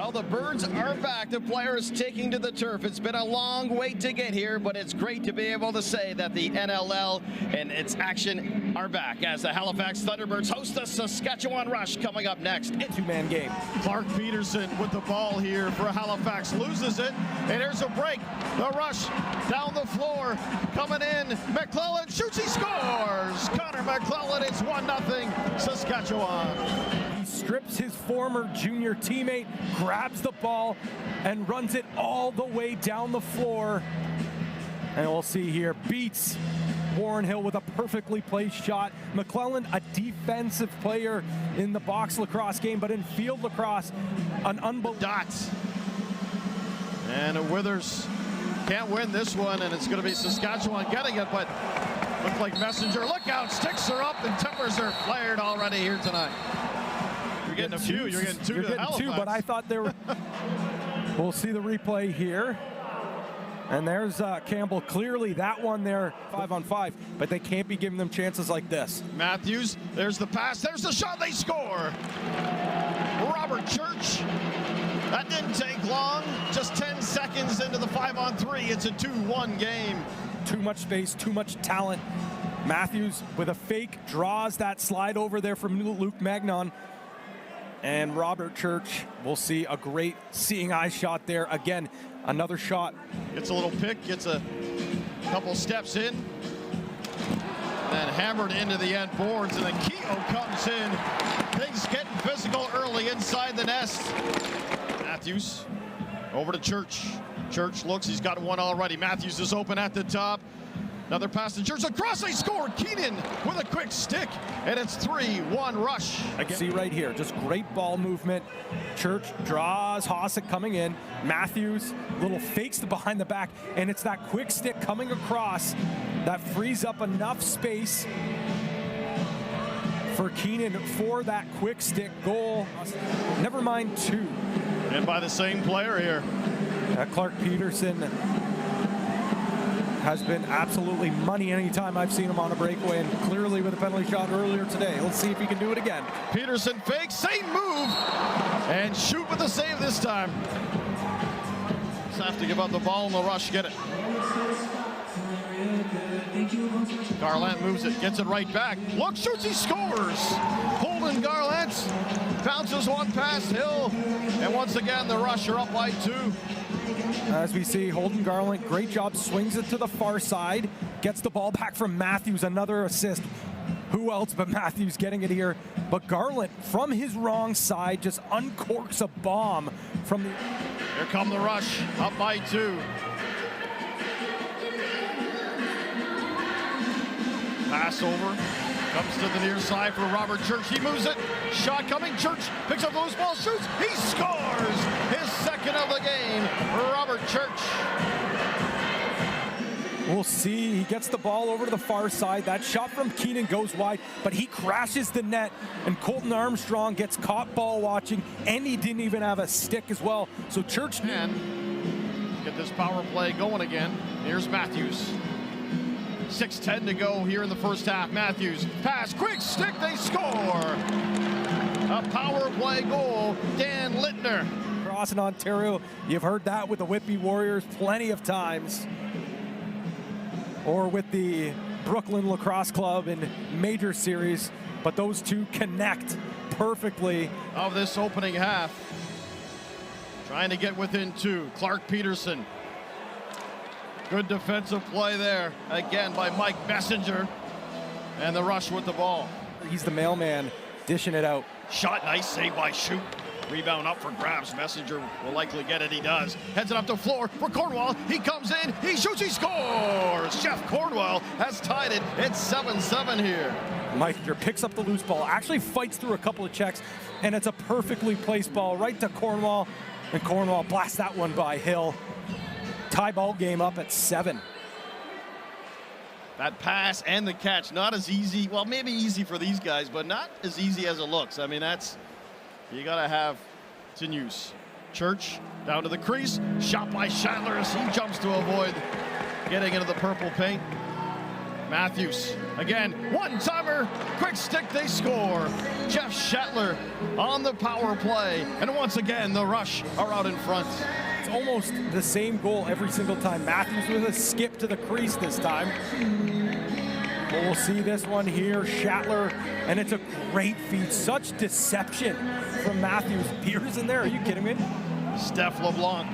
Well, the Birds are back. The players taking to the turf. It's been a long wait to get here, but it's great to be able to say that the NLL and its action are back as the Halifax Thunderbirds host the Saskatchewan Rush coming up next. It's a two-man game. Clark Peterson with the ball here for Halifax, loses it, and there's a break. The Rush down the floor, coming in. McClellan shoots, he scores! Connor McClellan, it's 1-0 Saskatchewan. He strips his former junior teammate, grabs the ball, and runs it all the way down the floor. And we'll see here, beats Warren Hill with a perfectly placed shot. McClellan, a defensive player in the box lacrosse game, but in field lacrosse, an unbelievable dots. And Withers can't win this one, and it's going to be Saskatchewan getting it, but look like Messenger. Look out, sticks are up, and tempers are flared already here tonight. You're getting a few. You're getting two. You're getting Halifax. two, but I thought there were. We'll see the replay here. And there's Campbell. Clearly that one there, 5-on-5, but they can't be giving them chances like this. Matthews, there's the pass, there's the shot, they score. Robert Church, that didn't take long, just 10 seconds into the 5-on-3. It's a 2-1 game. Too much space, too much talent. Matthews with a fake draws that slide over there from Luke Magnon. And Robert Church, we'll see a great seeing eye shot there. Again, another shot. Gets a little pick, gets a couple steps in, and then hammered into the end boards, and then Keogh comes in. Things getting physical early inside the nest. Matthews over to Church. Church looks, he's got one already. Matthews is open at the top. Another pass to Church, across, they score. Keenan with a quick stick, and it's 3-1 Rush. Again, see right here, just great ball movement. Church draws, Hossack coming in. Matthews, little fakes to behind the back, and it's that quick stick coming across that frees up enough space for Keenan for that quick stick goal. Never mind two. And by the same player here. Clark Peterson has been absolutely money anytime I've seen him on a breakaway, and clearly with a penalty shot earlier today. Let's see if he can do it again. Peterson fakes, same move, and shoot with the save this time. Just have to give up the ball and the Rush get it. Garland moves it, gets it right back. Look, shoots, he scores. Holden Garland bounces one past Hill, and once again the Rush are up by 2. As we see, Holden Garland, great job, swings it to the far side, gets the ball back from Matthews, another assist. Who else but Matthews getting it here? But Garland, from his wrong side, just uncorks a bomb from the... Here come the Rush, up by 2. Pass over, comes to the near side for Robert Church. He moves it, shot coming, Church picks up the loose ball, shoots, he scores! His second of the game, Robert Church. We'll see, he gets the ball over to the far side. That shot from Keenan goes wide, but he crashes the net, and Colton Armstrong gets caught ball watching, and he didn't even have a stick as well. So Church can get this power play going again. Here's Matthews. 6:10 to go here in the first half. Matthews, pass, quick stick, they score! A power play goal, Dan Littner. Across in Ontario, you've heard that with the Whitby Warriors plenty of times. Or with the Brooklyn Lacrosse Club in major series, but those two connect perfectly. Of this opening half. Trying to get within 2. Clark Peterson. Good defensive play there, again by Mike Messenger. And the Rush with the ball. He's the mailman, dishing it out. Shot, nice save by Shoot. Rebound up for grabs. Messenger will likely get it, he does. Heads it up the floor for Cornwall. He comes in, he shoots, he scores! Jeff Cornwall has tied it. It's 7-7 here. Messenger picks up the loose ball, actually fights through a couple of checks, and it's a perfectly placed ball right to Cornwall, and Cornwall blasts that one by Hill. Tie ball game up at 7. That pass and the catch, not as easy. Well, maybe easy for these guys, but not as easy as it looks. I mean, that's, you gotta have it's in use. Church down to the crease, shot by Shatler as he jumps to avoid getting into the purple paint. Matthews, again, one-timer, quick stick, they score. Jeff Shetler on the power play. And once again, the Rush are out in front. It's almost the same goal every single time. Matthews with a skip to the crease this time. But we'll see this one here, Shatler, and it's a great feed. Such deception from Matthews. Pierce in there, are you kidding me? Steph LeBlanc,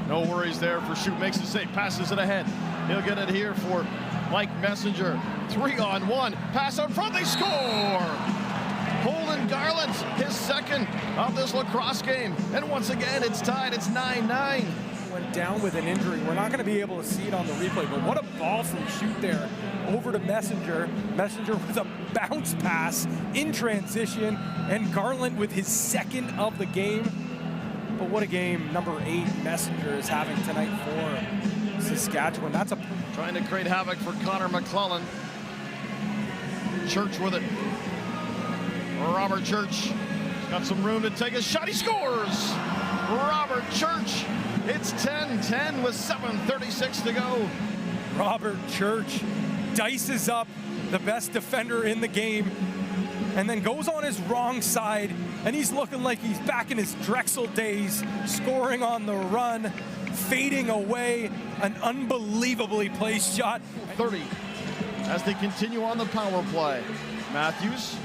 no worries there for Shoot, makes the save, passes it ahead. He'll get it here for Mike Messenger. 3-on-1, pass out front, they score! Holden Garland, his second of this lacrosse game. And once again, it's tied, it's 9-9. Went down with an injury. We're not going to be able to see it on the replay, but what a ball from Shoot there over to Messenger. Messenger with a bounce pass in transition, and Garland with his second of the game. But what a game number 8 Messenger is having tonight for Saskatchewan. That's a trying to create havoc for Connor McClellan. Church with it. Robert Church got some room to take a shot. He scores! Robert Church. It's 10-10 with 7:36 to go. Robert Church dices up the best defender in the game and then goes on his wrong side, and he's looking like he's back in his Drexel days, scoring on the run, fading away, an unbelievably placed shot. 30 as they continue on the power play. Matthews,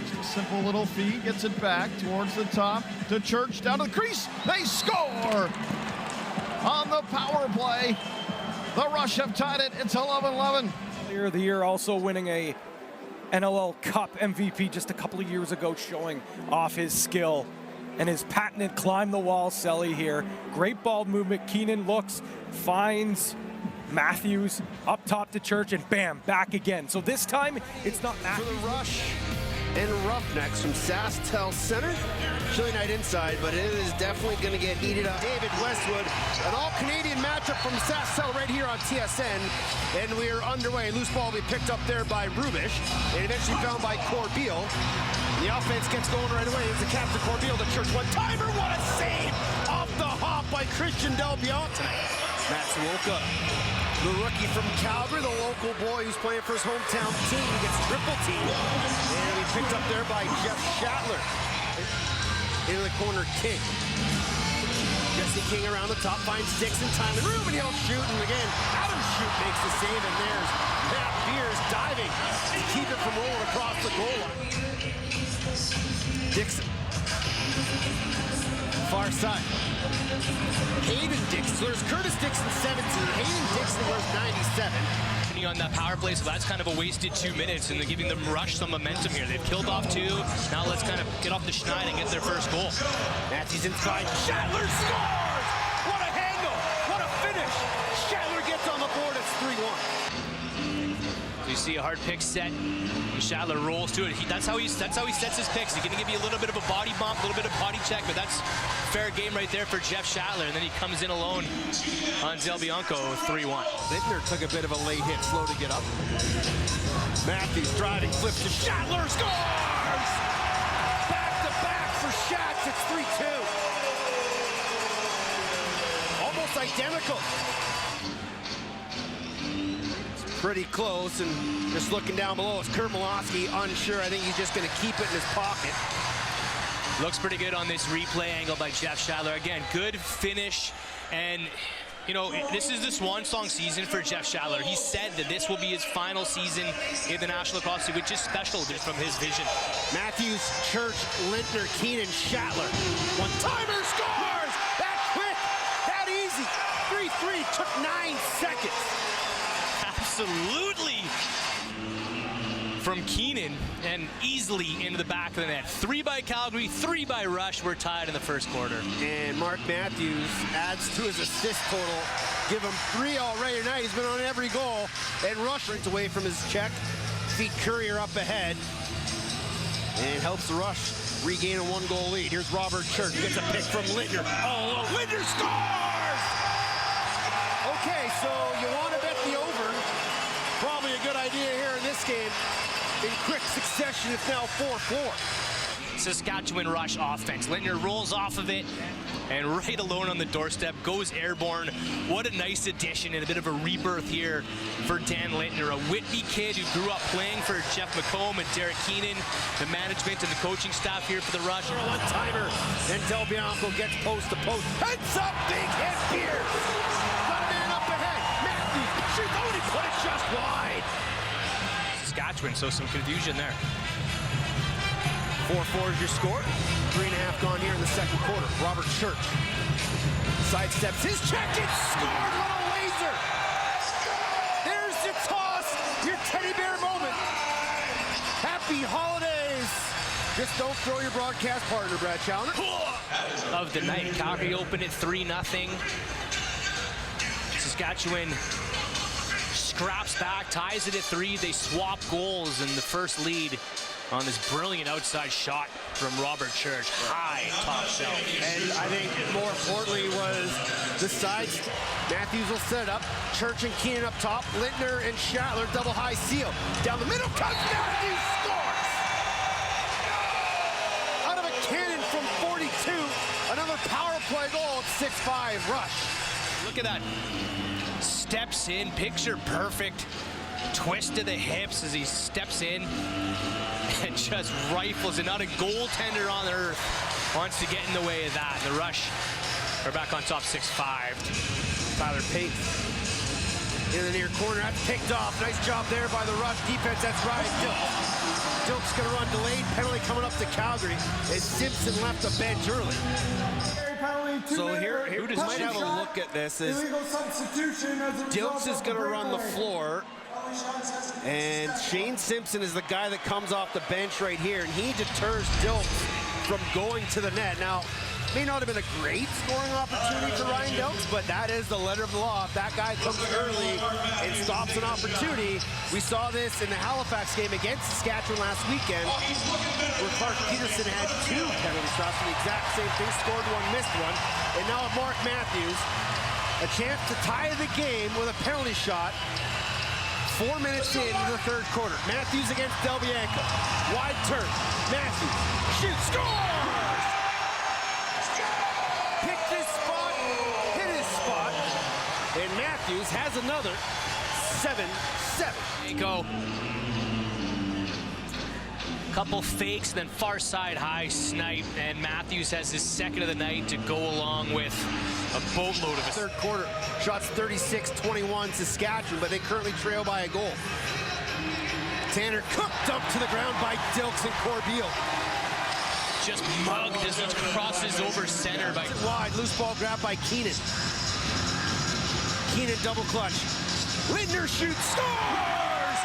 just a simple little feed, gets it back towards the top to Church, down to the crease. They score on the power play. The Rush have tied it. It's 11-11. Player of the year, also winning a NLL Cup MVP just a couple of years ago, showing off his skill and his patented climb the wall celly here. Great ball movement. Keenan looks, finds Matthews up top to Church, and bam, back again. So this time it's not Matthews. For the Rush and Roughnecks from SaskTel Center. Chilly night inside, but it is definitely going to get heated up. David Westwood, an all-Canadian matchup from SaskTel right here on TSN, and we are underway. Loose ball will be picked up there by Rubish, and eventually found by Corbeil. The offense gets going right away. It's the captain Corbeil, the Church one-timer. What a save off the hop by Christian Del Bianchi. Matt Swolka, the rookie from Calgary, the local boy who's playing for his hometown team. He gets triple team. And he picked up there by Jeff Shatler. Into the corner, King. Jesse King around the top, finds Dixon, time and room, and he'll shoot. And again, Adam Shoot makes the save, and there's Matt Beers diving to keep it from rolling across the goal line. Dixon. Far side. Hayden Dixon, so there's Curtis Dixon 17, Hayden Dixon wears 97. On that power play, so that's kind of a wasted 2 minutes, and they're giving them Rush some momentum here. They've killed off 2. Now let's kind of get off the schneid and get their first goal. Matthews inside. Shatler scores! What a handle! What a finish! Shatler gets on the board. It's 3-1. You see a hard pick set, and Shatler rolls to it. That's how he sets his picks. He's going to give you a little bit of a body bump, a little bit of body check, but that's fair game right there for Jeff Shatler, and then he comes in alone on Del Bianco, 3-1. Littner took a bit of a late hit, slow to get up. Matthews driving, flips to Shatler, scores! Back to back for Shats, it's 3-2. Almost identical. It's pretty close, and just looking down below, it's Kurt Malosky unsure. I think he's just going to keep it in his pocket. Looks pretty good on this replay angle by Jeff Shatler. Again, good finish, and you know, this is the swan song season for Jeff Shatler. He said that this will be his final season in the National Lacrosse League, which is special just from his vision. Matthews, Church, Lintner, Keenan, Shatler. One-timer scores! That quick, that easy. 3-3, took 9 seconds. Absolutely. From Keenan, and easily into the back of the net. 3 by Calgary, 3 by Rush. We're tied in the first quarter. And Mark Matthews adds to his assist total. Give him 3 already tonight. He's been on every goal. And Rush runs away from his check. Feet Courier up ahead. And helps the Rush regain a 1-goal lead. Here's Robert Church. Gets a pick from Lintner. Oh, Lintner scores! Okay, so you want to bet the over. Probably a good idea here in this game. In quick succession, it's now 4-4. Saskatchewan Rush offense. Lintner rolls off of it, and right alone on the doorstep goes airborne. What a nice addition and a bit of a rebirth here for Dan Lintner, a Whitby kid who grew up playing for Jeff McComb and Derek Keenan, the management and the coaching staff here for the Rush. A one-timer, and Del Bianco gets post to post. Heads up, big hit here. Got a man up ahead. Matthews shoots, oh, and he put it just wide. Saskatchewan, so some confusion there. 4-4 is your score. 3.5 gone here in the second quarter. Robert Church sidesteps his check. It's scored. What a laser. There's your toss. Your teddy bear moment. Happy holidays. Just don't throw your broadcast partner, Brad Challoner. Of the night. Calgary opened at 3-0. Saskatchewan scraps back, ties it at 3. They swap goals in the first lead on this brilliant outside shot from Robert Church. High top shelf. And I think more importantly was the sides. Matthews will set it up. Church and Keenan up top. Lintner and Schattler double high seal. Down the middle comes Matthews, scores! Out of a cannon from 42. Another power play goal at 6-5 Rush. Look at that. Steps in, picture perfect. Twist to the hips as he steps in and just rifles it. Not a goaltender on earth wants to get in the way of that. The Rush are back on top 6-5. Tyler Pate in the near corner. That's picked off. Nice job there by the Rush defense. That's Ryan Dilks. Dilks going to run delayed penalty coming up to Calgary as Simpson left the bench early. So here we might have a look at this. Dilks is going to run the floor. And Shane Simpson is the guy that comes off the bench right here, and he deters Dilks from going to the net. Now, may not have been a great scoring opportunity for Ryan Dilks, but that is the letter of the law. If that guy comes early and stops an opportunity, we saw this in the Halifax game against Saskatchewan last weekend, where Clark Peterson had 2 penalty shots for the exact same thing, scored one, missed one, and now Mark Matthews, a chance to tie the game with a penalty shot. 4 minutes into the third quarter. Matthews against Del Bianco. Wide turn. Matthews shoots, scores! Picked his spot, hit his spot, and Matthews has another 7-7. There you go. Couple fakes, then far side high snipe, and Matthews has his second of the night to go along with a boatload of it. Third quarter, shots 36-21 Saskatchewan, but they currently trail by a goal. Tanner Cook dumped to the ground by Dilks and Corbeil. Just mugged as it crosses over center by wide, loose ball grab by Keenan. Keenan double clutch. Lintner shoots, scores!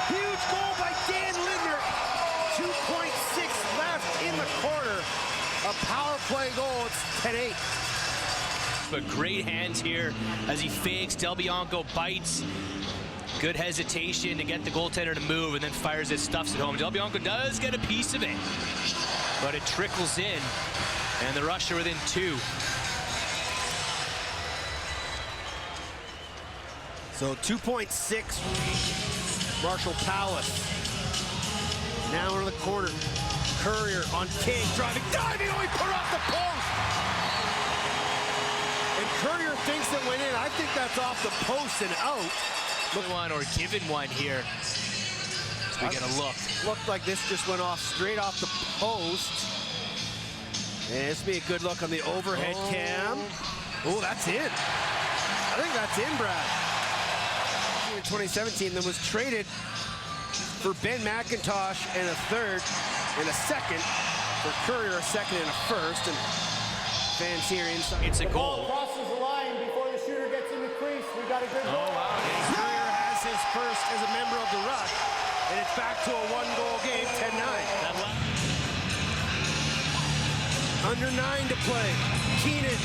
Huge goal by Dan Lintner. 2.6 left in the quarter. A power play goal, it's 10-8. But great hands here as he fakes. Del Bianco bites. Good hesitation to get the goaltender to move and then fires it, stuffs it home. Del Bianco does get a piece of it, but it trickles in, and the Rush are within 2. So 2.6, Marshall Palace. Now in the corner. Courier on King, driving, diving, oh, he put off the post! And Courier thinks it went in. I think that's off the post and out. One or given one here. As we get a look. Looked like this just went off straight off the post. And this will be a good look on the overhead cam. Oh, that's in. I think that's in, Brad. In 2017, then was traded for Ben McIntosh and a third and a second. For Courier, a second and a first. And fans here inside. It's a goal. Crosses the line before the shooter gets in the crease. We got a good goal. Oh, wow. Courier has his first as a member of the Rush. And it's back to a one-goal game, 10-9. Under 9 to play. Keenan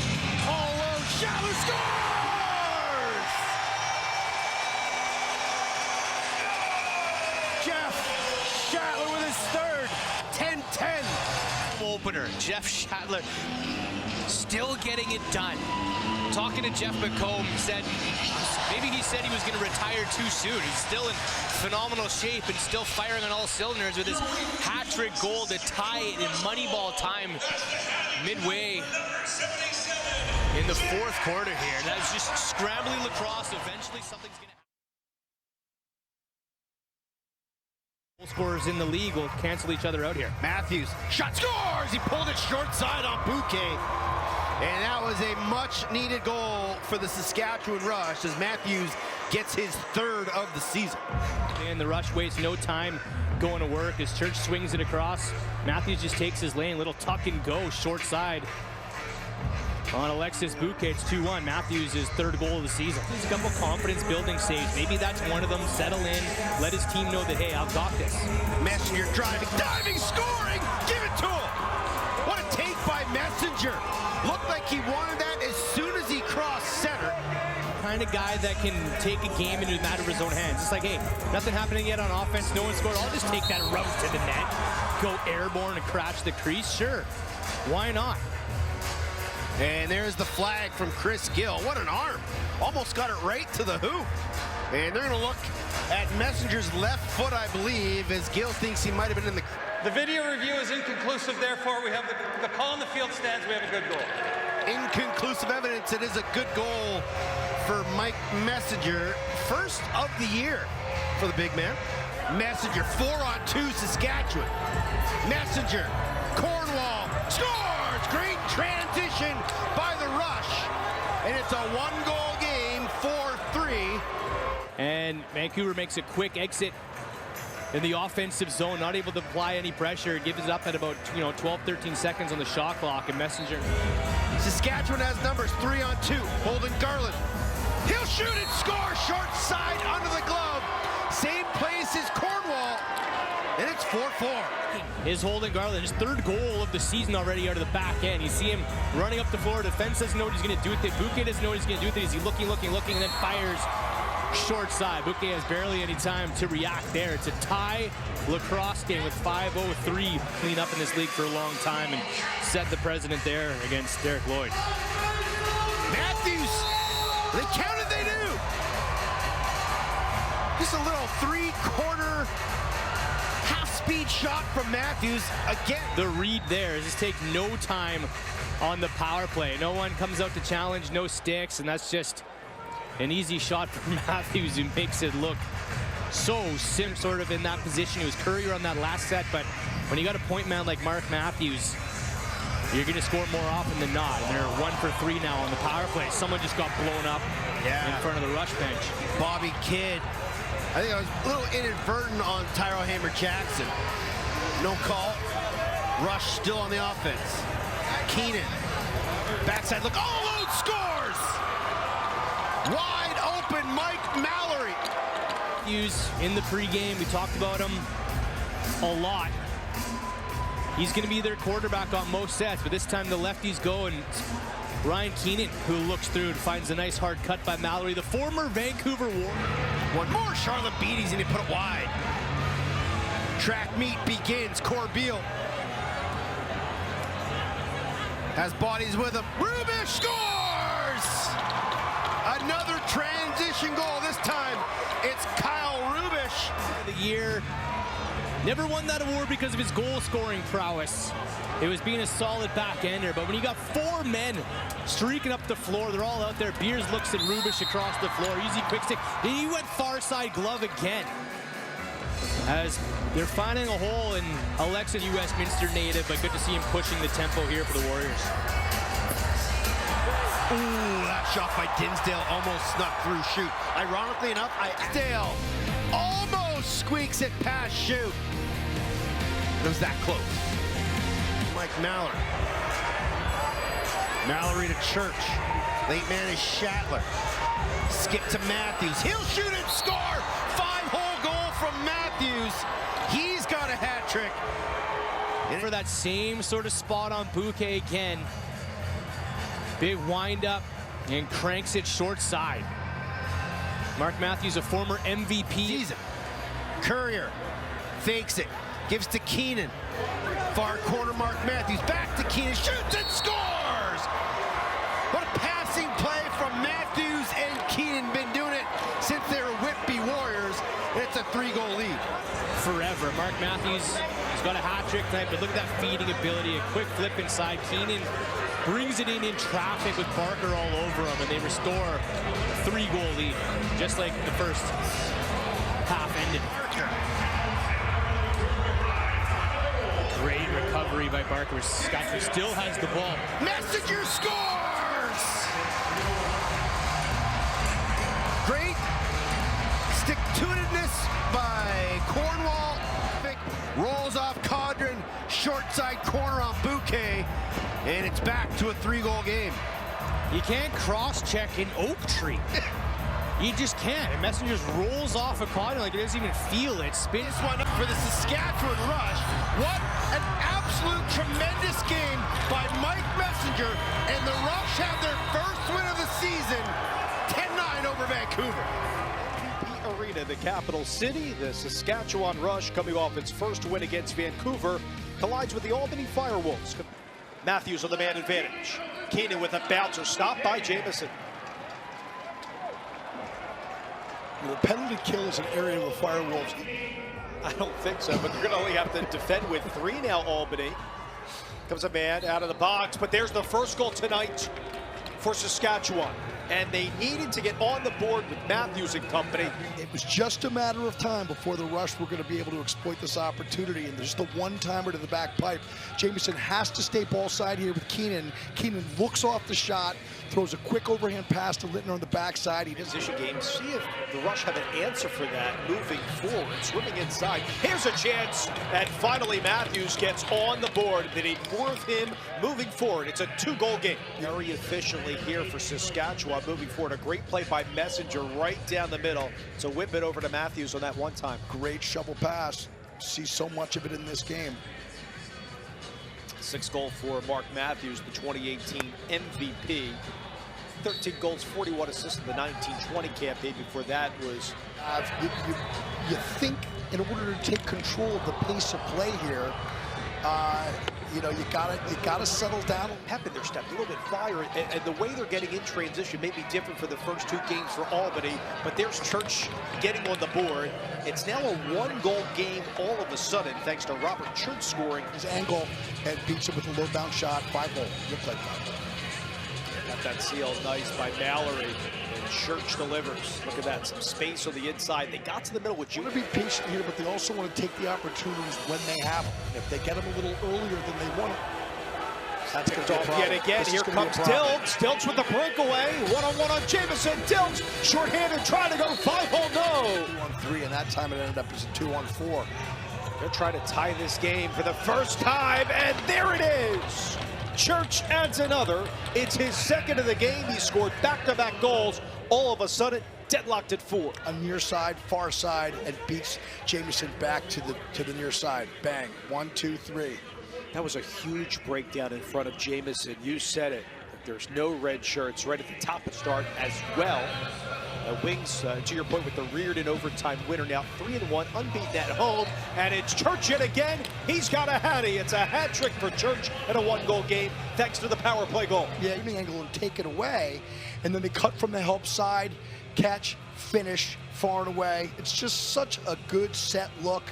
all alone. Schattler scores! Jeff Schattler with his third. 10-10. Opener. Jeff Schattler still getting it done. Talking to Jeff McComb, said maybe he said he was going to retire too soon. He's still in phenomenal shape and still firing on all cylinders with his hat-trick goal to tie it in Moneyball time midway in the fourth quarter here. That is just scrambling lacrosse. Eventually something's going to happen. Goal scorers in the league will cancel each other out here. Matthews, shot, scores! He pulled it short side on Bouquet. And that was a much-needed goal for the Saskatchewan Rush as Matthews gets his third of the season. And the Rush wastes no time going to work as Church swings it across. Matthews just takes his lane, little tuck and go, short side. On Alexis Bouquet, it's 2-1. Matthews' his third goal of the season. He's a couple confidence-building saves. Maybe that's one of them. Settle in, let his team know that, hey, I've got this. Messenger driving, diving, scoring! Give it to him! What a take by Messenger! Looked like he wanted that as soon as he crossed center. Kind of guy that can take a game into a matter of his own hands. It's like, hey, nothing happening yet on offense, no one scored. I'll just take that route to the net, go airborne and crash the crease. Sure, why not? And there's the flag from Chris Gill. What an arm. Almost got it right to the hoop. And they're going to look at Messenger's left foot, I believe, as Gill thinks he might have been in the... The video review is inconclusive, therefore we have the call in the field stands, we have a good goal. Inconclusive evidence, it is a good goal for Mike Messenger. First of the year for the big man. Messenger, 4-on-2 Saskatchewan. Messenger, Cornwall, scores! Great transition by the Rush. And it's a one-goal game, 4-3. And Vancouver makes a quick exit in the offensive zone, not able to apply any pressure. Gives it up at about 12, 13 seconds on the shot clock, and Messenger. Saskatchewan has numbers, 3-on-2. Holden Garland. He'll shoot and score, short side under the glove. Same place as Cornwall, and it's 4-4. Is Holden Garland, his third goal of the season already out of the back end. You see him running up the floor. Defense doesn't know what he's going to do with it. Bouquet doesn't know what he's going to do with it. Is he looking, and then fires short side. Bouquet has barely any time to react there. It's a tie lacrosse game with 5:03 clean up in this league for a long time and set the president there against Derek Lloyd. Matthews, they counted, they do. Just a little three-quarter half-speed shot from Matthews again. The read there is just take no time on the power play. No one comes out to challenge, no sticks, and that's just an easy shot for Matthews, who makes it look so sort of in that position. He was Courier on that last set, but when you got a point man like Mark Matthews, you're going to score more often than not. And they're 1 for 3 now on the power play. Someone just got blown up in front of the Rush bench. Bobby Kidd. I think I was a little inadvertent on Tyrell Hammer-Jackson. No call. Rush still on the offense. Keenan. Backside look. Oh, Load scores! Wide open Mike Mallory. Hughes in the pregame. We talked about him a lot. He's going to be their quarterback on most sets, but this time the lefties go, and Ryan Keenan, who looks through and finds a nice hard cut by Mallory, the former Vancouver Warrior. One more Charlotte Beatties, and he put it wide. Track meet begins. Corbeil has bodies with him. Rubish scores! Another transition goal. This time it's Kyle Rubish. The year. Never won that award because of his goal-scoring prowess. It was being a solid back-ender, but when you got 4 men streaking up the floor, they're all out there. Beers looks at Rubish across the floor. Easy quick stick. And he went far side glove again. As they're finding a hole in Alexis, Westminster native, but good to see him pushing the tempo here for the Warriors. Ooh, that shot by Dinsdale almost snuck through shoot. Ironically enough, Dinsdale almost squeaks it past shoot. It was that close. Mike Mallory. Mallory to Church. Late man is Shatler. Skip to Matthews. He'll shoot and score. 5-hole goal from Matthews. He's got a hat trick. For that same sort of spot on Bouquet again. Big wind up and cranks it short side. Mark Matthews, a former MVP. Season. Courier fakes it. Gives to Keenan. Far corner Mark Matthews. Back to Keenan. Shoots and scores! He's got a hat trick tonight, but look at that feeding ability, a quick flip inside. Keenan brings it in traffic with Barker all over him, and they restore a 3-goal lead, just like the first half ended. Great recovery by Barker. Saskatchewan still has the ball. Messenger scores! Great stick-to-itiveness by Cornwall. Rolls off Codron, short side corner on Bouquet, and it's back to a 3-goal game. You can't cross-check an oak tree. You just can't. And Messenger just rolls off a quadrant like it doesn't even feel it. Spins This one up for the Saskatchewan Rush. What an absolute tremendous game by Mike Messenger, and the Rush have their first win of the season, 10-9 over Vancouver. Arena, the capital city. The Saskatchewan Rush, coming off its first win against Vancouver, collides with the Albany Firewolves. Matthews on the man advantage. Keenan with a bouncer, stopped by Jamison. The penalty kill is an area where Firewolves. I don't think so, but they're going to only have to defend with 3 now, Albany. Comes a man out of the box, but there's the first goal tonight for Saskatchewan. And they needed to get on the board with Matthews and company. It was just a matter of time before the Rush were going to be able to exploit this opportunity, and there's the one-timer to the back pipe. Jamison has to stay ball side here with Keenan. Keenan looks off the shot, throws a quick overhand pass to Littner on the backside. He doesn't. Position game. See if the Rush have an answer for that moving forward. Swimming inside. Here's a chance. And finally Matthews gets on the board. They need more of him moving forward. It's a 2-goal game. Very efficiently here for Saskatchewan moving forward. A great play by Messenger right down the middle to whip it over to Matthews on that one time. Great shovel pass. See so much of it in this game. 6 goal for Mark Matthews, the 2018 MVP. 13 goals, 41 assists in the 19-20 campaign. Before that was... You think in order to take control of the pace of play here, you know, you gotta settle down. Pep in their step, a little bit fire, and the way they're getting in transition may be different for the first 2 games for Albany, but there's Church getting on the board. It's now a 1-goal game all of a sudden, thanks to Robert Church scoring. His angle and beats him with a low bounce shot, 5-goal. Looks like 5-goal. Got that sealed nice by Mallory, and Church delivers. Look at that, some space on the inside. They got to the middle with They Junior. want to be patient here, but they also want to take the opportunities when they have them. If they get them a little earlier than they want them, That's picked off yet again. Here comes Dilts. Dilts with the breakaway. One-on-one on Jamison. Dilts, shorthanded, trying to go 5-hole, no. 2-on-3, and that time it ended up as a 2-on-4. They're trying to tie this game for the first time, and there it is. Church adds another. It's his second of the game. He scored back-to-back goals. All of a sudden, deadlocked at 4. A near side, far side, and beats Jamison back to the near side. Bang, 1, 2, 3. That was a huge breakdown in front of Jamison. You said it. There's no red shirts right at the top of start as well. Wings, to your point, with the Reardon overtime winner now 3-1, unbeaten at home, and it's Church yet again. He's got a hattie. It's a hat trick for Church in a 1-goal game, thanks to the power play goal. Yeah, you angle and take it away, and then they cut from the help side, catch, finish, far and away. It's just such a good set look,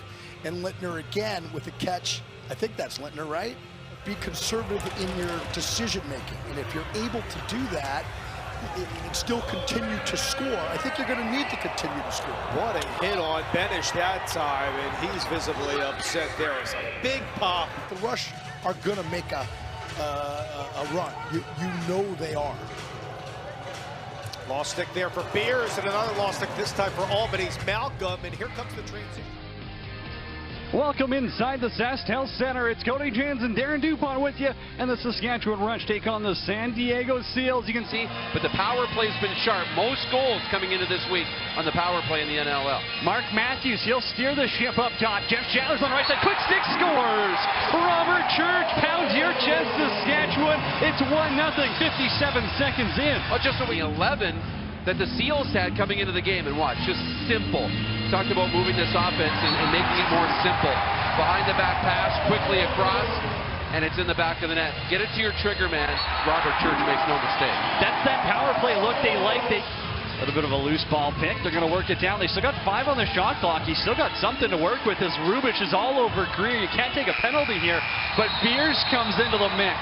and Littner again with a catch. I think that's Littner, right? Be conservative in your decision making, and if you're able to do that, and still continue to score, I think you're going to need to continue to score. What a hit on Benish that time, and he's visibly upset. There is a big pop. The Rush are going to make a run. You know they are. Lost stick there for Beers, and another lost stick this time for Albany's Malcolm, and here comes the transition. Welcome inside the SaskTel Center. It's Cody Jans and Darren DuPont with you, and the Saskatchewan Rush take on the San Diego Seals. You can see, but the power play's been sharp. Most goals coming into this week on the power play in the NLL. Mark Matthews, he'll steer the ship up top. Jeff Chandler's on the right side. Quick stick scores. Robert Church pounds your chest, Saskatchewan. It's 1-0, 57 seconds in. Just the 11 that the Seals had coming into the game, and watch, just simple. Talked about moving this offense and making it more simple. Behind the back pass, quickly across, and it's in the back of the net. Get it to your trigger man. Robert Church makes no mistake. That's that power play look they like. A little bit of a loose ball pick. They're going to work it down. They still got 5 on the shot clock. He's still got something to work with. As Rubic is all over Greer. You can't take a penalty here, but Beers comes into the mix.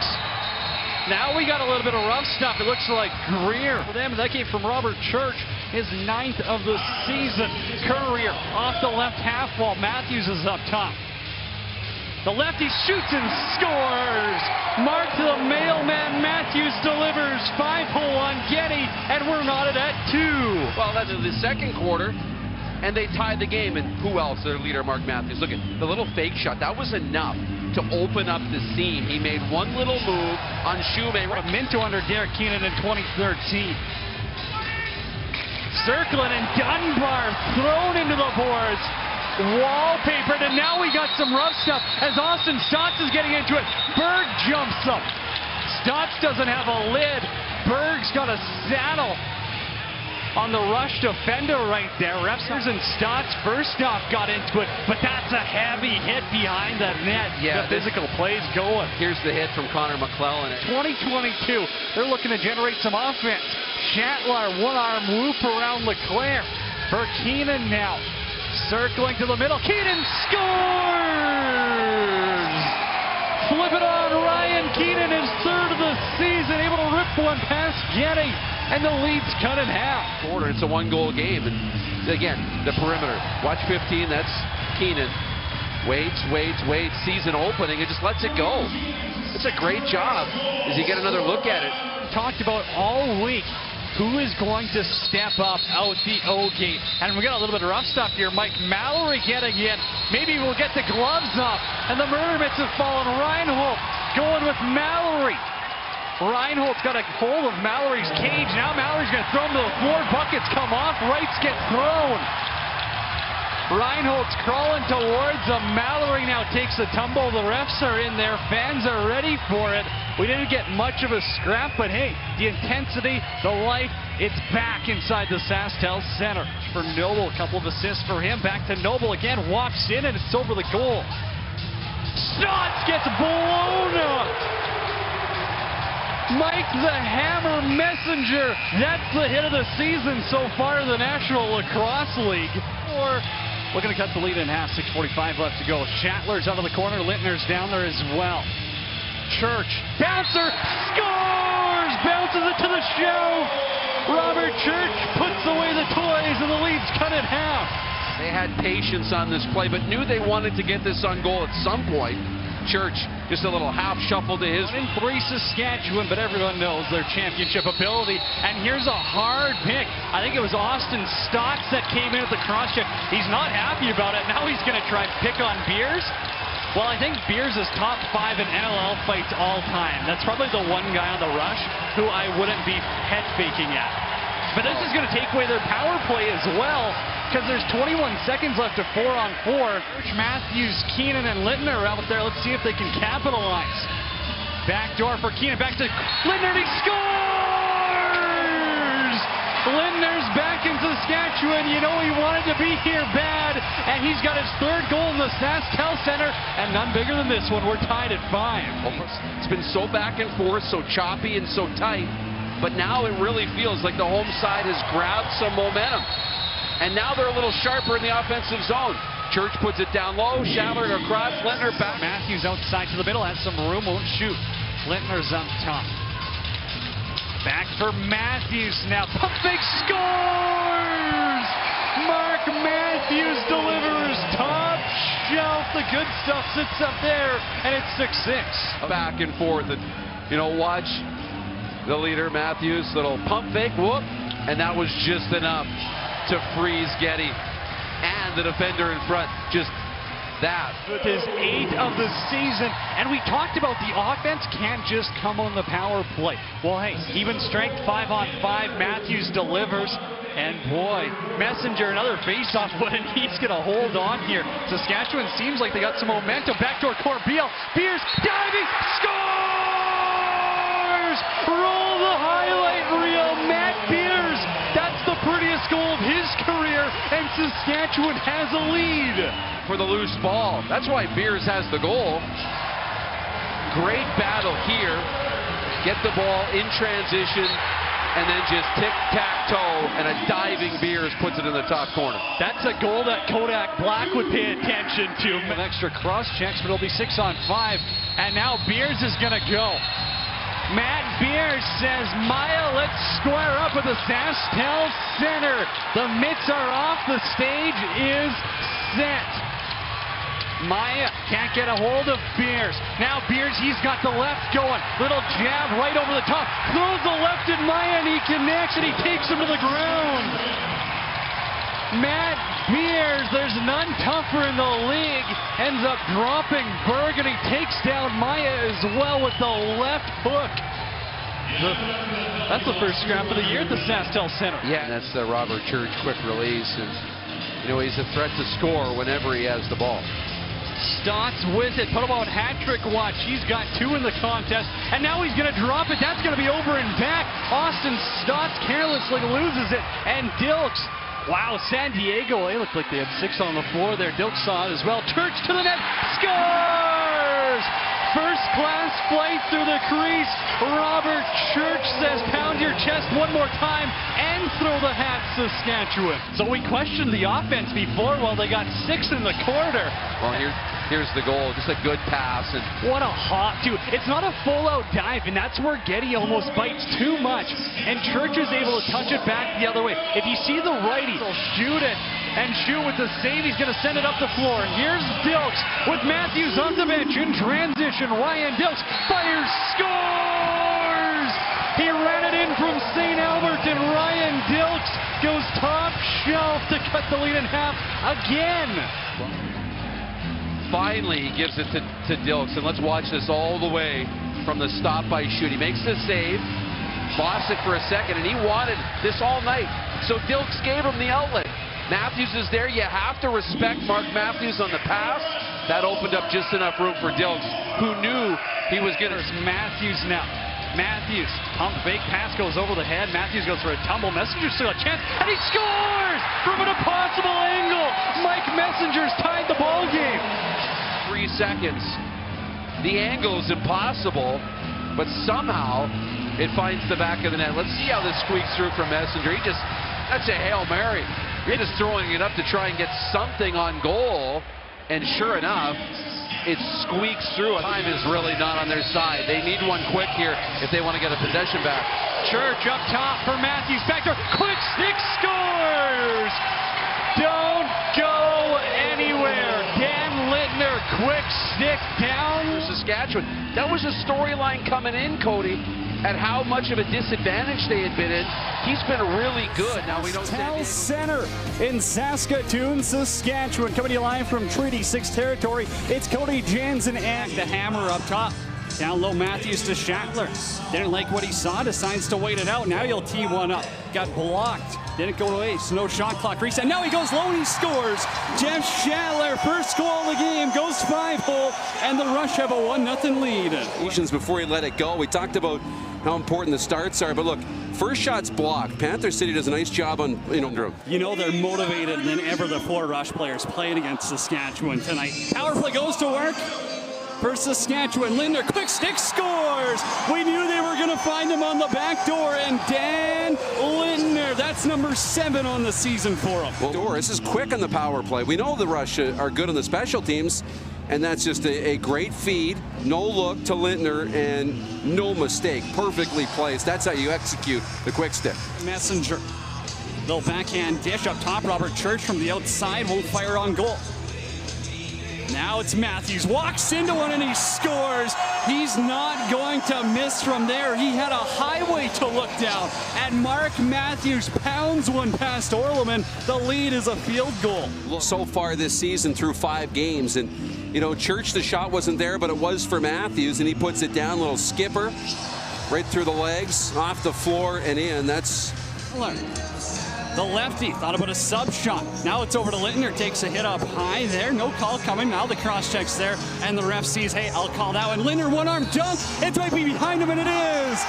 Now we got a little bit of rough stuff. It looks like Greer for them. That came from Robert Church, his 9th of the season. Courier off the left half wall. Matthews is up top. The lefty shoots and scores. Mark the mailman Matthews delivers. 5-1 Getty, and we're knotted at 2. Well, that's the second quarter, and they tied the game. And who else? Their leader, Mark Matthews. Look at the little fake shot. That was enough to open up the seam. He made one little move on Shoemaker. A Minto under Derek Keenan in 2013. Circling and Dunbar thrown into the boards. Wallpapered, and now we got some rough stuff as Austin Stotts is getting into it. Berg jumps up. Stotts doesn't have a lid. Berg's got a saddle on the Rush defender right there. Refsers and Stotts first off got into it, but that's a heavy hit behind the net. Yeah, the physical plays going. Here's the hit from Connor McClellan. 2022, they're looking to generate some offense. Shatlar, one-arm loop around Leclerc for Keenan now. Circling to the middle, Keenan scores! Flip it on, Ryan Keenan, his 3rd of the season, able to rip one past Getty, and the lead's cut in half. It's a 1-goal game, and again, the perimeter. Watch 15, that's Keenan. Waits, season opening, and just lets it go. It's a great job as you get another look at it. Talked about all week. Who is going to step up out the O gate? And we got a little bit of rough stuff here. Mike Mallory getting in. Maybe we'll get the gloves off. And the murder mitts have fallen. Reinhold going with Mallory. Reinhold's got a hold of Mallory's cage. Now Mallory's going to throw him to the floor. Buckets come off. Rights get thrown. Reinhold's crawling towards him. Mallory now takes a tumble. The refs are in there. Fans are ready for it. We didn't get much of a scrap, but hey, the intensity, the life, it's back inside the SaskTel Center. For Noble, a couple of assists for him. Back to Noble again. Walks in, and it's over the goal. Stotts gets blown up. Mike the Hammer Messenger. That's the hit of the season so far in the National Lacrosse League. Looking to cut the lead in half, 6:45 left to go. Shatler's out of the corner, Lintner's down there as well. Church, bouncer, scores! Bounces it to the shelf. Robert Church puts away the toys, and the lead's cut in half. They had patience on this play, but knew they wanted to get this on goal at some point. Church, just a little half shuffle to his. In 3 Saskatchewan, but everyone knows their championship ability. And here's a hard pick. I think it was Austin Stotts that came in at the cross check. He's not happy about it. Now he's going to try pick on Beers. Well, I think Beers is top 5 in NLL fights all time. That's probably the one guy on the Rush who I wouldn't be head faking at. But this is going to take away their power play as well, because there's 21 seconds left to 4-on-4. Matthews, Keenan, and Lintner out there. Let's see if they can capitalize. Backdoor for Keenan, back to Lintner, and he scores! Lintner's back in Saskatchewan. You know he wanted to be here bad, and he's got his 3rd goal in the SaskTel Center, and none bigger than this one. We're tied at 5. It's been so back and forth, so choppy and so tight, but now it really feels like the home side has grabbed some momentum. And now they're a little sharper in the offensive zone. Church puts it down low. Shatler across. Lintner back. Matthews outside to the middle. Has some room. Won't shoot. Lintner's up top. Back for Matthews now. Pump fake scores! Mark Matthews delivers. Top shelf. The good stuff sits up there. And it's 6-6. Back and forth. And, watch the leader, Matthews. Little pump fake. Whoop. And that was just enough to freeze Getty and the defender in front. Just that. With his 8th of the season, and we talked about the offense can't just come on the power play. Well, hey, even strength 5-on-5, Matthews delivers, and boy, Messenger another face-off, and he's going to hold on here. Saskatchewan seems like they got some momentum. Backdoor Corbeil, Beers diving, scores! Roll the highlight reel, Matt Beers. That's the prettiest goal of his career, and Saskatchewan has a lead. For the loose ball. That's why Beers has the goal. Great battle here. Get the ball in transition. and then just tic-tac-toe, and a diving Beers puts it in the top corner. That's a goal that Kodak Black would pay attention to. An extra cross checks, but it'll be 6-on-5. And now Beers is going to go. Matt Beers says, Maya, let's square up with the SaskTel Center. The mitts are off. The stage is set. Maya can't get a hold of Beers. Now Beers, he's got the left going. Little jab right over the top. Throws the left at Maya, and he connects, and he takes him to the ground. Matt Beers, there's none tougher in the league, ends up dropping Berg, and he takes down Maya as well with the left hook. That's the first scrap of the year at the SaskTel Center. Yeah, and that's the Robert Church quick release. And, you know, he's a threat to score whenever he has the ball. Stotts with it, put him on hat-trick watch. He's got 2 in the contest, and now he's going to drop it. That's going to be over and back. Austin Stotts carelessly loses it, and Dilks, wow, San Diego, it looked like they had 6 on the floor there. Dilks saw it as well. Church to the net, scores! First-class flight through the crease. Robert Church says, pound your chest one more time and throw the hat, Saskatchewan. So we questioned the offense before. Well, they got 6 in the quarter. Well, here's the goal. Just a good pass. And what a hop, too. It's not a full-out dive, and that's where Getty almost bites too much. And Church is able to touch it back the other way. If you see the righty, he'll shoot it. And shoot with the save. He's going to send it up the floor. Here's Dilks with Matthews on the bench in transition. Ryan Dilks fires, scores! He ran it in from St. Albert, and Ryan Dilks goes top shelf to cut the lead in half again. Finally, he gives it to Dilks, and let's watch this all the way from the stop by shoot. He makes the save, bossed it for a second, and he wanted this all night. So Dilks gave him the outlet. Matthews is there. You have to respect Mark Matthews on the pass. That opened up just enough room for Dilks, who knew he was going to. Matthews now. Matthews, pump fake pass goes over the head. Matthews goes for a tumble. Messenger's still a chance, and he scores from an impossible angle. Mike Messenger's tied the ball game. 3 seconds. The angle is impossible, but somehow it finds the back of the net. Let's see how this squeaks through from Messenger. That's a Hail Mary. You're just throwing it up to try and get something on goal, and sure enough, it squeaks through. Time is really not on their side. They need one quick here if they want to get a possession back. Church up top for Matthews. Back there. Quick stick scores! Don't go anywhere. Dan Littner, quick stick down. Saskatchewan. That was a storyline coming in, Cody, at how much of a disadvantage they had been in. He's been really good. Now we know SSK Center in Saskatoon, Saskatchewan. Coming to you live from Treaty 6 territory. It's Cody Jansen and the hammer up top. Down low, Matthews to Schattler. Didn't like what he saw, decides to wait it out. Now he'll tee one up. Got blocked. Didn't go away, so no shot clock reset. Now he goes low and he scores. Jeff Schattler, first goal of the game, goes 5-hole, and the Rush have a 1-0 lead. Before he let it go, we talked about how important the starts are, but look, first shot's blocked. Panther City does a nice job on, You know they're motivated than ever, the 4 Rush players playing against Saskatchewan tonight. Power play goes to work for Saskatchewan. Linder, quick stick, scores! We knew they were going to find him on the back door, and Dan Lindner, that's number 7 on the season for him. Well, Doris is quick on the power play. We know the Rush are good on the special teams, and that's just a great feed. No look to Lindner, and no mistake. Perfectly placed. That's how you execute the quick stick. Messenger. Little backhand dish up top. Robert Church from the outside won't fire on goal. Now it's Matthews, walks into one and he scores. He's not going to miss from there. He had a highway to look down, and Mark Matthews pounds one past Orleman. The lead is a field goal. So far this season through 5 games, and Church, the shot wasn't there, but it was for Matthews, and he puts it down, little skipper, right through the legs, off the floor and in. That's the lefty thought about a sub shot. Now it's over to Littner, takes a hit up high there. No call coming. Now the cross checks there, and the ref sees, hey, I'll call that one. Littner, one-arm dunk. It might be behind him, and it is.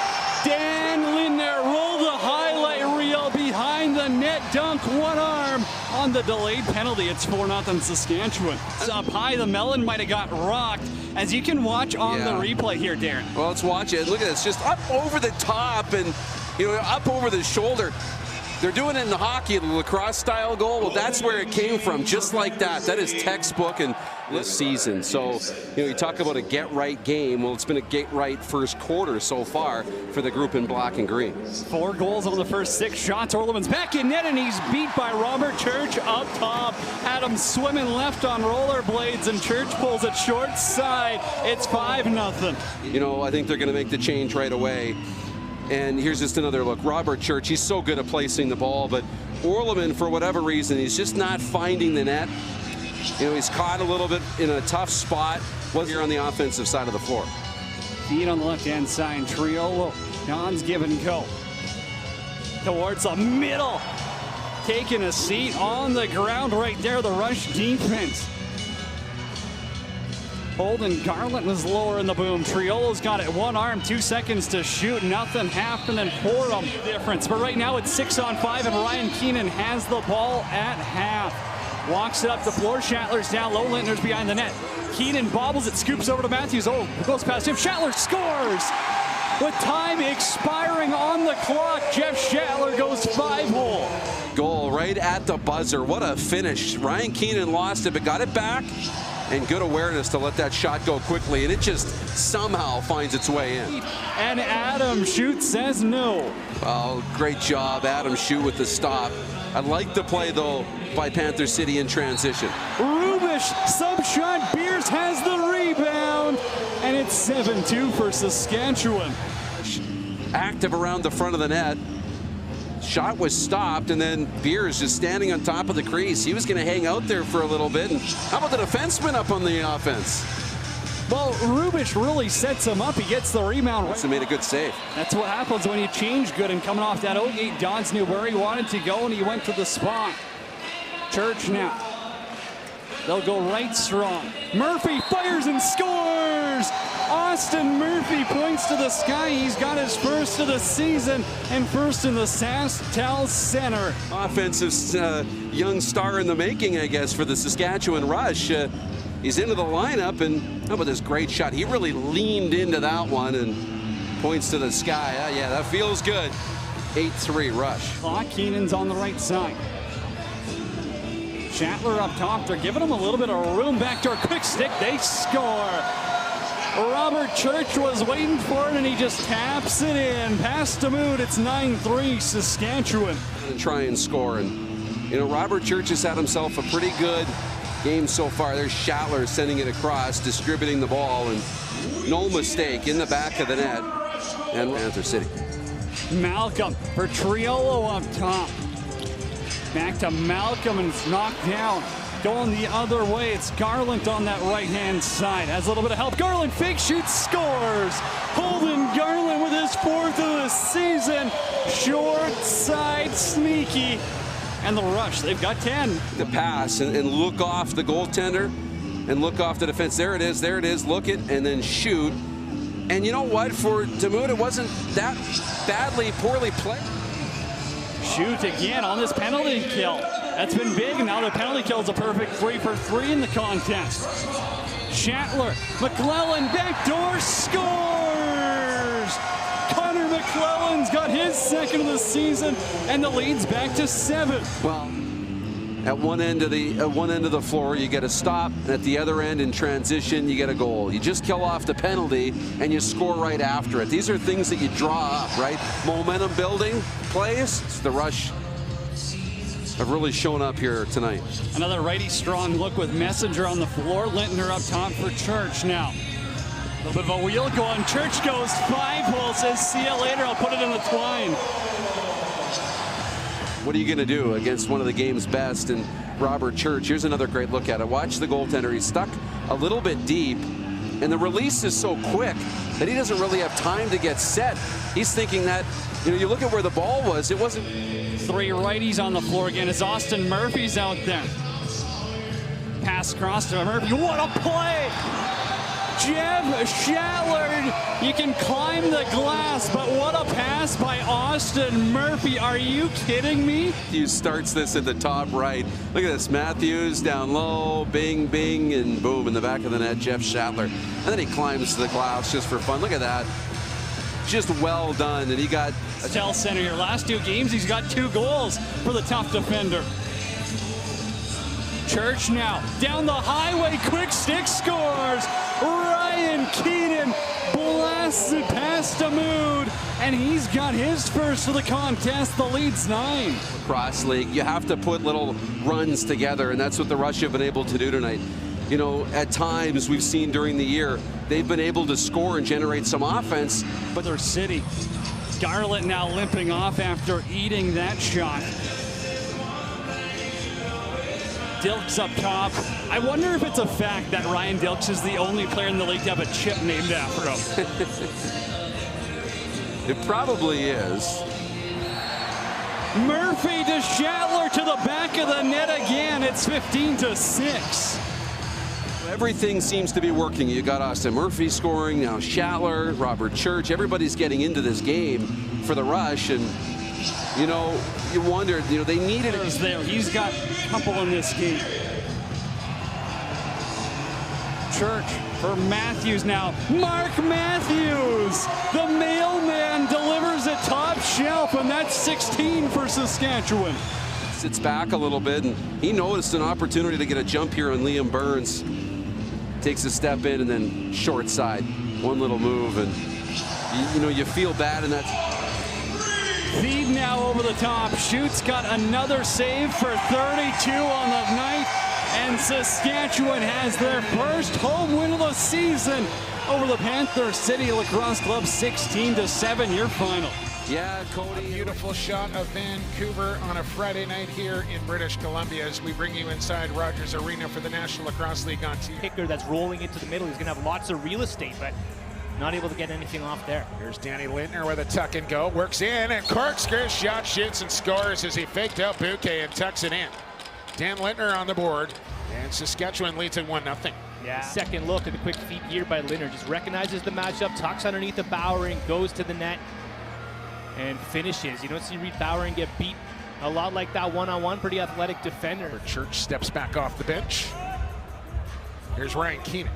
Dan Littner rolled the highlight reel behind the net dunk, one arm. arm on the delayed penalty. It's 4-0 Saskatchewan. It's up high. The melon might have got rocked, as you can watch on the replay here, Darren. Well, let's watch it. Look at this, just up over the top and, up over the shoulder. They're doing it in the hockey, the lacrosse style goal. Well, that's where it came from, just like that. That is textbook in this season. So, you talk about a get-right game. Well, it's been a get-right first quarter so far for the group in black and green. 4 goals on the first 6 shots. Orleman's back in net, and he's beat by Robert Church up top. Had him swimming left on rollerblades, and Church pulls it short side. It's 5-0. I think they're going to make the change right away. And here's just another look. Robert Church, he's so good at placing the ball, but Orleman, for whatever reason, he's just not finding the net. He's caught a little bit in a tough spot. Was here on the offensive side of the floor. Feed on the left-hand side. Triolo. Don's give and go. Towards the middle. Taking a seat on the ground right there. The Rush defense. Holden Garland was lower in the boom. Triolo's got it. 1 arm, 2 seconds to shoot. Nothing happening for them. Difference. But right now it's 6-on-5, and Ryan Keenan has the ball at half. Walks it up the floor. Schattler's down low. Lintner's behind the net. Keenan bobbles it, scoops over to Matthews. Oh, goes past him. Schattler scores! With time expiring on the clock, Jeff Schattler goes 5-hole. Goal right at the buzzer. What a finish. Ryan Keenan lost it, but got it back. And good awareness to let that shot go quickly, and it just somehow finds its way in. And Adam Shute says no. Oh, great job, Adam Shute with the stop. I like the play, though, by Panther City in transition. Rubish, sub shot. Beers has the rebound, and it's 7-2 for Saskatchewan. Active around the front of the net. Shot was stopped, and then Beers just standing on top of the crease. He was going to hang out there for a little bit. And how about the defenseman up on the offense? Well, Rubish really sets him up. He gets the rebound. He made a good save. That's what happens when you change good. And coming off that 0-8, Dons knew where he wanted to go, and he went to the spot. Church now. They'll go right strong. Murphy fires and scores! Austin Murphy points to the sky. He's got his first of the season and first in the SaskTel Center. Offensive young star in the making, I guess, for the Saskatchewan Rush. He's into the lineup, and how about this great shot? He really leaned into that one and points to the sky. Yeah, that feels good. 8-3 Rush. Keenan's on the right side. Schattler up top. They're giving him a little bit of room. Backdoor quick stick. They score. Robert Church was waiting for it, and he just taps it in. Past the mood. It's 9-3 Saskatchewan. And try and score. And, Robert Church has had himself a pretty good game so far. There's Schattler sending it across, distributing the ball, and no mistake in the back of the net. And Panther City. Malcolm for Triolo up top. Back to Malcolm, and it's knocked down. Going the other way, it's Garland on that right-hand side. Has a little bit of help. Garland fake shoots, scores. Holden Garland with his 4th of the season. Short side, sneaky. And the Rush, they've got 10. The pass and look off the goaltender and look off the defense. There it is, look it, and then shoot. And you know what? For Demuth, it wasn't that poorly played. Shoot again on this penalty kill. That's been big, and now the penalty kill is a perfect 3 for 3 in the contest. Schattler, McClellan, backdoor, scores! Connor McClellan's got his 2nd of the season, and the lead's back to 7. Well, at one end of the floor, you get a stop, and at the other end, in transition, you get a goal. You just kill off the penalty, and you score right after it. These are things that you draw up, right? Momentum building plays. The Rush have really shown up here tonight. Another righty strong look with Messenger on the floor. Lintner up top for Church now. A little bit of a wheel going. Church goes 5-hole, says, see you later, I'll put it in the twine. What are you going to do against one of the game's best? And Robert Church, here's another great look at it. Watch the goaltender. He's stuck a little bit deep, and the release is so quick that he doesn't really have time to get set. He's thinking that, you look at where the ball was, it wasn't. 3 righties on the floor again as Austin Murphy's out there. Pass across to Murphy. What a play! Jeff Schattler, you can climb the glass, but what a pass by Austin Murphy. Are you kidding me? Matthews starts this at the top right. Look at this. Matthews down low, bing, bing, and boom, in the back of the net, Jeff Schattler. And then he climbs to the glass just for fun. Look at that. Just well done. And he got... Tell Center here, last 2 games, he's got 2 goals for the tough defender. Church now, down the highway, quick stick scores. Ryan Keenan blasts it past Damoud, and he's got his first for the contest. The lead's 9. Cross league, you have to put little runs together, and that's what the Rush have been able to do tonight. You know, at times we've seen during the year, they've been able to score and generate some offense. But their city, Garland now limping off after eating that shot. Dilks up top. I wonder if it's a fact that Ryan Dilks is the only player in the league to have a chip named after him. It probably is. Murphy to Schattler to the back of the net again. It's 15-6. Everything seems to be working. You got Austin Murphy scoring, now Schattler, Robert Church. Everybody's getting into this game for the Rush, and you know, you wondered, you know, they needed it. There, he's got a couple in this game. Church for Matthews now. Mark Matthews, the mailman, delivers it top shelf, and that's 16 for Saskatchewan. Sits back a little bit, and he noticed an opportunity to get a jump here on Liam Burns. Takes a step in, and then short side. One little move, and you know, you feel bad, and that's... Feed now over the top. Schutt's got another save for 32 on the night, and Saskatchewan has their first home win of the season over the Panther City Lacrosse Club. 16-7, your final. Yeah, Cody. A beautiful shot of Vancouver on a Friday night here in British Columbia as we bring you inside Rogers Arena for the National Lacrosse League on TV. Picker that's rolling into the middle. He's going to have lots of real estate, but not able to get anything off there. Here's Danny Lintner with a tuck and go. Works in and corkscrew shot, shoots and scores as he faked out Bouquet and tucks it in. Dan Lintner on the board, and Saskatchewan leads at 1-0. Yeah. Second look at the quick feed here by Lintner. Just recognizes the matchup, tucks underneath the Bowering, goes to the net, and finishes. You don't see Reed Bowering get beat a lot like that one-on-one. Pretty athletic defender. Church steps back off the bench. Here's Ryan Keenan.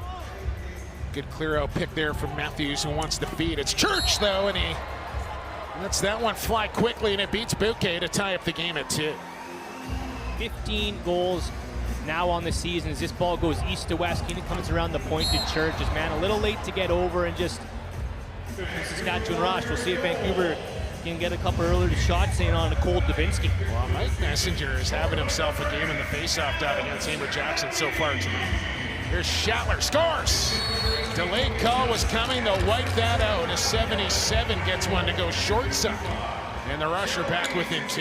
Good clear out pick there from Matthews, who wants to feed. It's Church though, and he lets that one fly quickly, and it beats Bouquet to tie up the game at 2. 15 goals now on the season as this ball goes east to west. Keenan comes around the point to Church. His man a little late to get over, and just Saskatchewan Rush. We'll see if Vancouver can get a couple earlier shots in on Cole Dubinsky. Well, Mike Messenger is having himself a game in the faceoff dot against Amber Jackson so far tonight. Here's Schattler, scores! Delayed call was coming, they'll wipe that out as 77 gets one to go short side. And the Rush are back within 2.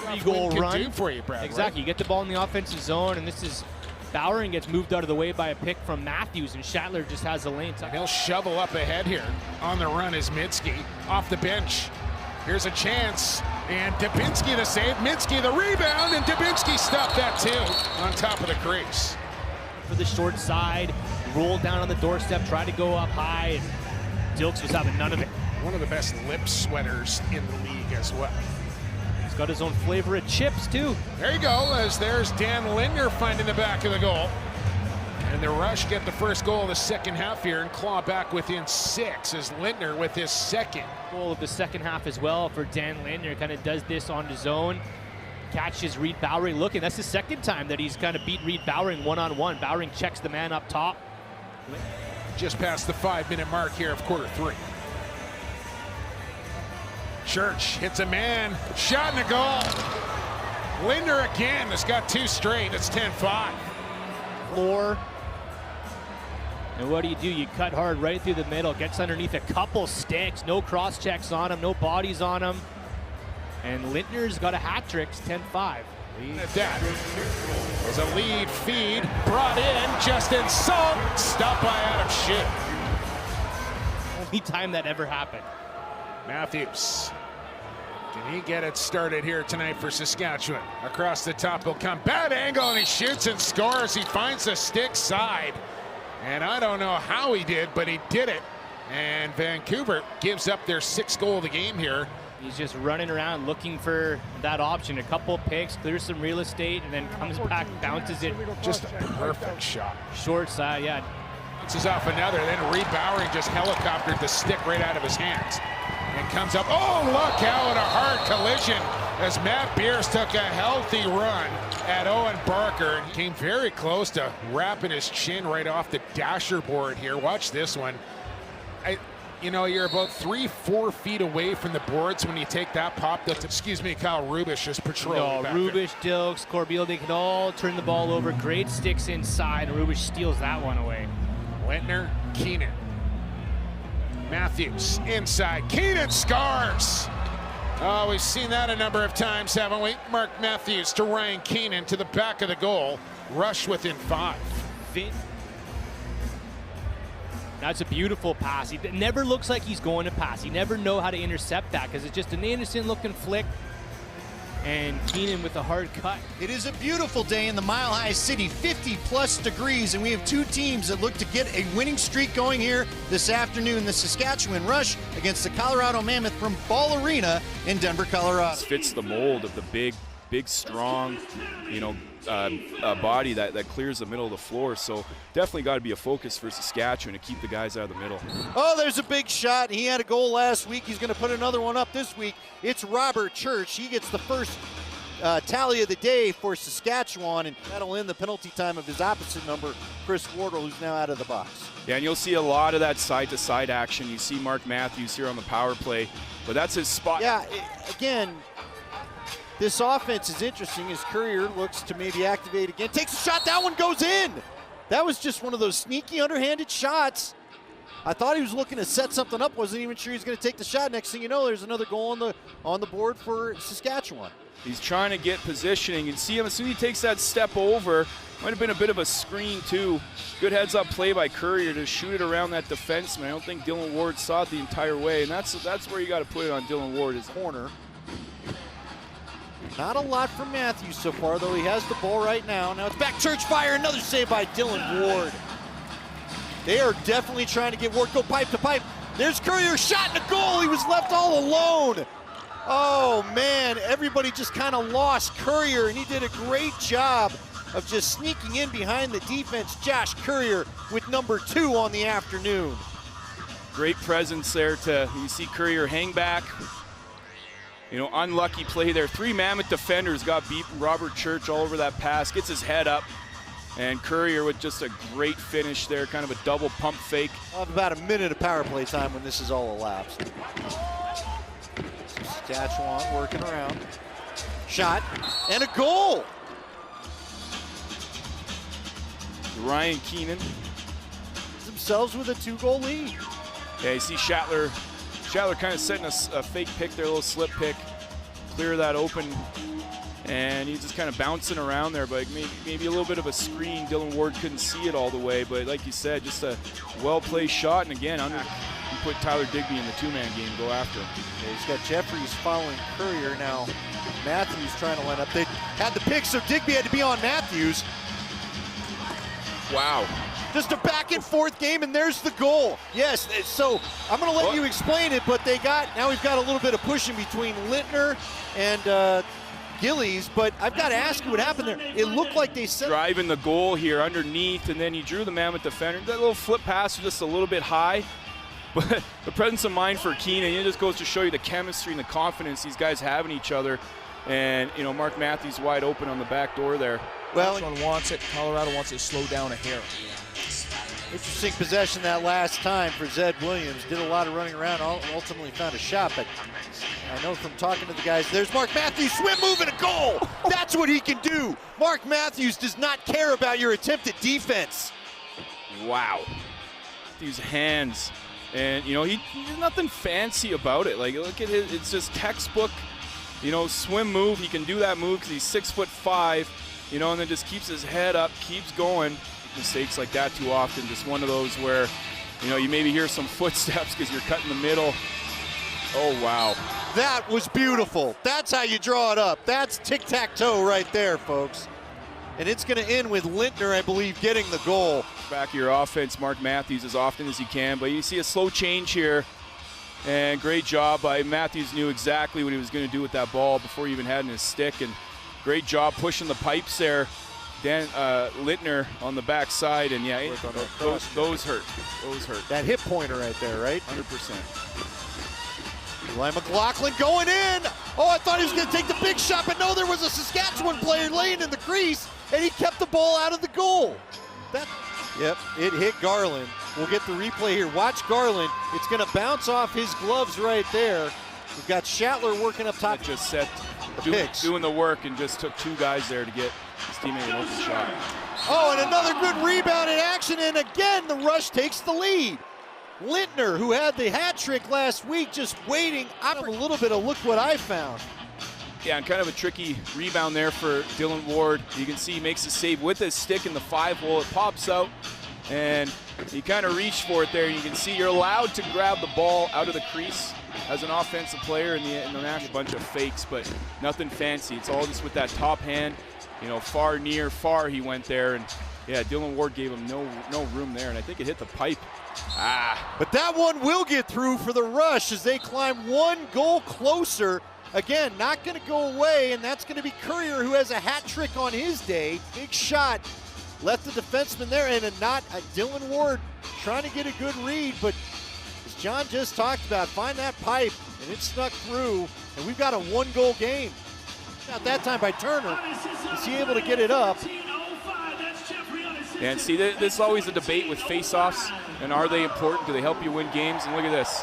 3-goal run. Do for you, Brad. Exactly, you get the ball in the offensive zone, and this is Bowering gets moved out of the way by a pick from Matthews, and Schattler just has the lane. He'll shovel up ahead here. On the run is Minsky, off the bench. Here's a chance, and Dubinsky the save, Minsky the rebound, and Dubinsky stopped that too on top of the crease. For the short side, roll down on the doorstep, try to go up high, and Dilks was having none of it. One of the best lip sweaters in the league as well. He's got his own flavor of chips too. There you go, as there's Dan Lintner finding the back of the goal. And the Rush get the first goal of the second half here and claw back within 6 as Lintner with his second. Goal of the second half as well for Dan Lintner. Kind of does this on his own. Catches Reed Bowering looking. That's the second time that he's kind of beat Reed Bowering one-on-one. Bowering checks the man up top. Just past the 5-minute mark here of quarter 3. Church hits a man, shot and a goal. Lintner again has got 2 straight. It's 10-5. Floor. And what do? You cut hard right through the middle. Gets underneath a couple sticks. No cross checks on him. No bodies on him. And Lintner's got a hat trick. It's 10-5. That is a lead feed brought in. Justin Salt stopped by Adam Schitt. Only time that ever happened. Matthews. Can he get it started here tonight for Saskatchewan? Across the top will come. Bad angle, and he shoots and scores. He finds the stick side. And I don't know how he did, but he did it. And Vancouver gives up their 6th goal of the game here. He's just running around looking for that option. A couple picks, clears some real estate, and then comes back, bounces it. Just a perfect shot. Short side, yeah. Bounces off another, then rebowering just helicoptered the stick right out of his hands. And comes up, oh, look out, a hard collision as Matt Beers took a healthy run at Owen Barker and came very close to wrapping his chin right off the dasher board here. Watch this one. You know, you're about 3-4 feet away from the boards when you take that pop. That's, excuse me, Kyle Rubish just patrolling back Rubish, Dilks, Corbeil, they can all turn the ball over. Great sticks inside, and Rubish steals that one away. Lintner, Keenan. Matthews inside. Keenan scars. Oh, we've seen that a number of times, haven't we? Mark Matthews to Ryan Keenan to the back of the goal. Rush within 5. That's a beautiful pass. He never looks like he's going to pass. You never know how to intercept that because it's just an innocent looking flick. And Keenan with a hard cut. It is a beautiful day in the Mile High City, 50+ degrees, and we have 2 teams that look to get a winning streak going here this afternoon. The Saskatchewan Rush against the Colorado Mammoth from Ball Arena in Denver, Colorado. Fits the mold of the big, strong, you know, body that clears the middle of the floor. So definitely got to be a focus for Saskatchewan to keep the guys out of the middle. Oh, there's a big shot. He had a goal last week. He's going to put another one up this week. It's Robert Church. He gets the first tally of the day for Saskatchewan, and that'll end the penalty time of his opposite number, Chris Wardle, who's now out of the box. Yeah, and you'll see a lot of that side-to-side action. You see Mark Matthews here on the power play, but that's his spot. Yeah, again, this offense is interesting as Courier looks to maybe activate again. Takes a shot, that one goes in. That was just one of those sneaky underhanded shots. I thought he was looking to set something up, wasn't even sure he was going to take the shot. Next thing you know, there's another goal on the board for Saskatchewan. He's trying to get positioning. You see him as soon as he takes that step over. Might have been a bit of a screen too. Good heads-up play by Courier to shoot it around that defenseman. I don't think Dylan Ward saw it the entire way, and that's where you got to put it on Dylan Ward, his corner. Not a lot from Matthews so far, though he has the ball right now. Now it's back Church fire, another save by Dylan Ward. They are definitely trying to get Ward, go pipe to pipe. There's Courier, shot and a goal. He was left all alone. Oh man, everybody just kind of lost Courier, and he did a great job of just sneaking in behind the defense. Josh Courier with number 2 on the afternoon. Great presence there you see Courier hang back. You know, unlucky play there. 3 Mammoth defenders got beat. Robert Church all over that pass, gets his head up. And Courier with just a great finish there, kind of a double pump fake. We'll have about a minute of power play time when this is all elapsed. Saskatchewan working around. Shot and a goal. Ryan Keenan. Themselves with a 2-goal lead. Yeah, you see Schattler kind of setting a fake pick there, a little slip pick. Clear that open. And he's just kind of bouncing around there, but maybe a little bit of a screen. Dylan Ward couldn't see it all the way, but like you said, just a well-placed shot. And again, you put Tyler Digby in the 2-man game, go after him. Yeah, he's got Jeffries following Courier now. Matthews trying to line up. They had the pick, so Digby had to be on Matthews. Wow. Just a back and forth game, and there's the goal. Yes, so I'm going to let you explain it, but now we've got a little bit of pushing between Lintner and Gillies, but I've got to ask you what happened there. It looked like they set driving the goal here underneath, and then he drew the Mammoth defender. That little flip pass was just a little bit high, but the presence of mind for Keenan, it just goes to show you the chemistry and the confidence these guys have in each other. And, you know, Mark Matthews wide open on the back door there. Well, this one wants it. Colorado wants it to slow down a hair. Interesting possession that last time for Zed Williams. Did a lot of running around, ultimately found a shot, but I know from talking to the guys, there's Mark Matthews, swim move and a goal. That's what he can do. Mark Matthews does not care about your attempted defense. Wow. These hands. And, you know, there's nothing fancy about it. Like, look at it's just textbook, you know, swim move. He can do that move because he's 6'5", you know, and then just keeps his head up, keeps going. Mistakes like that too often, just one of those where, you know, you maybe hear some footsteps because you're cutting the middle. Oh, wow. That was beautiful. That's how you draw it up. That's tic-tac-toe right there, folks. And it's going to end with Lintner, I believe, getting the goal. back of your offense, Mark Matthews, as often as he can. But you see a slow change here. And great job by Matthews. Knew exactly what he was going to do with that ball before he even had it in his stick. And great job pushing the pipes there. Dan Littner on the backside, and yeah, those hurt. Those hurt. That hip pointer right there, right? 100%. Eli McLaughlin going in. Oh, I thought he was going to take the big shot, but no, there was a Saskatchewan player laying in the crease, and he kept the ball out of the goal. Yep, it hit Garland. We'll get the replay here. Watch Garland. It's going to bounce off his gloves right there. We've got Schattler working up top. That just set doing the work and just took two guys there to get his teammate an open shot. Oh, and another good rebound in action, and again, the Rush takes the lead. Lintner, who had the hat trick last week, just waiting up a little bit of look what I found. Yeah, and kind of a tricky rebound there for Dylan Ward. You can see he makes a save with his stick in the 5-hole. It pops out, and he kind of reached for it there. You can see you're allowed to grab the ball out of the crease as an offensive player in the national. Bunch of fakes, but nothing fancy. It's all just with that top hand. You know, far, near, far he went there, and yeah, Dylan Ward gave him no room there, and I think it hit the pipe. But that one will get through for the Rush as they climb one goal closer. Again, not going to go away, and that's going to be Courier, who has a hat trick on his day. Big shot, left the defenseman there, and Dylan Ward trying to get a good read, but as John just talked about, find that pipe, and it snuck through, and we've got a one-goal game. Not that time by Turner. Is he able to get it up? And see, this is always a debate with face-offs, and are they important? Do they help you win games? And look at this.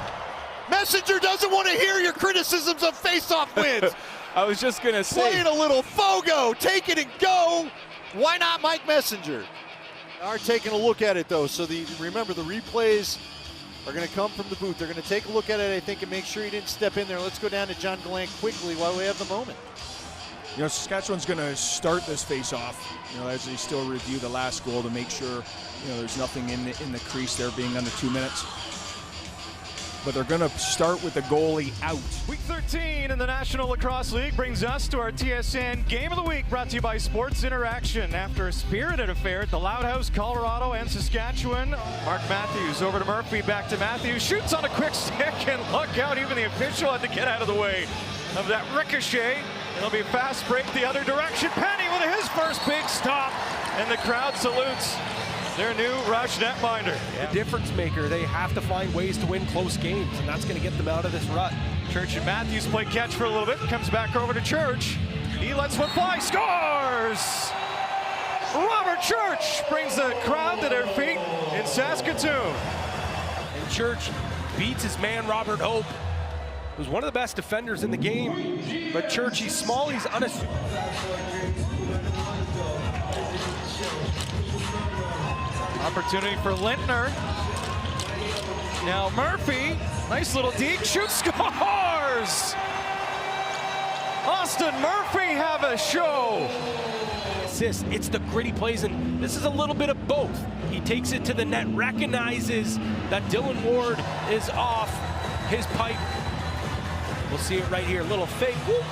Messenger doesn't want to hear your criticisms of face-off wins. I was just going to say. Playing a little Fogo, take it and go. Why not Mike Messenger? Are taking a look at it, though. So remember, the replays are going to come from the booth. They're going to take a look at it, I think, and make sure he didn't step in there. Let's go down to John Gallant quickly while we have the moment. You know, Saskatchewan's going to start this face-off, you know, as they still review the last goal to make sure, you know, there's nothing in the crease there being under 2 minutes. But they're going to start with the goalie out. Week 13 in the National Lacrosse League brings us to our TSN Game of the Week, brought to you by Sports Interaction. After a spirited affair at the Loud House, Colorado and Saskatchewan, Mark Matthews over to Murphy, back to Matthews, shoots on a quick stick, and look out, even the official had to get out of the way of that ricochet. It'll be a fast break the other direction. Penny with his first big stop, and the crowd salutes their new Rush netminder. The difference maker. They have to find ways to win close games, and that's going to get them out of this rut. Church and Matthews play catch for a little bit, comes back over to Church. He lets one fly, scores! Robert Church brings the crowd to their feet in Saskatoon. And Church beats his man Robert Hope, who's one of the best defenders in the game. But Church, he's small, he's unassuming. Opportunity for Lintner. Now Murphy, nice little deep shoot, scores! Austin Murphy have a show. Assist, it's the gritty plays, and this is a little bit of both. He takes it to the net, recognizes that Dylan Ward is off his pipe. We'll see it right here, little fake, whoop,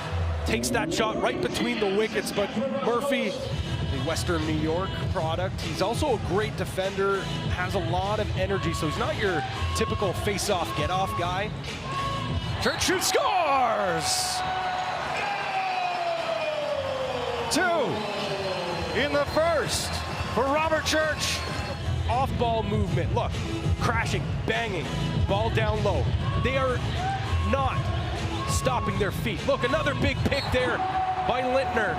takes that shot right between the wickets, but Murphy, the Western New York product. He's also a great defender, has a lot of energy, so he's not your typical face-off, get-off guy. Church shoots, scores! 2 in the first for Robert Church. Off-ball movement, look, crashing, banging, ball down low. They are not stopping their feet. Look, another big pick there by Lintner.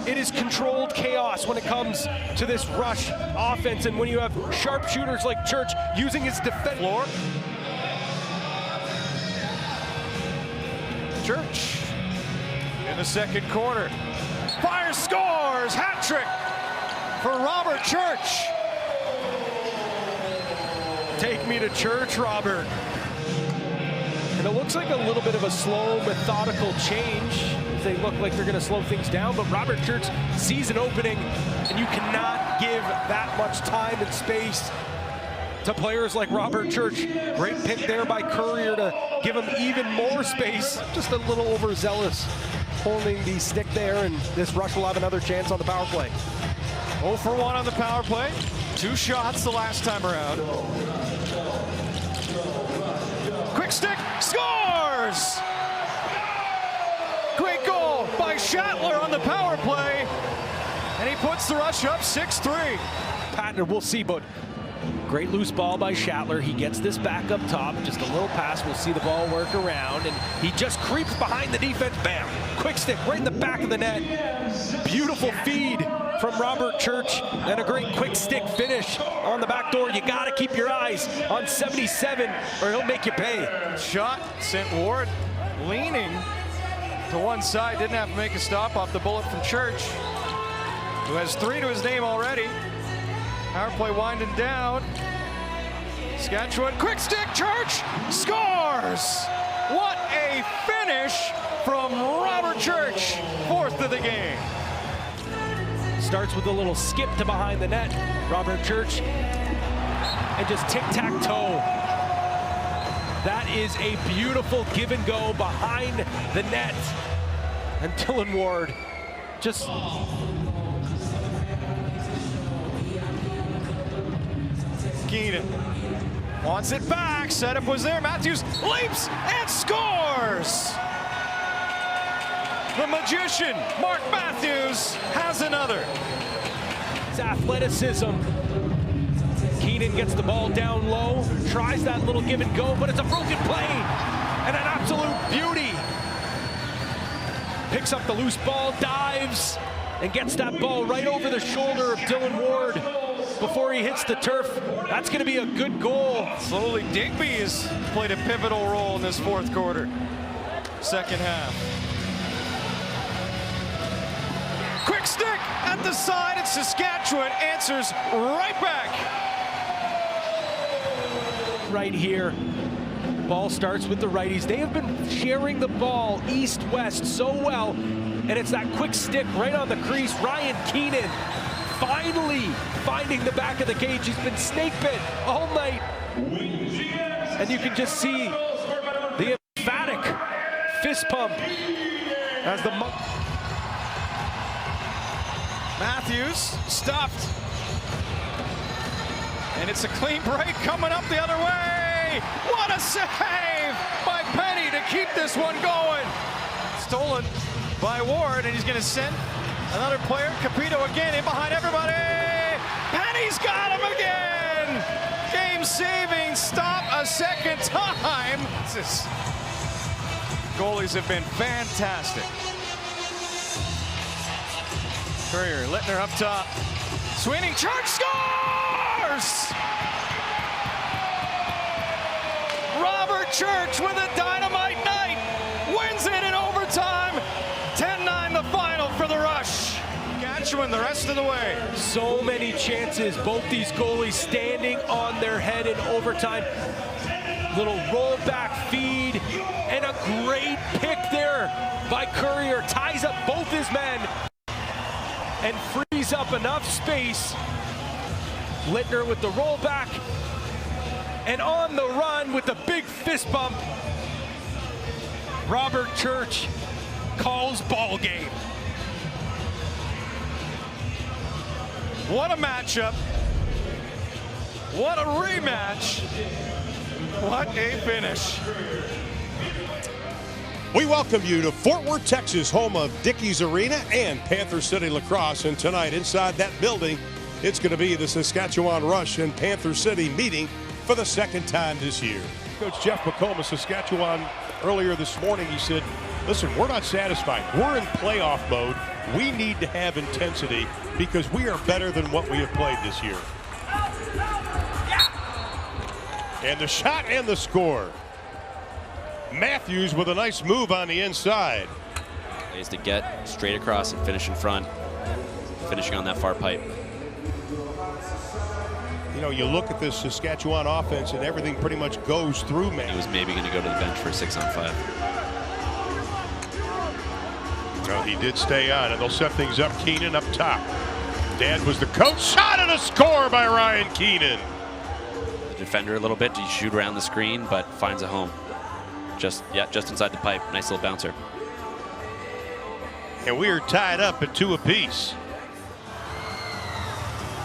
It is controlled chaos when it comes to this Rush offense, and when you have sharpshooters like Church using his defense. Floor. Church in the second quarter. Fires, scores, hat trick for Robert Church. Take me to church, Robert. And it looks like a little bit of a slow, methodical change. They look like they're going to slow things down, but Robert Church sees an opening, and you cannot give that much time and space to players like Robert Church. Great pick there by Courier to give him even more space. Just a little overzealous holding the stick there, and this Rush will have another chance on the power play. 0 for 1 on the power play. 2 shots the last time around. Quick stick, scores! Great goal by Schattler on the power play. And he puts the Rush up 6-3. Pattern, we'll see, but great loose ball by Schattler. He gets this back up top, just a little pass. We'll see the ball work around, and he just creeps behind the defense. Bam! Quick stick right in the back of the net. Beautiful feed from Robert Church, and a great quick stick finish on the back door. You got to keep your eyes on 77, or he'll make you pay. Shot sent Ward leaning to one side. Didn't have to make a stop off the bullet from Church, who has 3 to his name already. Power play winding down. Saskatchewan, quick stick, Church scores! What a finish from Robert Church, 4th of the game. Starts with a little skip to behind the net. Robert Church, and just tic-tac-toe. That is a beautiful give and go behind the net. And Dylan Ward just Keenan wants it back. Setup was there. Matthews leaps and scores. The magician, Mark Matthews, has another. It's athleticism. Keenan gets the ball down low, tries that little give and go, but it's a broken play and an absolute beauty. Picks up the loose ball, dives, and gets that ball right over the shoulder of Dylan Ward before he hits the turf. That's going to be a good goal. Slowly, Digby has played a pivotal role in this 4th quarter. Second half. Quick stick at the side, and Saskatchewan answers right back. Right here. Ball starts with the righties. They have been sharing the ball east-west so well, and it's that quick stick right on the crease. Ryan Keenan finally finding the back of the cage. He's been snake bit all night. And you can just see the emphatic fist pump as the Matthews stopped. And it's a clean break coming up the other way. What a save by Penny to keep this one going. Stolen by Ward, and he's going to send another player. Capito again in behind everybody. Penny's got him again. Game-saving stop a second time. Goalies have been fantastic. Courier, Littner up top. Sweeney, Church scores! Robert Church with a dynamite night. Wins it in overtime. 10-9 the final for the Rush. Saskatchewan the rest of the way. So many chances. Both these goalies standing on their head in overtime. Little rollback feed and a great pick there by Courier. Ties up both his men and frees up enough space. Littner with the rollback, and on the run with the big fist bump. Robert Church calls ball game. What a matchup. What a rematch. What a finish. We welcome you to Fort Worth, Texas, home of Dickies Arena and Panther City Lacrosse. And tonight, inside that building, it's going to be the Saskatchewan Rush and Panther City meeting for the 2nd time this year. Coach Jeff McComb of Saskatchewan earlier this morning, he said, listen, we're not satisfied. We're in playoff mode. We need to have intensity because we are better than what we have played this year. And the shot and the score. Matthews with a nice move on the inside. Ways to get straight across and finish in front, finishing on that far pipe. You know, you look at this Saskatchewan offense and everything pretty much goes through Matthews. He was maybe going to go to the bench for 6-on-5. Well, he did stay on, and they'll set things up. Keenan up top. Dad was the coach. Shot and a score by Ryan Keenan. The defender a little bit. He shoot around the screen, but finds a home. Just inside the pipe. Nice little bouncer. And we are tied up at 2 apiece.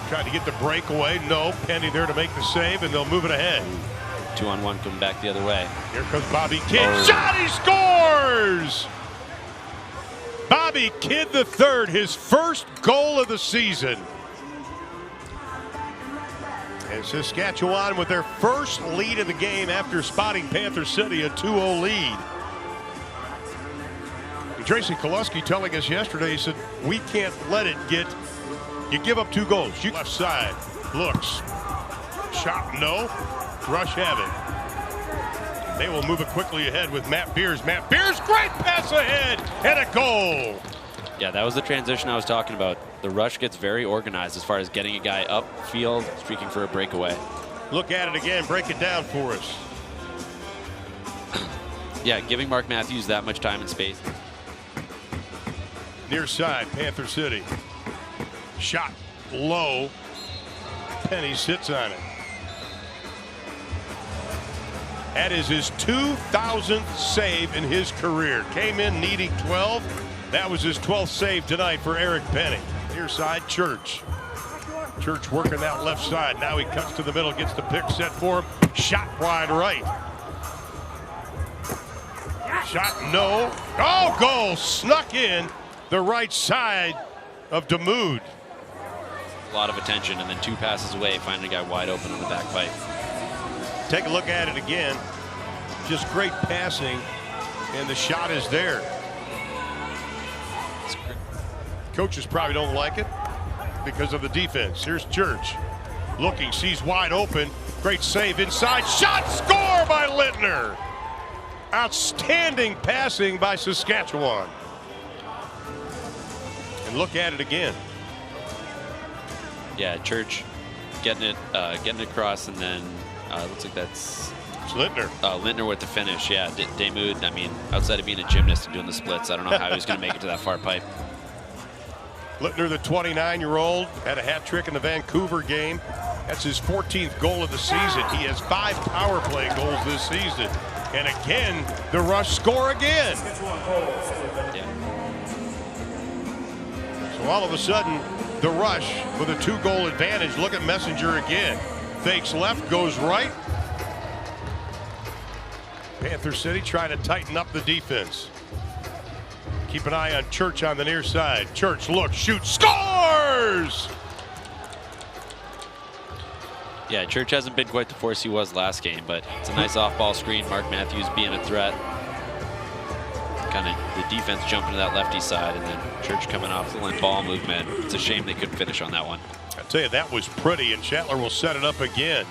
Tried to get the breakaway. No. Penny there to make the save, and they'll move it ahead. 2-on-1 coming back the other way. Here comes Bobby Kidd. Oh. Shot, he scores! Bobby Kidd III, his first goal of the season. And Saskatchewan with their first lead of the game after spotting Panther City, a 2-0 lead. And Tracy Koluski telling us yesterday, he said, we can't let it get, you give up 2 goals. You left side, looks, shot, no. Rush have it. They will move it quickly ahead with Matt Beers. Matt Beers, great pass ahead, and a goal. Yeah, that was the transition I was talking about. The Rush gets very organized as far as getting a guy upfield, streaking for a breakaway. Look at it again, break it down for us. Yeah, giving Mark Matthews that much time and space. Near side, Panther City. Shot low. Penny sits on it. That is his 2,000th save in his career. Came in needing 12. That was his 12th save tonight for Eric Penny. Near side, Church. Church working that left side. Now he cuts to the middle, gets the pick set for him. Shot wide right. Shot no. Oh, goal snuck in the right side of Damoud. A lot of attention, and then 2 passes away, finding a guy wide open on the back pipe. Take a look at it again. Just great passing, and the shot is there. Coaches probably don't like it because of the defense. Here's Church. Looking, sees wide open. Great save inside. Shot, score by Littner. Outstanding passing by Saskatchewan. And look at it again. Yeah, Church getting it across, and then looks like that's Littner. Littner with the finish. Yeah, Damoud, I mean, outside of being a gymnast and doing the splits, I don't know how he was going to make it to that far pipe. Littner, the 29-year-old, had a hat trick in the Vancouver game. That's his 14th goal of the season. He has 5 power play goals this season. And again, the Rush score again. Yeah. So all of a sudden, the Rush with a 2-goal advantage. Look at Messenger again. Fakes left, goes right. Panther City trying to tighten up the defense. Keep an eye on Church on the near side. Church looks, shoots, scores! Yeah, Church hasn't been quite the force he was last game, but it's a nice off-ball screen. Mark Matthews being a threat. Kind of the defense jumping to that lefty side, and then Church coming off the line ball movement. It's a shame they couldn't finish on that one. I tell you, that was pretty, and Shatler will set it up again.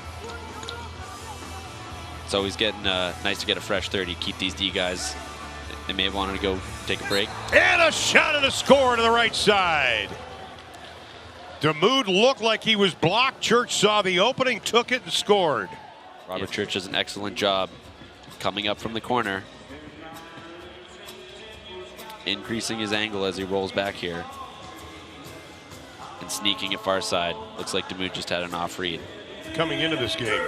It's always getting nice to get a fresh 30. Keep these D guys. They may have wanted to go take a break. And a shot and a score to the right side. Damoud looked like he was blocked. Church saw the opening, took it, and scored. Robert Church does an excellent job coming up from the corner, increasing his angle as he rolls back here, and sneaking it far side. Looks like Damoud just had an off read. Coming into this game.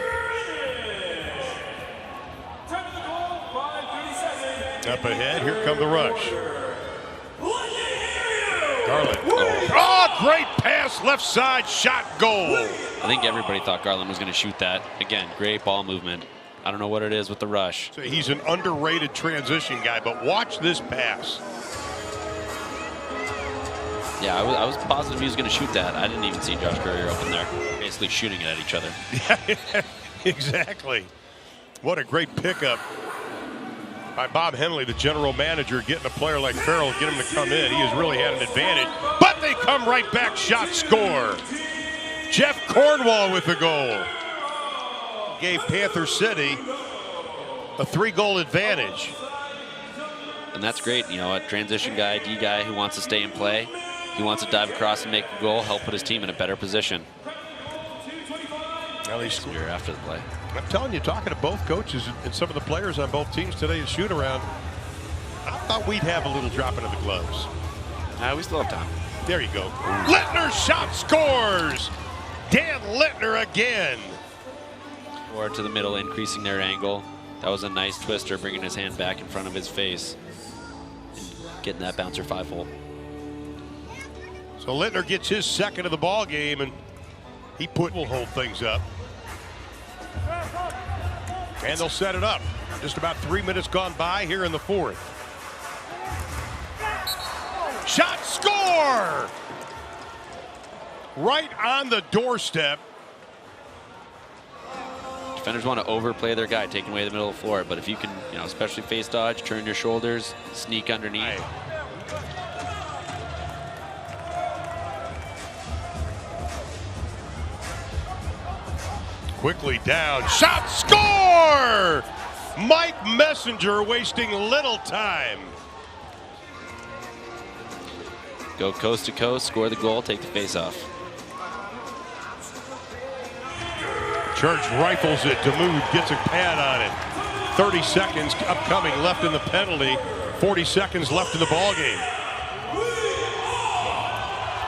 Up ahead, here come the Rush. Garland. Oh, great pass, left side, shot, goal. I think everybody thought Garland was going to shoot that. Again, great ball movement. I don't know what it is with the Rush. So he's an underrated transition guy, but watch this pass. Yeah, I was positive he was going to shoot that. I didn't even see Josh Courier open there. Basically shooting it at each other. Yeah, exactly. What a great pickup by Bob Henley, the general manager, getting a player like Farrell, get him to come in. He has really had an advantage, but they come right back, shot, score. Jeff Cornwall with the goal. Gave Panther City a 3-goal advantage. And that's great. You know, a transition guy, D guy who wants to stay and play. He wants to dive across and make a goal, help put his team in a better position. Now they score after the play. I'm telling you, talking to both coaches and some of the players on both teams today in shoot around, I thought we'd have a little dropping of the gloves. We still have time. There you go. Littner shot, scores. Dan Littner again. Or to the middle, increasing their angle. That was a nice twister, bringing his hand back in front of his face. Getting that bouncer 5-hole. So Littner gets his second of the ball game, and Will hold things up. And they'll set it up. Just about 3 minutes gone by here in the fourth. Shot, score! Right on the doorstep. Defenders want to overplay their guy, taking away the middle of the floor. But if you can, especially face dodge, turn your shoulders, sneak underneath. Quickly down, shot, score! Mike Messenger wasting little time. Go coast to coast, score the goal, take the face off. Church rifles it. Damoud gets a pad on it. 30 seconds upcoming left in the penalty. 40 seconds left in the ball game.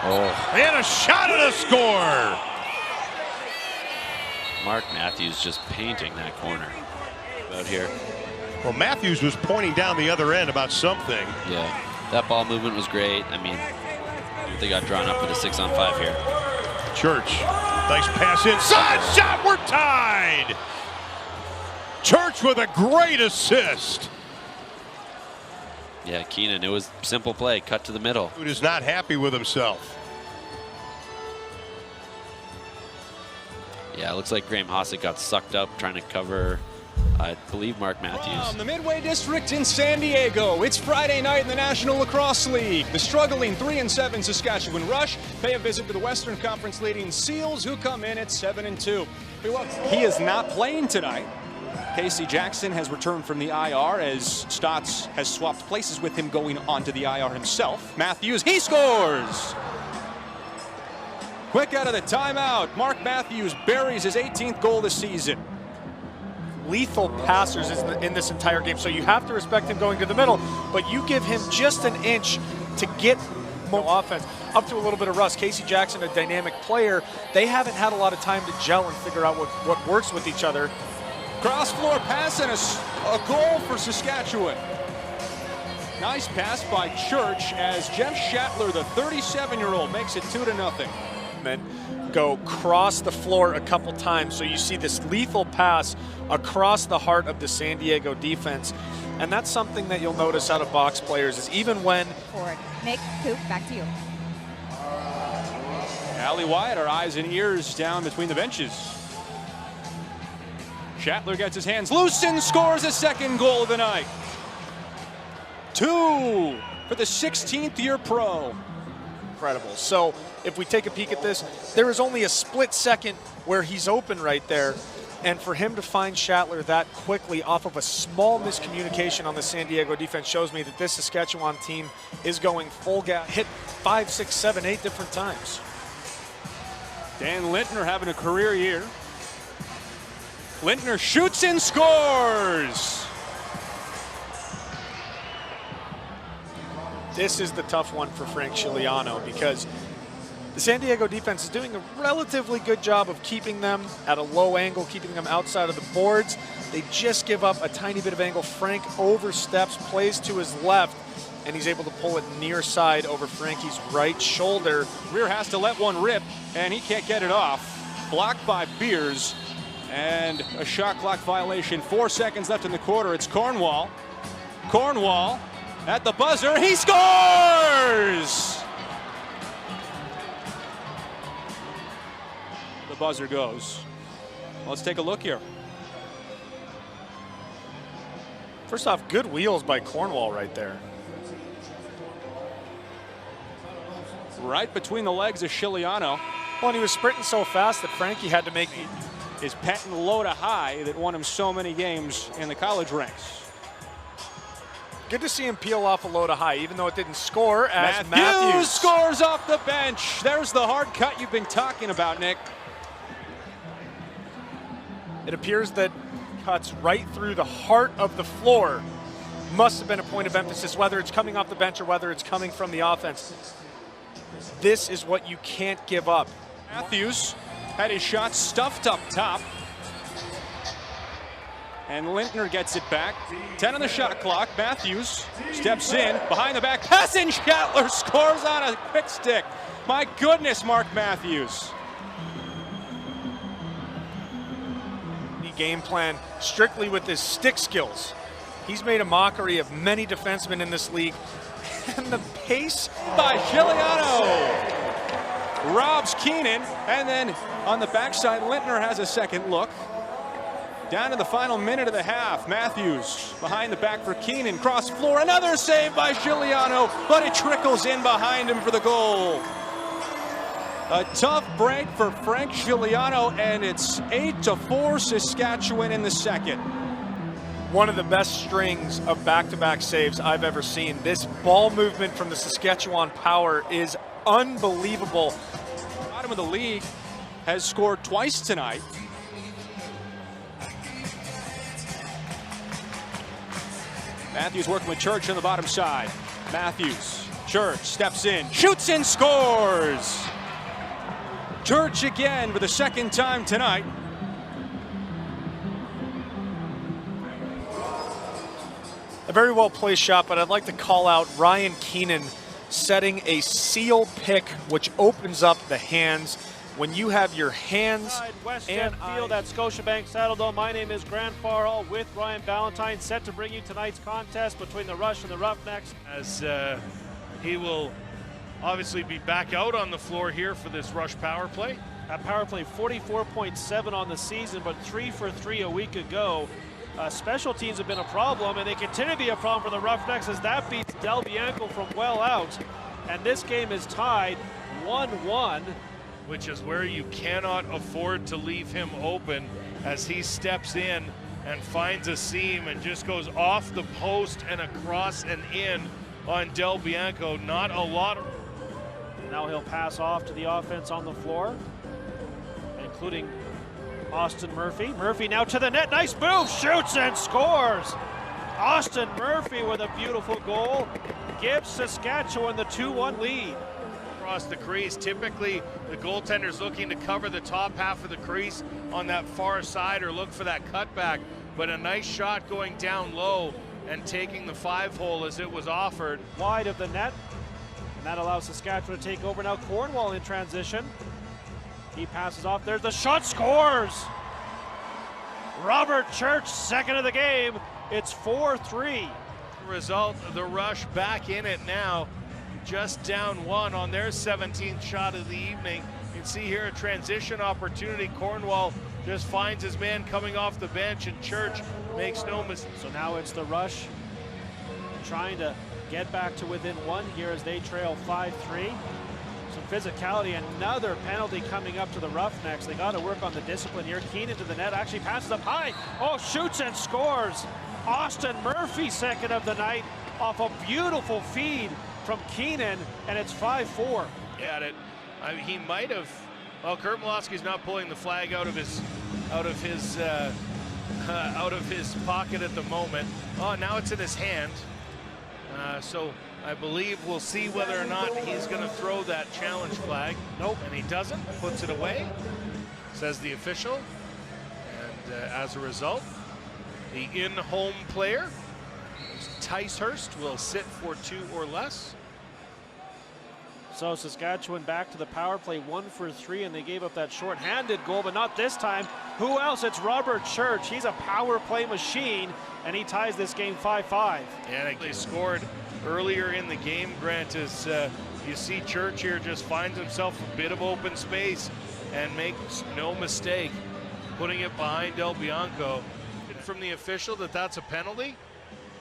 Oh. And a shot and a score. Mark Matthews just painting that corner out here. Well, Matthews was pointing down the other end about something. Yeah, that ball movement was great. I mean, they got drawn up for the 6-on-5 here. Church, nice pass inside, shot, we're tied. Church with a great assist. Yeah, Keenan, it was simple play, cut to the middle. Dude is not happy with himself. Yeah, it looks like Graham Hossick got sucked up trying to cover, I believe, Mark Matthews. From the Midway District in San Diego, it's Friday night in the National Lacrosse League. The struggling 3-7 Saskatchewan Rush pay a visit to the Western Conference leading Seals, who come in at 7-2. He is not playing tonight. Casey Jackson has returned from the IR as Stotts has swapped places with him, going onto the IR himself. Matthews, he scores! Quick out of the timeout, Mark Matthews buries his 18th goal this season. Lethal passers in this entire game, so you have to respect him going to the middle, but you give him just an inch to get more offense. Up to a little bit of rust. Casey Jackson, a dynamic player, they haven't had a lot of time to gel and figure out what works with each other. Cross-floor pass and a goal for Saskatchewan. Nice pass by Church as Jeff Shatler, the 37-year-old, makes it 2-0. Go cross the floor a couple times, so you see this lethal pass across the heart of the San Diego defense, and that's something that you'll notice out of box players is even when forward. Nick, Coop, back to you. Allie Wyatt, our eyes and ears down between the benches. Shatler gets his hands loose and scores a second goal of the night. 2 for the 16th year pro. Incredible. So if we take a peek at this, there is only a split second where he's open right there. And for him to find Shatler that quickly off of a small miscommunication on the San Diego defense shows me that this Saskatchewan team is going full gas. Hit 5, 6, 7, 8 different times. Dan Lintner having a career year. Lintner shoots and scores. This is the tough one for Frank Chiliano because the San Diego defense is doing a relatively good job of keeping them at a low angle, keeping them outside of the boards. They just give up a tiny bit of angle. Frank oversteps, plays to his left, and he's able to pull it near side over Frankie's right shoulder. Rear has to let one rip, and he can't get it off. Blocked by Beers, and a shot clock violation. 4 seconds left in the quarter. It's Cornwall. Cornwall at the buzzer. He scores! The buzzer goes. Let's take a look here. First off, good wheels by Cornwall right there. Right between the legs of Chiliano. Well, and he was sprinting so fast that Frankie had to make his patent low to high that won him so many games in the college ranks. Good to see him peel off a low to high, even though it didn't score, as Matthews scores off the bench. There's the hard cut you've been talking about, Nick. It appears that cuts right through the heart of the floor. Must have been a point of emphasis, whether it's coming off the bench or whether it's coming from the offense. This is what you can't give up. Matthews had his shot stuffed up top. And Lintner gets it back. 10 on the shot clock. Matthews steps in, behind the back pass, and Shatler scores on a quick stick. My goodness, Mark Matthews. game plan strictly with his stick skills. He's made a mockery of many defensemen in this league. And the pace by Giuliano robs Keenan, and then on the backside, Lintner has a second look. Down to the final minute of the half, Matthews behind the back for Keenan, cross floor, another save by Giuliano, but it trickles in behind him for the goal. A tough break for Frank Giuliano, and it's 8-4 Saskatchewan in the second. One of the best strings of back-to-back saves I've ever seen. This ball movement from the Saskatchewan Power is unbelievable. Bottom of the league has scored twice tonight. Matthews working with Church on the bottom side. Matthews, Church steps in, shoots and scores! Church again for the second time tonight. A very well placed shot, but I'd like to call out Ryan Keenan setting a seal pick, which opens up the hands. When you have your hands West and End Field at Scotiabank Saddledome. My name is Grant Farrell with Ryan Ballantyne, set to bring you tonight's contest between the Rush and the Roughnecks. As he will obviously be back out on the floor here for this Rush power play. That power play 44.7 on the season, but 3 for 3 a week ago. Special teams have been a problem, and they continue to be a problem for the Roughnecks as that beats Del Bianco from well out. And this game is tied 1-1. Which is where you cannot afford to leave him open as he steps in and finds a seam and just goes off the post and across and in on Del Bianco. Not a lot of... Now he'll pass off to the offense on the floor, including Austin Murphy. Murphy now to the net. Nice move. Shoots and scores. Austin Murphy with a beautiful goal gives Saskatchewan the 2-1 lead. Across the crease. Typically, the goaltender's looking to cover the top half of the crease on that far side or look for that cutback. But a nice shot going down low and taking the 5-hole as it was offered. Wide of the net. And that allows Saskatchewan to take over. Now Cornwall in transition. He passes off. There's the shot. Scores! Robert Church, second of the game. It's 4-3. Result, the Rush back in it now. Just down 1 on their 17th shot of the evening. You can see here a transition opportunity. Cornwall just finds his man coming off the bench, and Church makes no mistake. So now it's the Rush trying to get back to within 1 here as they trail 5-3. Some physicality, another penalty coming up to the Roughnecks. They got to work on the discipline here. Keenan to the net, actually passes up high. Oh, shoots and scores. Austin Murphy, second of the night, off a beautiful feed from Keenan, and it's 5-4. At it, he might have. Well, Kurt Malofsky's not pulling the flag out of his pocket at the moment. Oh, now it's in his hand. So I believe we'll see whether or not he's going to throw that challenge flag. Nope, and he doesn't. Puts it away, says the official. And as a result, the in-home player, Ticehurst, will sit for 2 or less. So Saskatchewan back to the power play 1 for 3, and they gave up that short-handed goal, but not this time. Who else? It's Robert Church. He's a power play machine, and he ties this game 5-5. Yeah, they scored earlier in the game, Grant, as you see Church here just finds himself a bit of open space and makes no mistake putting it behind Del Bianco. From the official that's a penalty.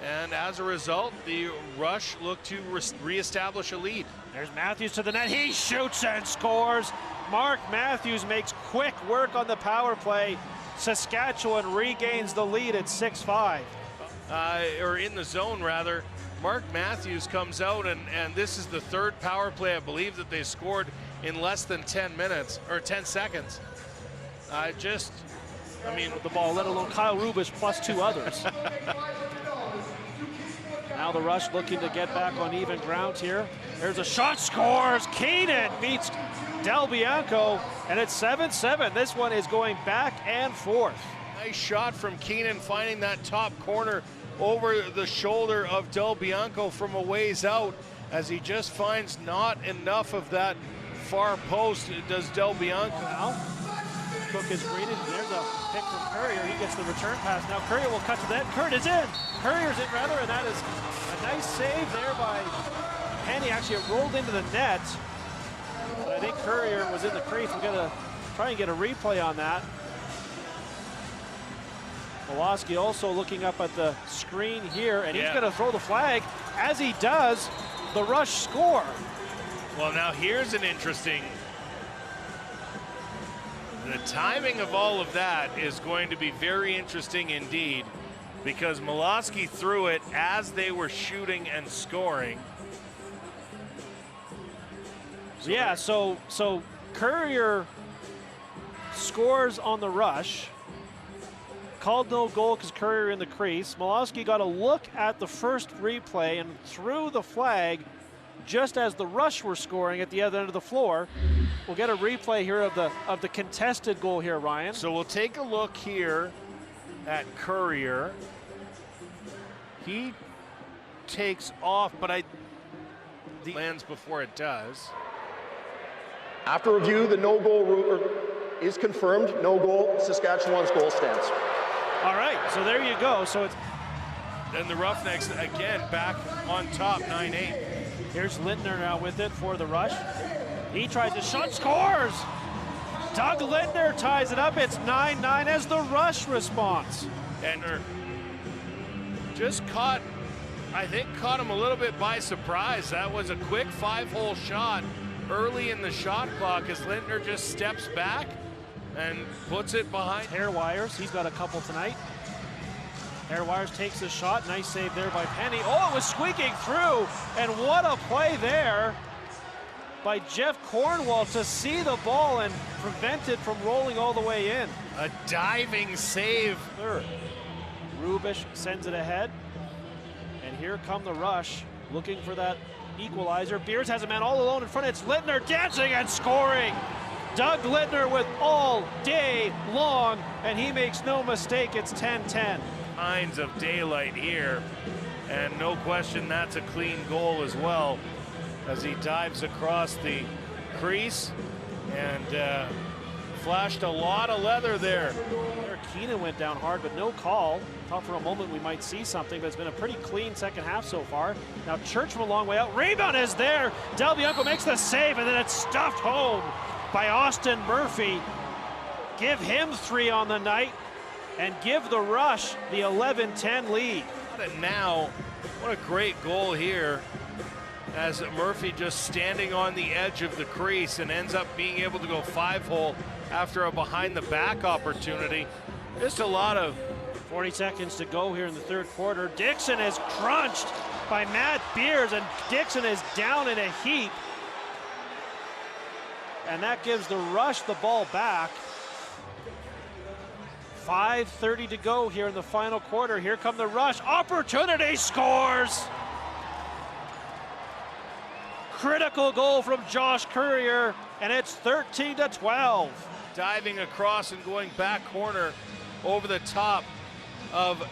And as a result, the Rush look to reestablish a lead. There's Matthews to the net. He shoots and scores. Mark Matthews makes quick work on the power play. Saskatchewan regains the lead at 6-5. Or in the zone, rather. Mark Matthews comes out, and this is the third power play, I believe, that they scored in less than 10 minutes, or 10 seconds. I mean, the ball, let alone Kyle Rubish plus 2 others. Now the Rush looking to get back on even ground here. There's a shot, scores. Keenan beats Del Bianco, and it's 7-7. This one is going back and forth. Nice shot from Keenan, finding that top corner over the shoulder of Del Bianco from a ways out, as he just finds not enough of that far post. Does Del Bianco now? Cook is greeted. There's a pick from Courier. He gets the return pass. Now Courier will cut to that. Kurt is in. Courier's in rather, and that is a nice save there by Penny. Actually, it rolled into the net. But I think Courier was in the crease. We're going to try and get a replay on that. Moloski also looking up at the screen here, and he's going to throw the flag. As he does, the Rush score. Well, now here's an interesting... The timing of all of that is going to be very interesting indeed, because Moloski threw it as they were shooting and scoring. Yeah, so Courier scores on the Rush. Called no goal because Courier in the crease. Moloski got a look at the first replay and threw the flag just as the Rush were scoring at the other end of the floor. We'll get a replay here of the contested goal here, Ryan. So we'll take a look here at Courier. He takes off, but lands before it does. After review, the no goal rule is confirmed. No goal. Saskatchewan's goal stands. All right, so there you go. So it's then the Roughnecks again back on top, 9-8. Here's Lindner now with it for the Rush. He tries a shot, scores! Doug Lindner ties it up. It's 9-9 as the Rush response. And just caught him a little bit by surprise. That was a quick 5-hole shot early in the shot clock as Lindner just steps back and puts it behind. Hairwires, he's got a couple tonight. Hairwires takes the shot. Nice save there by Penny. Oh, it was squeaking through. And what a play there by Jeff Cornwall to see the ball and prevent it from rolling all the way in. A diving save. Third. Rubish sends it ahead. And here come the Rush looking for that equalizer. Beers has a man all alone in front. It's Lindner dancing and scoring. Doug Lindner with all day long, and he makes no mistake. It's 10-10. Kinds of daylight here, and no question that's a clean goal as well as he dives across the crease and flashed a lot of leather there. Keenan went down hard, but no call. Thought for a moment we might see something, but it's been a pretty clean second half so far. Now Church from a long way out. Rebound is there. Del Bianco makes the save, and then it's stuffed home by Austin Murphy. Give him 3 on the night and give the Rush the 11-10 lead. And now, what a great goal here as Murphy just standing on the edge of the crease and ends up being able to go 5-hole after a behind-the-back opportunity. Just a lot of 40 seconds to go here in the third quarter. Dixon is crunched by Matt Beers, and Dixon is down in a heap. And that gives the Rush the ball back. 5:30 to go here in the final quarter. Here come the Rush. Opportunity, scores! Critical goal from Josh Courier, and it's 13-12. Diving across and going back corner over the top of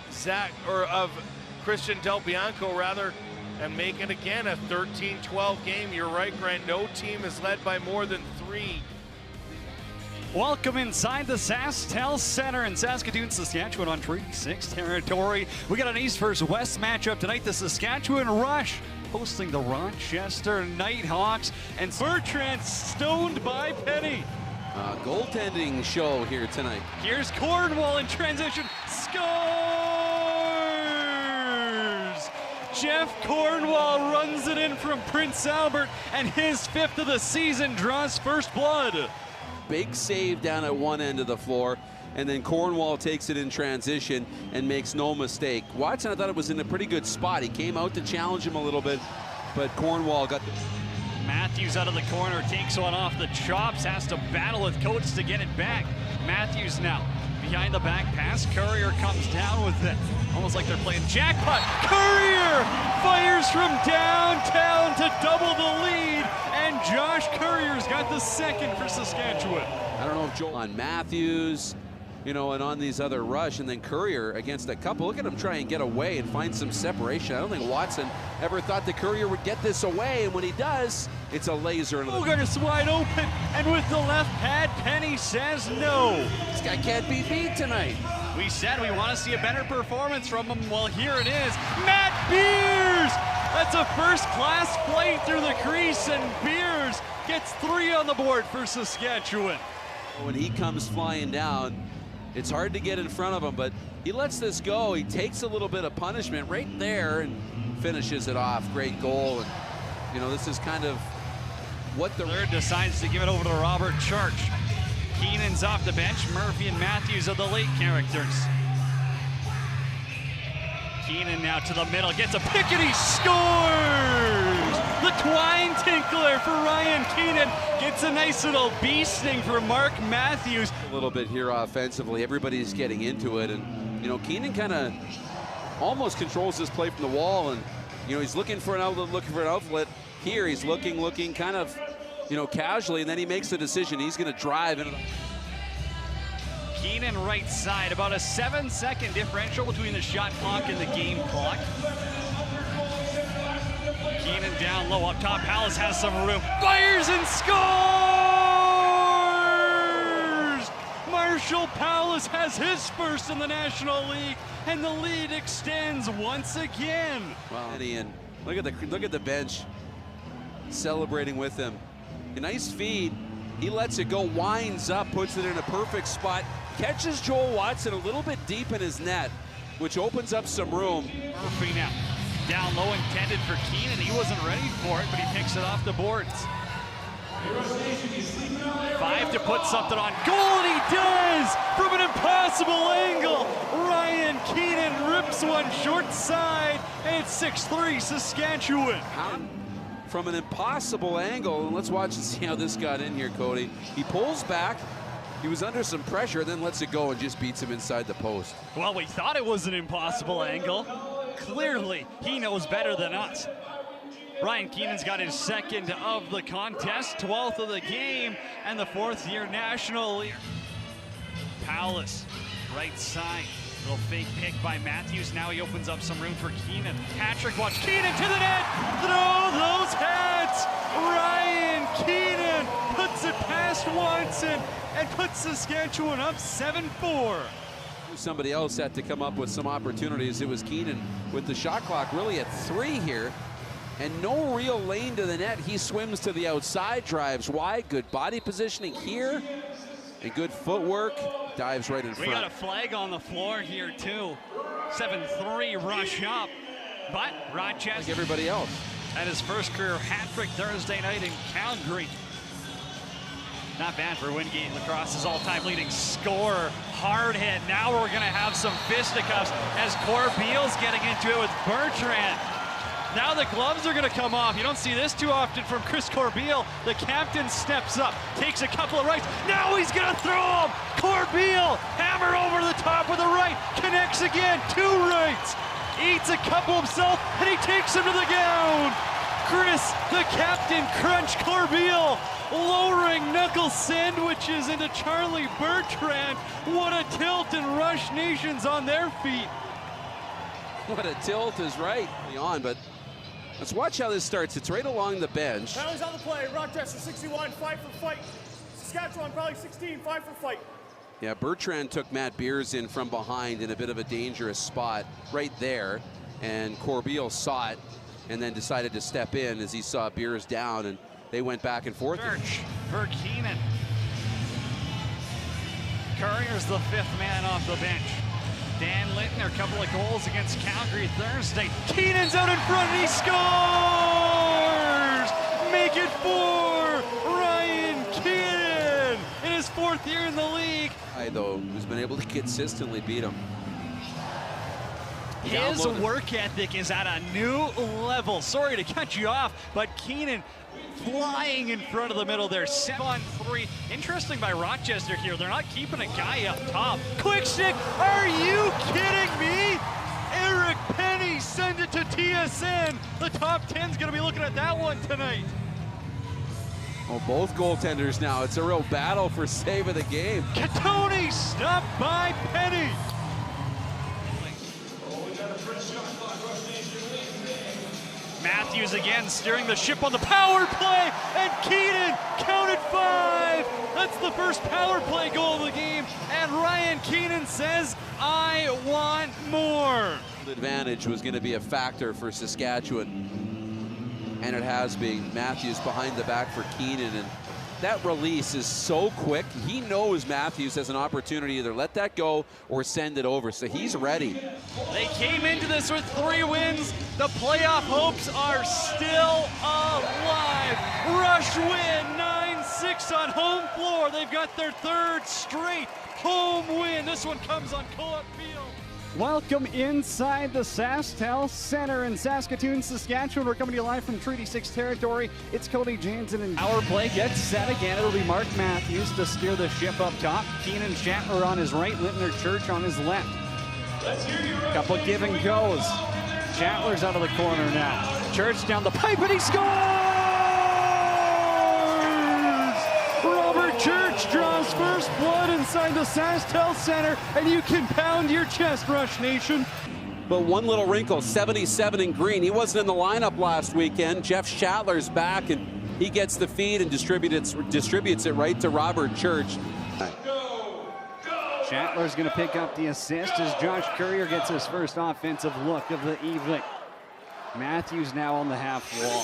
Christian Del Bianco rather, and make it again a 13-12 game. You're right, Grant. No team is led by more than 3. Welcome inside the SaskTel Center in Saskatoon, Saskatchewan on Treaty 6 territory. We got an East versus West matchup tonight. The Saskatchewan Rush hosting the Rochester Nighthawks, and Bertrand stoned by Penny. Goaltending show here tonight. Here's Cornwall in transition, scores! Jeff Cornwall runs it in from Prince Albert, and his 5th of the season draws first blood. Big save down at one end of the floor, and then Cornwall takes it in transition and makes no mistake. Watson, I thought it was in a pretty good spot. He came out to challenge him a little bit, but Cornwall got the... Matthews out of the corner, takes one off the chops, has to battle with Coates to get it back. Matthews now behind the back pass. Courier comes down with it, almost like they're playing jackpot. Courier fires from downtown to double the lead, and Josh Courier's got the second for Saskatchewan. I don't know if Joel on Matthews, you know, and on these other rush, and then Courier against a couple. Look at him try and get away and find some separation. I don't think Watson ever thought the Courier would get this away, and when he does, it's a laser into the... Bogart's wide open, and with the left pad, Penny says no. This guy can't be beat tonight. We said we want to see a better performance from him. Well, here it is. Matt Beers! That's a first-class play through the crease, and Beers gets 3 on the board for Saskatchewan. When he comes flying down, it's hard to get in front of him, but he lets this go. He takes a little bit of punishment right there and finishes it off. Great goal. And, you know, this is kind of what the... Third decides to give it over to Robert Church. Keenan's off the bench. Murphy and Matthews are the late characters. Keenan now to the middle, gets a pick and he scores! The Twine Tinkler for Ryan Keenan gets a nice little bee sting for Mark Matthews. A little bit here offensively. Everybody's getting into it, and you know, Keenan kind of almost controls this play from the wall, and you know, he's looking for an outlet, Here he's looking kind of, you know, casually, and then he makes the decision. He's going to drive into the... Keenan right side, about a 7-second differential between the shot clock and the game clock. Keenan down low, up top, Palace has some room, fires and scores! Marshall Palace has his first in the National League, and the lead extends once again. Wow, and look at the bench celebrating with him. A nice feed. He lets it go, winds up, puts it in a perfect spot, catches Joel Watson a little bit deep in his net, which opens up some room. Murphy now, down low, intended for Keenan. He wasn't ready for it, but he picks it off the boards. 5 to put something on goal, and he does! From an impossible angle, Ryan Keenan rips one short side, and it's 6-3 Saskatchewan. From an impossible angle, and let's watch and see how this got in here, Cody. He pulls back, he was under some pressure, then lets it go and just beats him inside the post. Well, we thought it was an impossible angle. Clearly, he knows better than us. Ryan Keenan's got his second of the contest, 12th of the game, and the 4th-year National League. Palace, right side. Little fake pick by Matthews. Now he opens up some room for Keenan. Patrick, watch Keenan to the net. Throw those hats. Ryan Keenan puts it past Watson and puts Saskatchewan up 7-4. Somebody else had to come up with some opportunities. It was Keenan with the shot clock really at 3 here. And no real lane to the net. He swims to the outside, drives wide. Good body positioning here. And good footwork. Dives right in front. We got a flag on the floor here too. 7-3 rush up. But Rochester, like everybody else, had his first career hat trick Thursday night in Calgary. Not bad for Wingate, Lacrosse's all-time leading scorer. Hard hit. Now we're going to have some fisticuffs as Corbeil's getting into it with Bertrand. Now the gloves are going to come off. You don't see this too often from Chris Corbeil. The captain steps up, takes a couple of rights. Now he's going to throw him. Corbeil, hammer over the top with a right, connects again, 2 rights. Eats a couple himself, and he takes him to the gown. Chris, the captain, crunch Corbeil, lowering knuckle sandwiches into Charlie Bertrand. What a tilt, and Rush Nation's on their feet. What a tilt is right on, but let's watch how this starts. It's right along the bench. Penalties on the play. Rochester 61, fight for fight. Saskatchewan probably 16, fight for fight. Yeah, Bertrand took Matt Beers in from behind in a bit of a dangerous spot right there, and Corbeil saw it and then decided to step in as he saw Beers down, and they went back and forth. Search for Keenan. Courier's the 5th man off the bench. Dan Littner, a couple of goals against Calgary Thursday. Keenan's out in front and he scores! Make it 4! Ryan Keenan in his 4th year in the league. Though, who's been able to consistently beat him. His work ethic is at a new level. Sorry to cut you off, but Keenan flying in front of the middle there. 7-3. Interesting by Rochester here. They're not keeping a guy up top. Quick stick. Are you kidding me? Eric Penny send it to TSN. The top 10's going to be looking at that one tonight. Well, both goaltenders now. It's a real battle for save of the game. Katoni stopped by Penny. Matthews again steering the ship on the power play, and Keenan counted 5. That's the first power play goal of the game, and Ryan Keenan says, I want more. The advantage was going to be a factor for Saskatchewan, and it has been. Matthews behind the back for Keenan, and that release is so quick. He knows Matthews has an opportunity to either let that go or send it over, so he's ready. They came into this with 3 wins. The playoff hopes are still alive. Rush win 9-6 on home floor. They've got their 3rd straight home win. This one comes on Co-op Field. Welcome inside the SaskTel Center in Saskatoon, Saskatchewan. We're coming to you live from Treaty 6 territory. It's Cody Jansen and Power play gets set again. It'll be Mark Matthews to steer the ship up top. Keenan Shatler on his right, Lintner Church on his left. Couple give and goes. Shatler's out of the corner now. Church down the pipe, and he scores! Robert Church draws first blood inside the SaskTel Center, and you can pound your chest, Rush Nation. But one little wrinkle, 77 in green. He wasn't in the lineup last weekend. Jeff Shatler's back, and he gets the feed and distributes it right to Robert Church. Shatler's going to pick up the assist as Josh Courier gets his first offensive look of the evening. Matthews now on the half wall.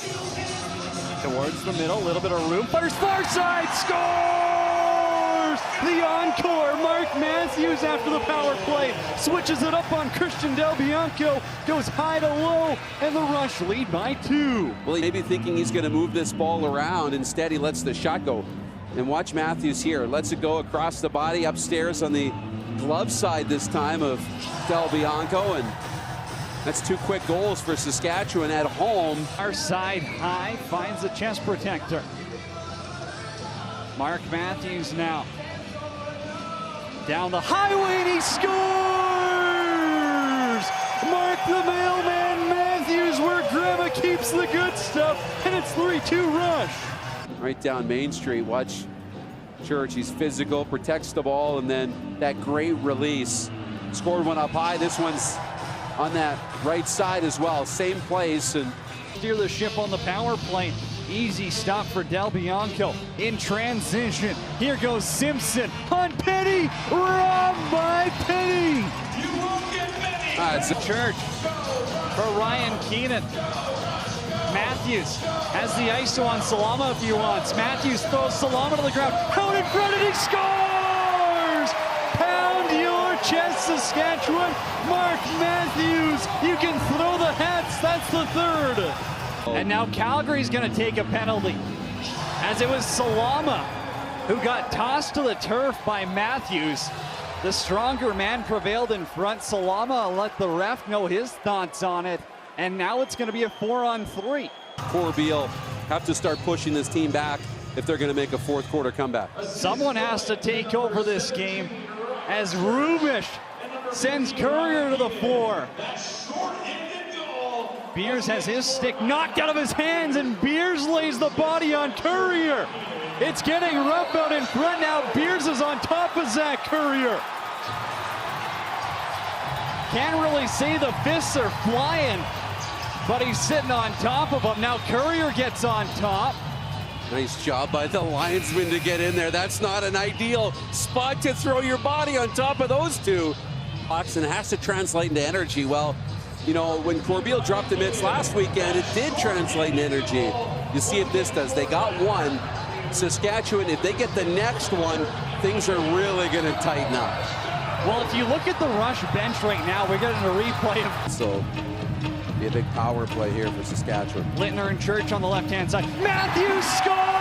Towards the middle, a little bit of room. Fires far side, scores! The encore, Mark Matthews after the power play. Switches it up on Christian Del Bianco, goes high to low, and the Rush lead by 2. Well, he may be thinking he's going to move this ball around. Instead, he lets the shot go. And watch Matthews here. Lets it go across the body, upstairs on the glove side this time of Del Bianco. And that's 2 quick goals for Saskatchewan at home. Our side high finds the chest protector. Mark Matthews now. Down the highway, and he scores! Mark the mailman Matthews, where Grandma keeps the good stuff, and it's 3-2 Rush. Right down Main Street. Watch Church. He's physical, protects the ball, and then that great release. Scored one up high. This one's on that right side as well. Same place. And steer the ship on the power play. Easy stop for Del Bianco in transition. Here goes Simpson on Penny. Robbed by Penny. You won't get many. It's a Church for Ryan Keenan. Matthews has the ISO on Salama if he wants. Matthews throws Salama to the ground. Out in front, and he scores! Pound your chest, Saskatchewan. Mark Matthews, you can throw the hats. That's the 3rd. And now Calgary's going to take a penalty, as it was Salama who got tossed to the turf by Matthews. The stronger man prevailed in front. Salama let the ref know his thoughts on it. And now it's going to be a 4-on-3. Corbeil have to start pushing this team back if they're going to make a 4th quarter comeback. Someone has to take over this game as Rubish sends Courier to the floor. Beers has his stick knocked out of his hands, and Beers lays the body on Courier. It's getting rough out in front now. Beers is on top of Zach Courier. Can't really say the fists are flying, but he's sitting on top of him. Now Courier gets on top. Nice job by the linesman to get in there. That's not an ideal spot to throw your body on top of those 2. Oxen has to translate into energy. Well, you know, when Corbeil dropped the mitts last weekend, it did translate into energy. You see if this does. They got 1. Saskatchewan, if they get the next one, things are really going to tighten up. Well, if you look at the Rush bench right now, we're getting a replay of... So, be a big power play here for Saskatchewan. Lintner and Church on the left-hand side. Matthews scores!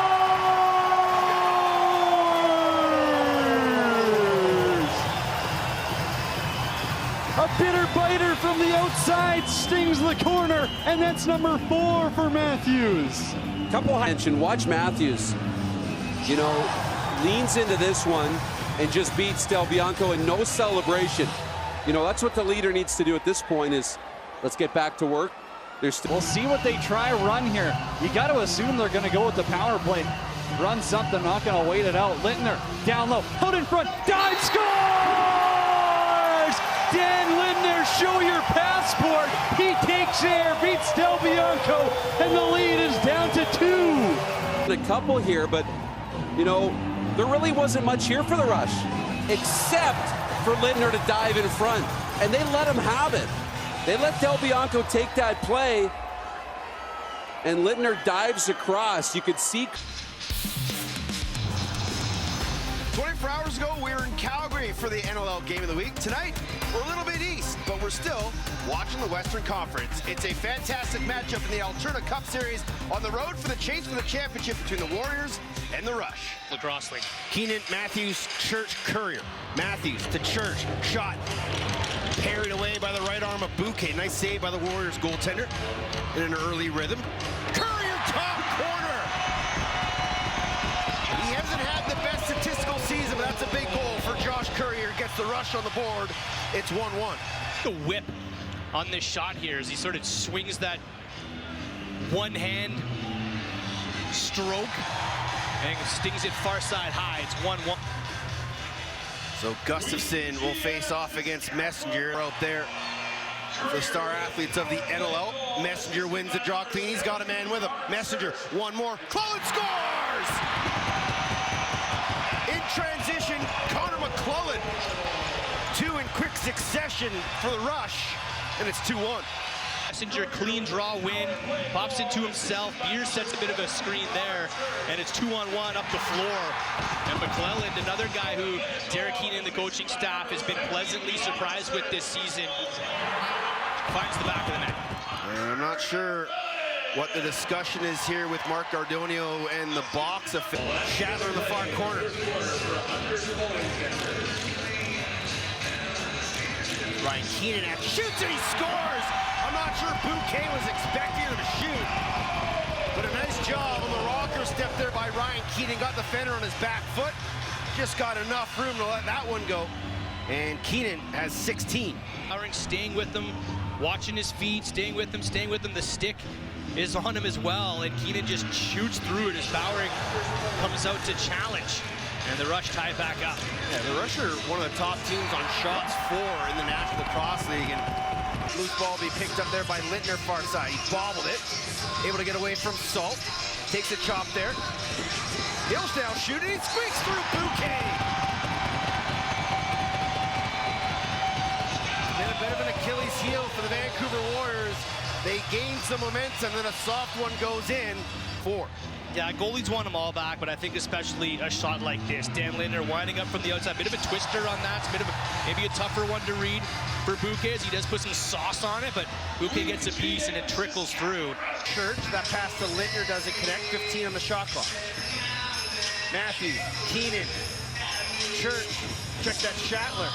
A bitter biter from the outside stings the corner, and that's number 4 for Matthews. Couple mention. Watch Matthews. You know, leans into this one and just beats Del Bianco in no celebration. You know, that's what the leader needs to do at this point is let's get back to work. We'll see what they try run here. You got to assume they're going to go with the power play. run something, not going to wait it out. Lintner down low, out in front, dive, scores! Dan Lintner, show your passport. He takes air, beats Del Bianco, and the lead is down to 2. A couple here, but you know, there really wasn't much here for the Rush, except for Lintner to dive in front, and they let him have it. They let Del Bianco take that play, and Lintner dives across. You could see. 24 hours ago, we were in Calgary for the NLL Game of the Week. Tonight, we're a little bit east, but we're still watching the Western Conference. It's a fantastic matchup in the Alberta Cup Series on the road for the chase for the championship between the Warriors and the Rush. Lacrosse League. Keenan, Matthews, Church, Courier. Matthews to Church, shot. Parried away by the right arm of Bouquet. Nice save by the Warriors goaltender in an early rhythm. Courier, top corner. He hasn't had the best statistical season, but that's a big goal for Josh Courier. Gets the Rush on the board. It's 1-1. The whip on this shot here as he sort of swings that one-hand stroke and stings it far side high. It's 1-1. So Gustafson will face off against Messenger out there. The star athletes of the NLL. Messenger wins the draw clean. He's got a man with him. Messenger, one more. McClellan scores! In transition, Connor McClellan. 2 in quick succession for the Rush, and it's 2-1. Messenger, clean draw win, pops into himself. Beers sets a bit of a screen there, and it's 2-on-1 up the floor. And McClellan, another guy who Derek Keenan and the coaching staff has been pleasantly surprised with this season, finds the back of the net. I'm not sure what the discussion is here with Mark Gardonio and the box of Shatler in the far corner. Ryan Keenan shoots and he scores! I'm not sure Bouquet was expecting him to shoot, but a nice job on the rocker step there by Ryan Keenan. Got the fender on his back foot, just got enough room to let that one go, and Keenan has 16. Staying with them, watching his feet, staying with them. The stick is on him as well, and Keenan just shoots through it as Bowering comes out to challenge. And the Rush tie it back up. Yeah, the Rush are one of the top teams on shots for in the National Lacrosse League, and loose ball be picked up there by Lintner far side. He bobbled it, able to get away from Salt. Takes a chop there. Hillsdale shooting, he squeaks through Bouquet. Been a bit of an Achilles heel for the Vancouver Warriors. They gain some momentum, then a soft one goes in. 4. Yeah, goalies want them all back, but I think especially a shot like this. Dan Lintner winding up from the outside. Bit of a twister on that. It's a bit of maybe a tougher one to read for Bouquet as he does put some sauce on it, but Bouquet gets a piece and it trickles through. Church, that pass to Lintner doesn't connect. 15 on the shot clock. Matthews, Keenan, Church, check that Shatler.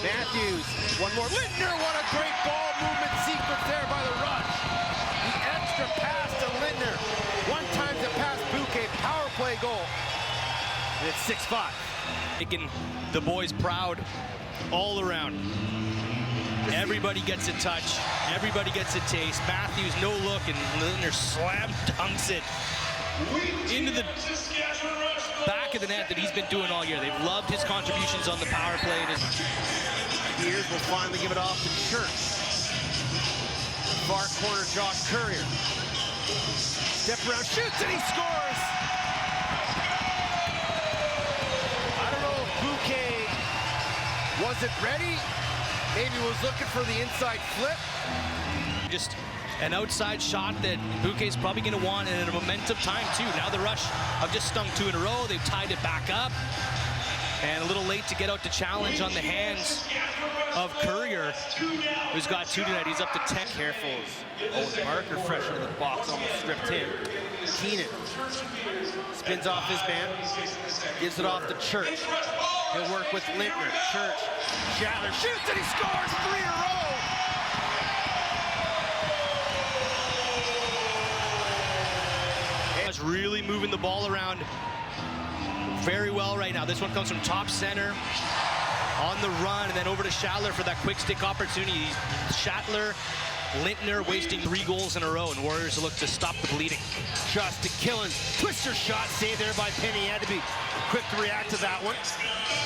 Matthews, one more. Lintner, what a great ball movement sequence there by the Rush. The extra pass to Lintner. One time to pass Bouquet, power play goal. And it's 6-5. Making the boys proud all around. Everybody gets a touch. Everybody gets a taste. Matthews, no look, and Lintner slam dunks it into the back of the net that he's been doing all year. They've loved his contributions on the power play. Beers will finally give it off to Church. Far corner, Josh Courier. Step around, shoots, and he scores! I don't know if Bouquet wasn't ready. Maybe was looking for the inside flip. Just an outside shot that Bouquet's probably going to want in a momentum time, too. Now the Rush have just stung 2 in a row. They've tied it back up. And a little late to get out to challenge on the hands of Courier, who's got 2 tonight. He's up to 10. Careful. Owen Parker fresh into the box, almost stripped him. Keenan spins off his man, gives it off to Church. He'll work with Lintner. Church, Shatler shoots and he scores 3 in a row. Rush really moving the ball around very well right now. This one comes from top center on the run and then over to Shatler for that quick stick opportunity. Shatler Lintner wasting 3 goals in a row, and Warriors look to stop the bleeding. Shots to Killen. Twister shot saved there by Penny. Had to be quick to react to that one.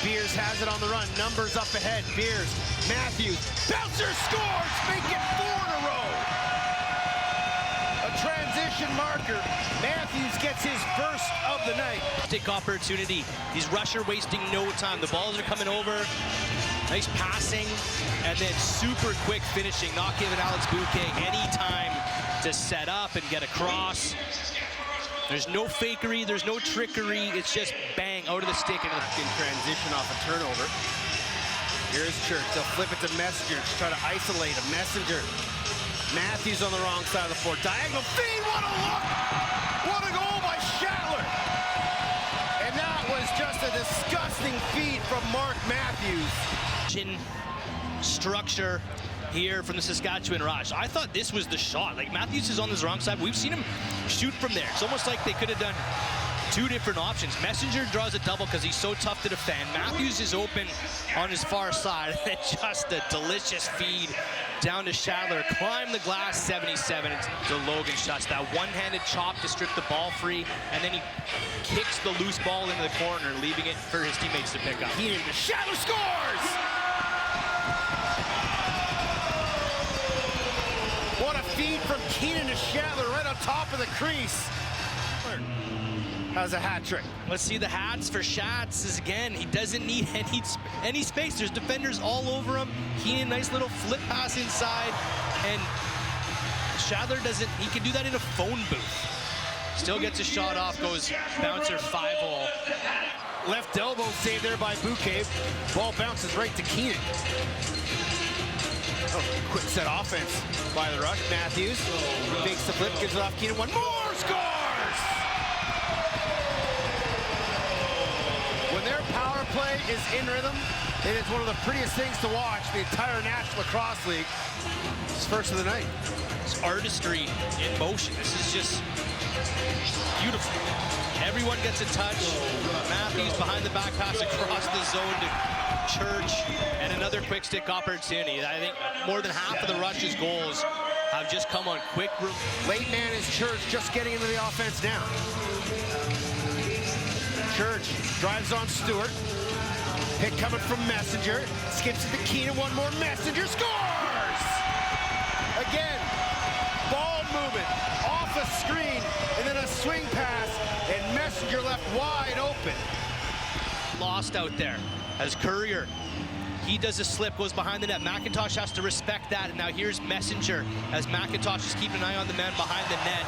Beers has it on the run. Numbers up ahead. Beers. Matthews. Bouncer scores. Make it 4 in a row. A transition marker. Matthews gets his first of the night. Stick opportunity. These Rush are wasting no time. The balls are coming over. Nice passing, and then super quick finishing, not giving Alex Bouquet any time to set up and get across. There's no fakery, there's no trickery, it's just bang, out of the stick. And in transition off a turnover. Here's Church, they'll flip it to Messenger, try to isolate a Messenger. Matthews on the wrong side of the floor, diagonal feed, what a look! What a goal by Shatler! And that was just a disgusting feed from Mark Matthews. Structure here from the Saskatchewan Rush. I thought this was the shot. Like, Matthews is on this wrong side. We've seen him shoot from there. It's almost like they could have done 2 different options. Messenger draws a double because he's so tough to defend. Matthews is open on his far side. And just a delicious feed down to Shatler. Climb the glass, 77. It's the Logan shots. That one-handed chop to strip the ball free. And then he kicks the loose ball into the corner, leaving it for his teammates to pick up. Shatler scores! What a feed from Keenan to Shatler right on top of the crease. Has a hat trick. Let's see the hats for Schatz. Again, he doesn't need any space. There's defenders all over him. Keenan, nice little flip pass inside. And Shatler doesn't, he can do that in a phone booth. Still gets a shot off, goes bouncer 5-hole. Left elbow saved there by Bouquet. Ball bounces right to Keenan. Oh, quick set offense by the Rush. Matthews makes the flip, gives it off Keenan. One more, scores! When their power play is in rhythm, it is one of the prettiest things to watch the entire National Lacrosse League. It's first of the night. It's artistry in motion. This is just beautiful. Everyone gets a touch. Matthews behind the back pass across the zone to Church, and another quick stick opportunity. I think more than half of the Rush's goals have just come on quick. Late man is Church, just getting into the offense now. Church drives on Stewart. Pick coming from Messenger. Skips it to Keenan. One more. Messenger scores! Again, ball movement off a screen, and then a swing pass, and Messenger left wide open. Lost out there as Courier, he does a slip, goes behind the net. McIntosh has to respect that, and now here's Messenger as McIntosh is keeping an eye on the man behind the net.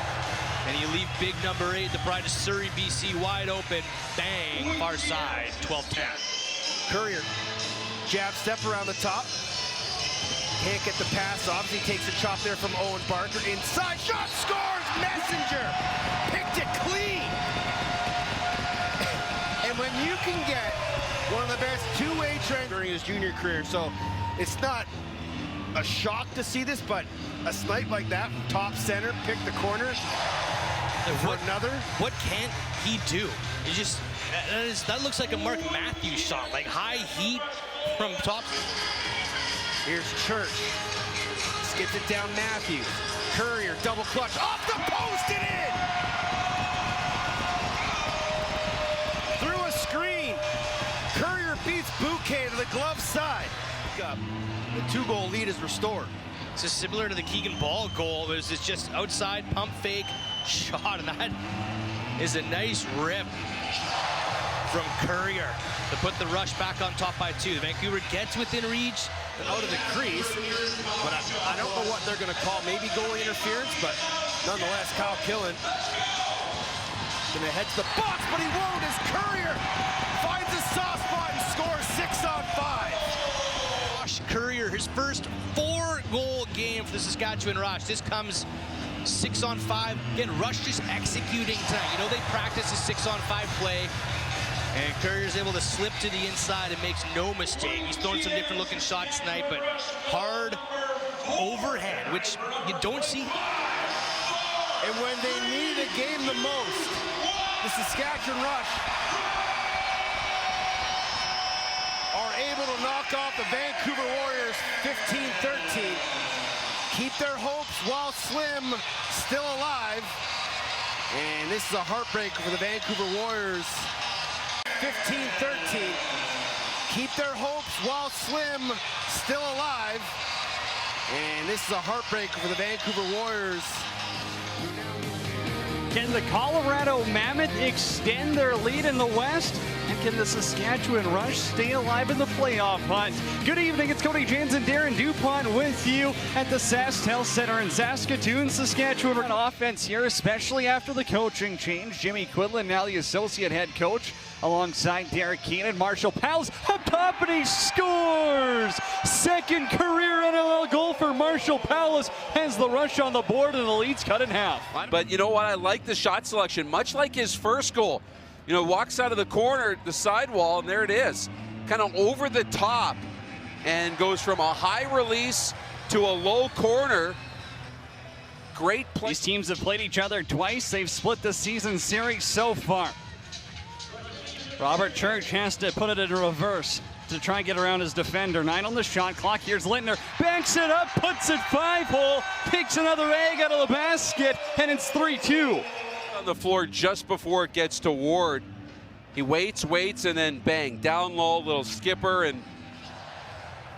And you leave big number 8, the pride of Surrey, BC, wide open. Bang, far side, 12-10. Courier, jab step around the top. Can't get the pass off. He takes a chop there from Owen Barker. Inside shot, scores! Messenger picked it clean. And when you can get one of the best two-way trends during his junior career, so it's not a shock to see this, but a snipe like that, top center, pick the corner. What can't he do? He just, that looks like a Mark Matthews shot, like high heat from top. Here's Church. Skips it down Matthews. Courier, double clutch, off the post and in! Through a screen. Courier beats Bouquet to the glove side. The 2-goal lead is restored. It's just similar to the Keegan Ball goal. It's just outside pump fake shot, and that is a nice rip from Courier to put the Rush back on top by 2. Vancouver gets within reach out of the crease, but I don't know what they're going to call. Maybe goalie interference, but nonetheless, Kyle Killen going to head to the box, but he won't as Courier finds a soft spot and scores 6 on 5. Rush Courier, his first 4-goal game for the Saskatchewan Rush. This comes 6 on 5. Again, Rush just executing tonight. You know, they practice a 6 on 5 play, and Courier's able to slip to the inside and makes no mistake. He's throwing some different looking shots tonight, but hard overhand, which you don't see. And when they needed a game the most, the Saskatchewan Rush are able to knock off the Vancouver Warriors 15-13. keep their hopes while Slim still alive. And this is a heartbreaker for the Vancouver Warriors. 15-13. Keep their hopes while Slim still alive. And this is a heartbreaker for the Vancouver Warriors. Can the Colorado Mammoth extend their lead in the West? And can the Saskatchewan Rush stay alive in the playoff hunt? Good evening, it's Cody Jans and Darren DuPont with you at the SaskTel Center in Saskatoon, Saskatchewan. An offense here, especially after the coaching change. Jimmy Quinlan, now the associate head coach, alongside Derek Keenan. Marshall Powell's up top and he scores! Second career NLL goal for Marshall Powell has the Rush on the board and the lead's cut in half. But you know what? I like the shot selection, much like his first goal. You know, walks out of the corner, the sidewall, and there it is. Kind of over the top and goes from a high release to a low corner. Great play. These teams have played each other twice. They've split the season series so far. Robert Church has to put it in reverse to try and get around his defender. 9 on the shot clock. Here's Lintner. Banks it up, puts it 5-hole, takes another egg out of the basket, and it's 3-2. On the floor just before it gets to Ward. He waits, and then bang, down low, little skipper, and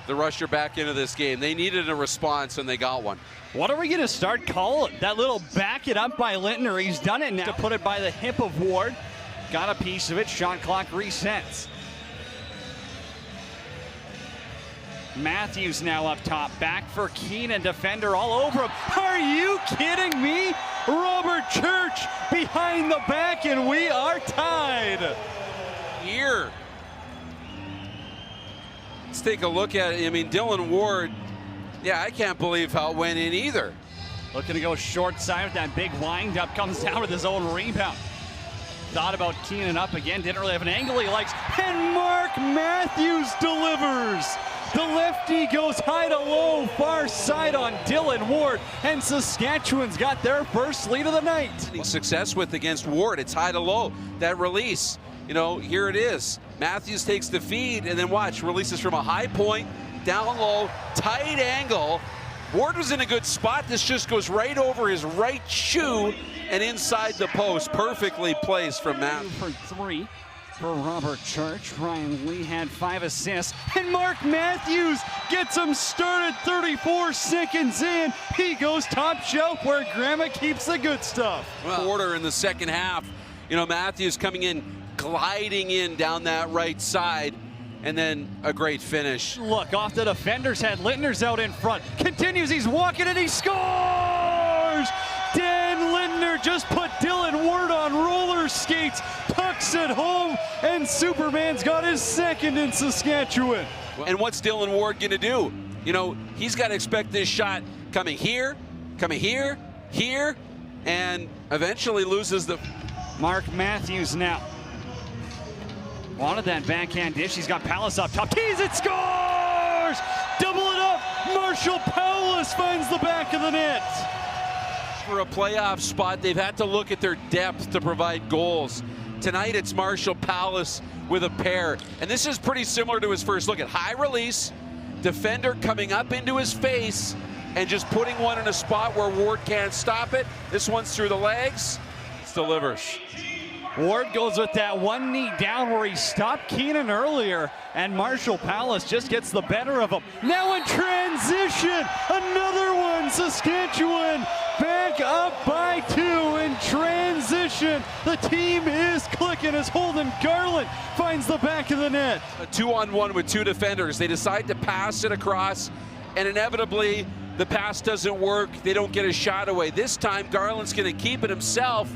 the Rush are back into this game. They needed a response, and they got one. What are we going to start calling? That little back it up by Lintner. He's done it now to put it by the hip of Ward. Got a piece of it. Shot clock resets. Matthews now up top. Back for Keenan. Defender all over him. Are you kidding me? Robert Church behind the back, and we are tied. Here. Let's take a look at it. I mean, Dylan Ward, yeah, I can't believe how it went in either. Looking to go short side with that big wind-up. Comes down with his own rebound. Thought about Keenan up again. Didn't really have an angle he likes. And Mark Matthews delivers. The lefty goes high to low, far side on Dylan Ward, and Saskatchewan's got their first lead of the night. Success with against Ward, it's high to low. That release, you know, here it is. Matthews takes the feed, and then watch, releases from a high point, down low, tight angle. Ward was in a good spot. This just goes right over his right shoe and inside the post. Perfectly placed from Matthews. For 3. For Robert Church. Ryan Lee had 5 assists. And Mark Matthews gets him started 34 seconds in. He goes top shelf where Grandma keeps the good stuff. Quarter in the second half. You know, Matthews coming in, gliding in down that right side. And then a great finish. Look, off the defender's head. Lintner's out in front. Continues, he's walking and he scores! Dan Lintner just put Dylan Ward on roller skates, tucks it home, and Superman's got his second in Saskatchewan. And what's Dylan Ward gonna do? You know, he's got to expect this shot coming here, here, and eventually loses the... Mark Matthews now. Wanted that backhand dish. He's got Palace up top. Tees it, scores! Double it up. Marshall Powell finds the back of the net. For a playoff spot, they've had to look at their depth to provide goals. Tonight it's Marshall Powell with a pair. And this is pretty similar to his first look at high release, defender coming up into his face and just putting one in a spot where Ward can't stop it. This one's through the legs. It delivers. Ward goes with that one knee down where he stopped Keenan earlier, and Marshall Powell just gets the better of him. Now in transition, another one, Saskatchewan back up by 2 in transition. The team is clicking as Holden Garland finds the back of the net. A 2-on-1 with 2 defenders. They decide to pass it across, and inevitably the pass doesn't work. They don't get a shot away. This time Garland's going to keep it himself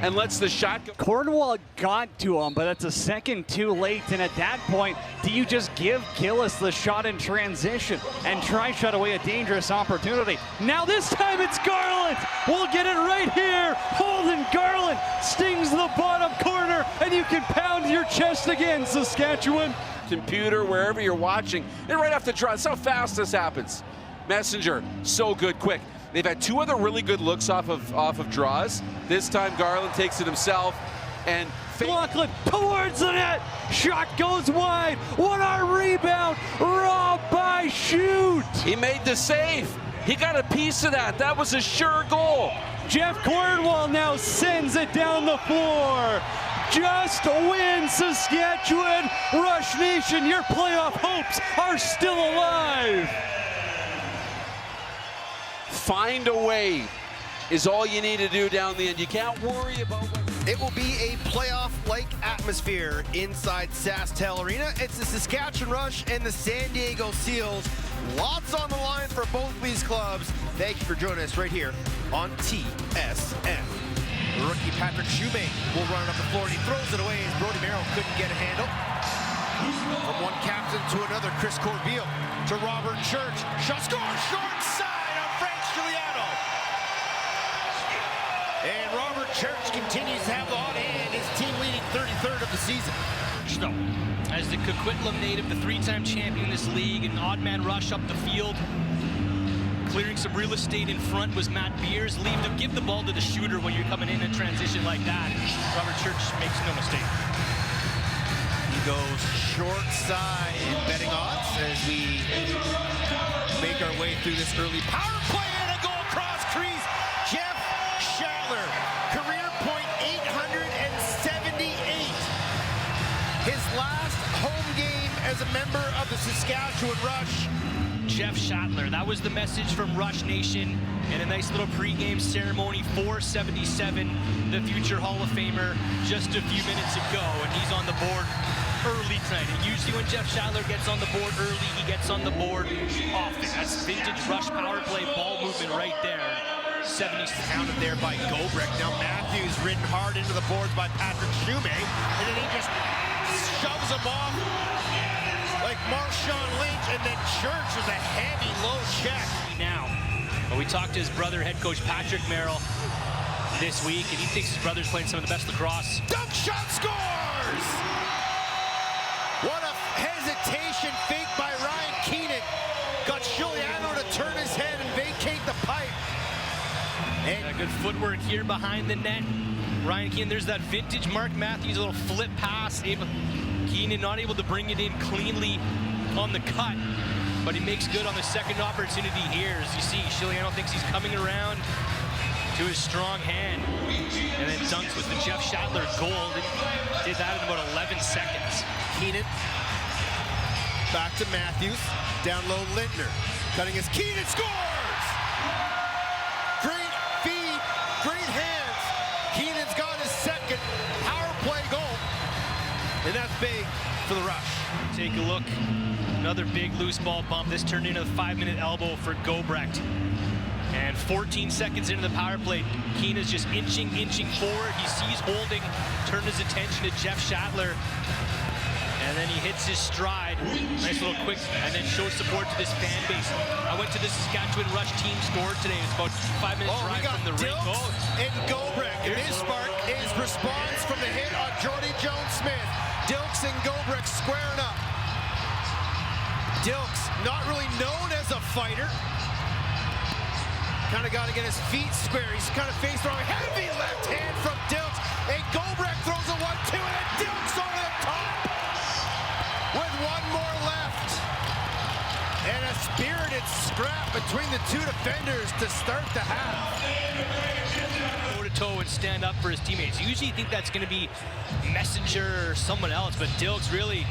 and lets the shot go. Cornwall got to him, but it's a second too late. And at that point, do you just give Gillis the shot in transition and try shut away a dangerous opportunity? Now this time it's Garland. We'll get it right here. Holden Garland stings the bottom corner, and you can pound your chest again, Saskatchewan. Computer, wherever you're watching, and right off the draw. That's how fast this happens. Messenger, so good, quick. They've had 2 other really good looks off of draws. This time Garland takes it himself and McLaughlin towards the net. Shot goes wide. What a rebound. Robbed by Shoot. He made the save. He got a piece of that. That was a sure goal. Jeff Cornwall now sends it down the floor. Just win, Saskatchewan. Rush Nation, your playoff hopes are still alive. Find a way is all you need to do down the end. You can't worry about what... It will be a playoff-like atmosphere inside SaskTel Arena. It's the Saskatchewan Rush and the San Diego Seals. Lots on the line for both of these clubs. Thank you for joining us right here on TSN. Rookie Patrick Shoemate will run it up the floor, and he throws it away as Brody Merrill couldn't get a handle. From one captain to another, Chris Corbeil to Robert Church. Shot score, short side on Frank Giuliano. And Robert Church continues to have the hot hand, his team leading 33rd of the season. As the Coquitlam native, the three-time champion in this league, an odd man rush up the field. Clearing some real estate in front was Matt Beers. Give the ball to the shooter when you're coming in a transition like that. Robert Church makes no mistake. He goes short side in betting odds as we make our way through this early power play and a goal cross crease. Jeff Shatler, career point 878. His last home game as a member of the Saskatchewan Rush. Jeff Shatler, that was the message from Rush Nation in a nice little pregame ceremony. 477, the future Hall of Famer, just a few minutes ago, and he's on the board early tonight. And usually when Jeff Shatler gets on the board early, he gets on the board often. That's vintage Rush power play ball movement right there. 70 counted there by Gobrick. Now Matthews ridden hard into the boards by Patrick Shoemate, and then he just shoves him off like Marshawn Lynch, and then Church with a heavy low check. Now, but we talked to his brother, head coach Patrick Merrill, this week, and he thinks his brother's playing some of the best lacrosse. Dunk shot scores! What a hesitation fake by Ryan Keenan. Got Giuliano to turn his head and vacate the pipe. And good footwork here behind the net. Ryan Keenan, there's that vintage Mark Matthews, a little flip pass. Keenan not able to bring it in cleanly on the cut, but he makes good on the second opportunity here. As you see, Giuliano thinks he's coming around to his strong hand, and then dunks with the Jeff Shatler goal. Did that in about 11 seconds. Keenan back to Matthews, down low Lindner, cutting his Keenan scores! Great feed, great hands. Keenan's got his second power play goal. And that's big for the Rush. Take a look. Another big loose ball bump. This turned into a 5-minute elbow for Gobrecht. And 14 seconds into the power play, Keenan's just inching forward. He sees holding, turned his attention to Jeff Shatler. And then he hits his stride. Nice little quick, and then shows support to this fan base. I went to the Saskatchewan Rush team score today. It's about 5 minutes drive from the rink. And Gobrecht. And this spark is response from the hit on Jordy Jones-Smith. Dilks and Gobrecht squaring up. Dilks, not really known as a fighter. Kind of got to get his feet square. He's kind of faced wrong. Heavy left hand from Dilks. And Gobrecht throws a 1-2, and then Dilks over the top. With one more left. And a spirited scrap between the two defenders to start the half. Toe and stand up for his teammates. Usually you think that's going to be Messenger or someone else, but Dilks really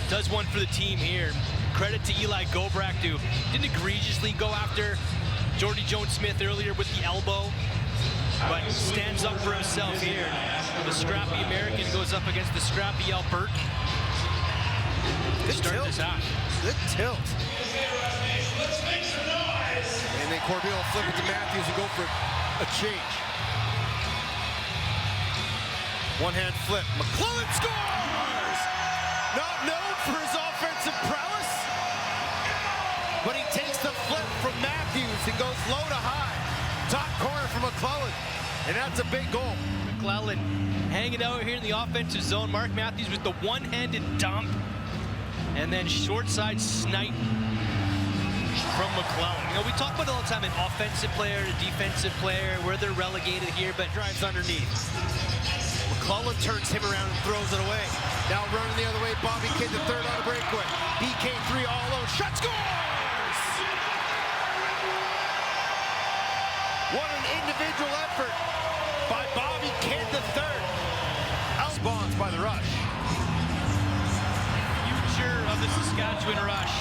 does one for the team here. Credit to Eli Gobrecht, who didn't egregiously go after Jordy Jones-Smith earlier with the elbow, but stands up for himself here. The scrappy American goes up against the scrappy Albertan. Good tilt. Good tilt. And then Corbeil will flip it to Matthews and go for a change. One-hand flip. McClellan scores! Not known for his offensive prowess, but he takes the flip from Matthews and goes low to high. Top corner for McClellan, and that's a big goal. McClellan hanging out here in the offensive zone. Mark Matthews with the one-handed dump, and then short side snipe from McClellan. You know, we talk about it all the time, an offensive player, a defensive player, where they're relegated here, but drives underneath. McClellan turns him around and throws it away. Now running the other way, Bobby Kidd the third on a breakaway. BK3 all alone. Shot scores! What an individual effort by Bobby Kidd III. Outspawns by the Rush. Future of the Saskatchewan Rush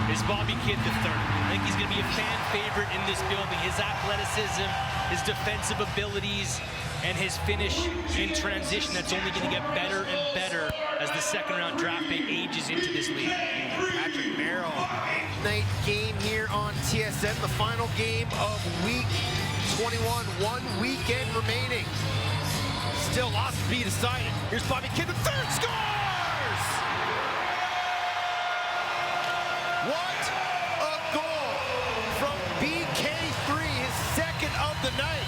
is Bobby Kidd III. I think he's going to be a fan favorite in this building. His athleticism, his defensive abilities, and his finish in transition, that's only going to get better and better as the second-round draft pick ages into this league. Patrick Merrill. Night game here on TSN, the final game of week 21. 1 weekend remaining. Still lots to be decided. Here's Bobby Kidd III, scores! What a goal from BK3, his second of the night.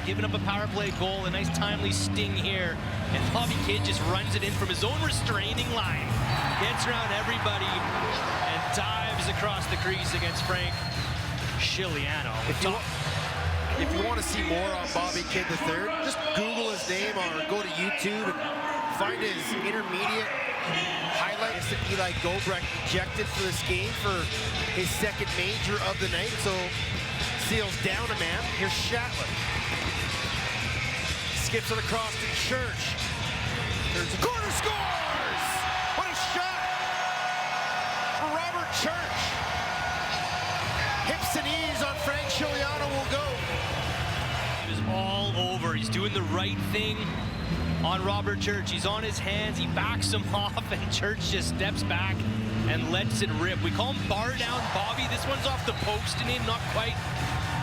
Giving up a power play goal, a nice timely sting here, and Bobby Kidd just runs it in from his own restraining line. Gets around everybody and dives across the crease against Frank Chiliano. If you want to see more on Bobby Kidd III, just Google his name or go to YouTube and find his intermediate highlights that Eli Gobrecht ejected for this game for his second major of the night. So Seals down a man. Here's Shattler. Skips it across to Church. Turns the corner, scores! What a shot for Robert Church. Hips and knees on Frank Chiliano will go. He was all over. He's doing the right thing on Robert Church. He's on his hands. He backs him off, and Church just steps back and lets it rip. We call him bar down Bobby. This one's off the post in him, not quite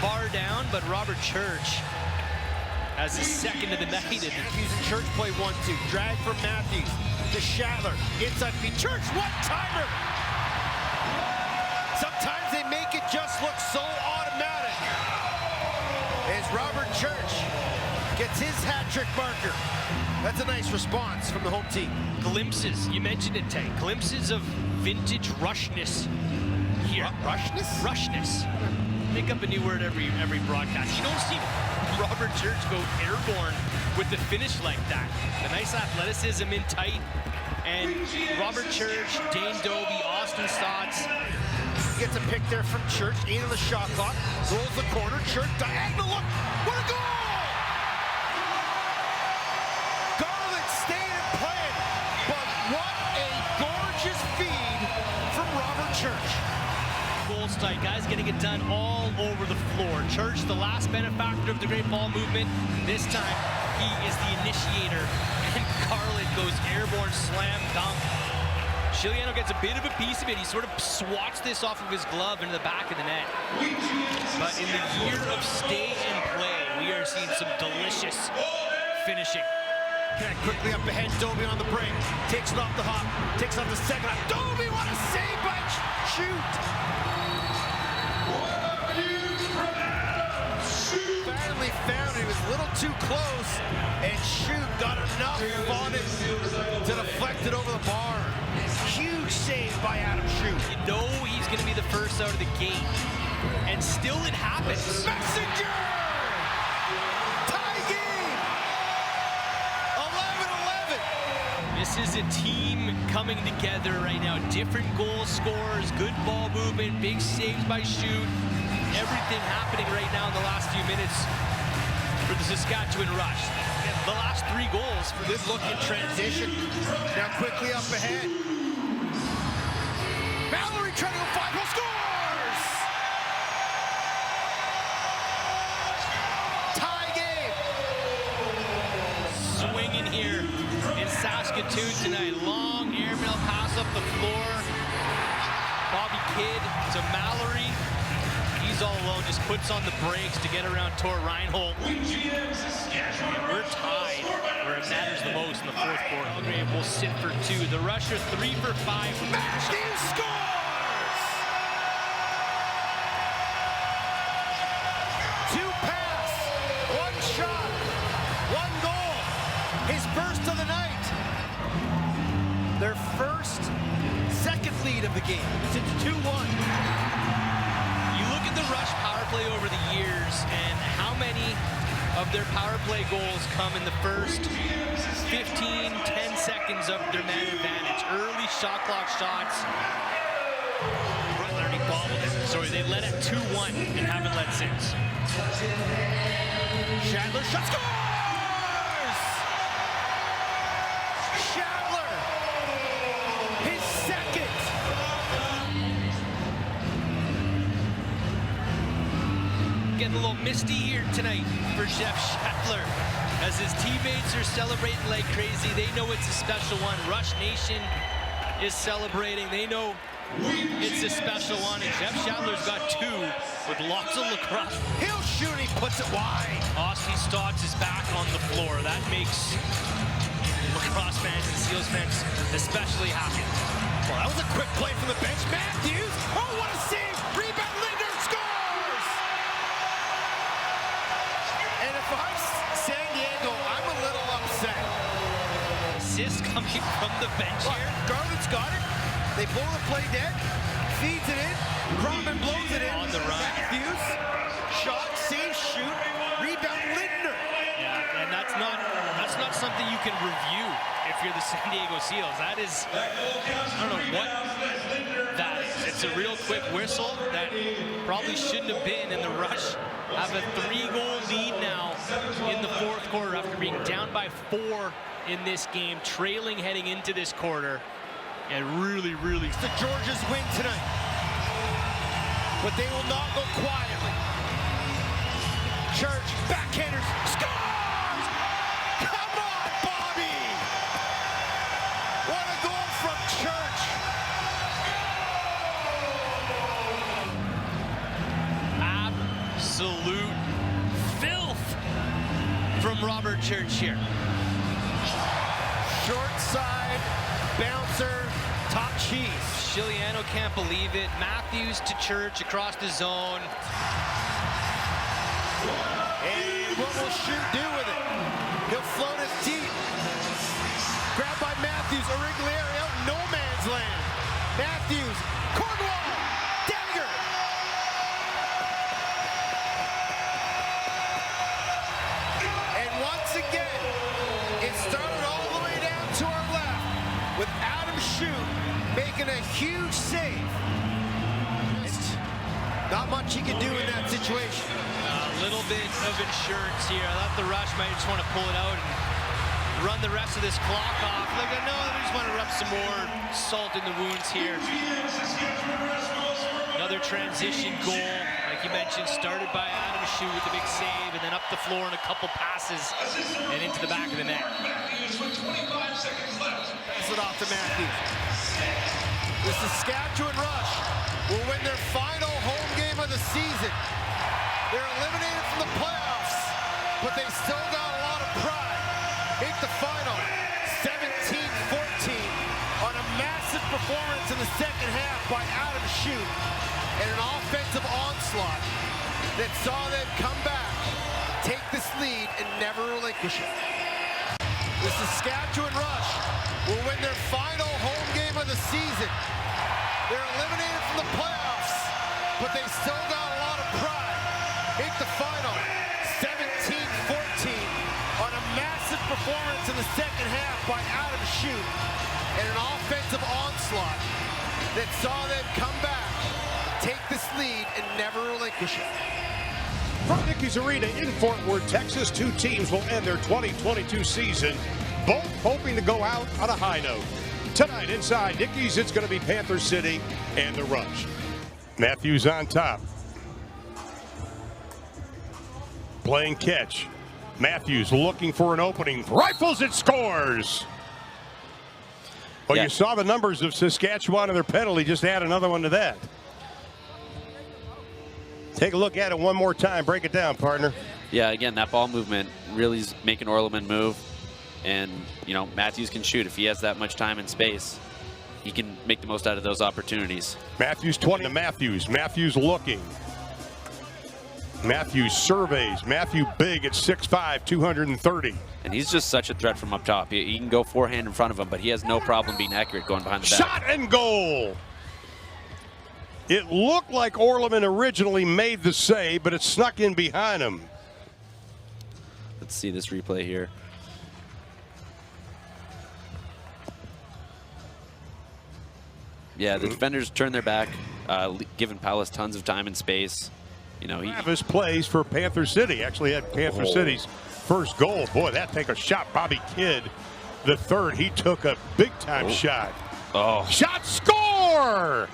bar down, but Robert Church as his second of the night. Matthews and Church play 1-2. Drag from Matthews to Shattler. Inside feed. Church, one-timer! Sometimes they make it just look so automatic. As Robert Church gets his hat-trick marker. That's a nice response from the home team. Glimpses, you mentioned it, Tank. Glimpses of vintage rushness here. Rushness? Rushness. Make up a new word every broadcast. You don't see Robert Church go airborne with the finish like that. The nice athleticism in tight. And Robert Church, Dane Dobie, Austin Stotts. Gets a pick there from Church, 8 on the shot clock. Rolls the corner, Church diagonal look. What a goal! Garland staying and playing. But what a gorgeous feed from Robert Church. Goals tight, guys getting it done all over the floor. Church, the last benefactor of the great ball movement. This time, he is the initiator. And Garland goes airborne slam dunk. Chiliano gets a bit of a piece of it. He sort of swats this off of his glove into the back of the net. But in the year of stay and play, we are seeing some delicious finishing. Quickly up ahead, Dobie on the break. Takes it off the hop. Takes it off the second hop. Dobie, what a save by Shoot! Finally found it. He was a little too close. And Shoot got enough on it to deflect it over the bar. Huge save by Adam Shoot. You know he's going to be the first out of the gate. And still it happens. Messenger! Tie game! 11-11. This is a team coming together right now. Different goal scorers, good ball movement, big saves by Shoot. Everything happening right now in the last few minutes for the Saskatchewan Rush. The last 3 goals. Good look in transition. Now quickly up ahead. Mallory trying to go 5-goal, scores! Tie game. Swinging here in Saskatoon tonight. Long airmail pass up the floor. Bobby Kidd to Mallory. He's all alone, just puts on the brakes to get around Tor Reinhold. We're tied where it matters the most in the fourth quarter. Calgary will sit for 2. The Rush are 3 for 5. Matthews scores! 2 pass, 1 shot, 1 goal. His first of the night. Their second lead of the game. It's 2-1. The Rush power play over the years, and how many of their power play goals come in the first 15, 10 seconds of their man advantage. Early shot clock shots. Already bobbled it. Sorry, they led at 2-1 and haven't led since. Shatler shot, scores! Shatler, his second. Getting a little misty here tonight for Jeff Shatler as his teammates are celebrating like crazy. They know it's a special one. Rush Nation is celebrating. They know it's a special one, and Jeff Shatler's got 2 with lots of lacrosse. He'll shoot, he puts it wide. Austin Stotts is back on the floor. That makes lacrosse fans and Seals fans especially happy. Well, that was a quick play from the bench. Matthews, oh, what a save! Rebound, Linder scores! And if I'm San Diego, I'm a little upset. Assist coming from the bench here. Garland's got it. They blow the play dead. Feeds it in. Crawman blows it in. On the run. Matthews, shot, save, shoot. Rebound, Linder. Yeah, and that's not something you can review if you're the San Diego Seals. That is, I don't know what that is. It's a real quick whistle that probably shouldn't have been, and the Rush have a 3-goal lead now in the 4th quarter after being down by 4 in this game, trailing heading into this quarter, and really the Georges win tonight, but they will not go quietly. Church, backhanders, scores! Come on, Bobby! What a goal from Church! Absolute filth from Robert Church here. Short side, bouncer, top cheese. Chiliano can't believe it. Matthews to Church across the zone. And what will Shoot do with it? He'll float it deep. Grabbed by Matthews, Origlieri out in no man's land. Matthews, Cornwall, dagger. And once again, it started all the way down to our left with Adam Shoot making a huge save. Not much he can do in that situation. A little bit of insurance here. I thought the Rush might just want to pull it out and run the rest of this clock off. Like, no, they just want to rub some more salt in the wounds here. Another transition goal, like you mentioned, started by Adam Shoot with the big save, and then up the floor in a couple passes and into the back of the net. Pass it off to Matthews. The Saskatchewan Rush will win their final home game of the season. They're eliminated from the playoffs, but they still got a lot of pride. Make the final 17-14 on a massive performance in the second half by Adam Shoot and an offensive onslaught that saw them come back, take this lead, and never relinquish it. The Saskatchewan Rush will win their final home game of the season. They're eliminated from the playoffs, but they still got a lot of pride. Make the final 17-14 on a massive performance in the second half by Adam Shoot and an offensive onslaught that saw them come back, take this lead, and never relinquish it. From Dickies Arena in Fort Worth, Texas, 2 teams will end their 2022 season, both hoping to go out on a high note. Tonight inside Dickies, it's going to be Panther City and the Rush. Matthews on top. Playing catch. Matthews looking for an opening. Rifles it, scores! Well, you saw the numbers of Saskatchewan and their penalty. Just add another one to that. Take a look at it one more time. Break it down, partner. Yeah, again, that ball movement really is making Orleman move. And, you know, Matthews can shoot. If he has that much time and space, he can make the most out of those opportunities. Matthews 20 to Matthews. Matthews looking. Matthews surveys. Matthew big at 6'5", 230. And he's just such a threat from up top. He can go forehand in front of him, but he has no problem being accurate going behind the back. Shot and goal! It looked like Orleman originally made the save, but it snuck in behind him. Let's see this replay here. Yeah, the defenders turned their back, giving Palace tons of time and space. You know, Travis plays for Panther City. Actually had Panther City's first goal. Boy, that take a shot. Bobby Kidd, the third. He took a big-time shot. Shot, score!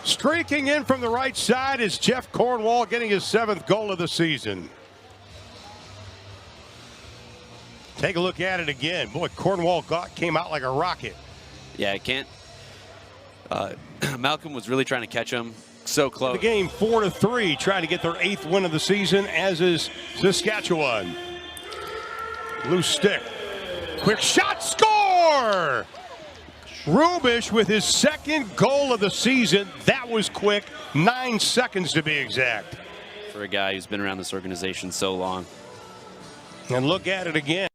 Streaking in from the right side is Jeff Cornwall, getting his 7th goal of the season. Take a look at it again. Boy, Cornwall came out like a rocket. Yeah, I can't. Malcolm was really trying to catch him. So close. The game 4-3, trying to get their 8th win of the season, as is Saskatchewan. Loose stick. Quick shot, score! Rubish with his 2nd goal of the season. That was quick, 9 seconds to be exact. For a guy who's been around this organization so long. And look at it again.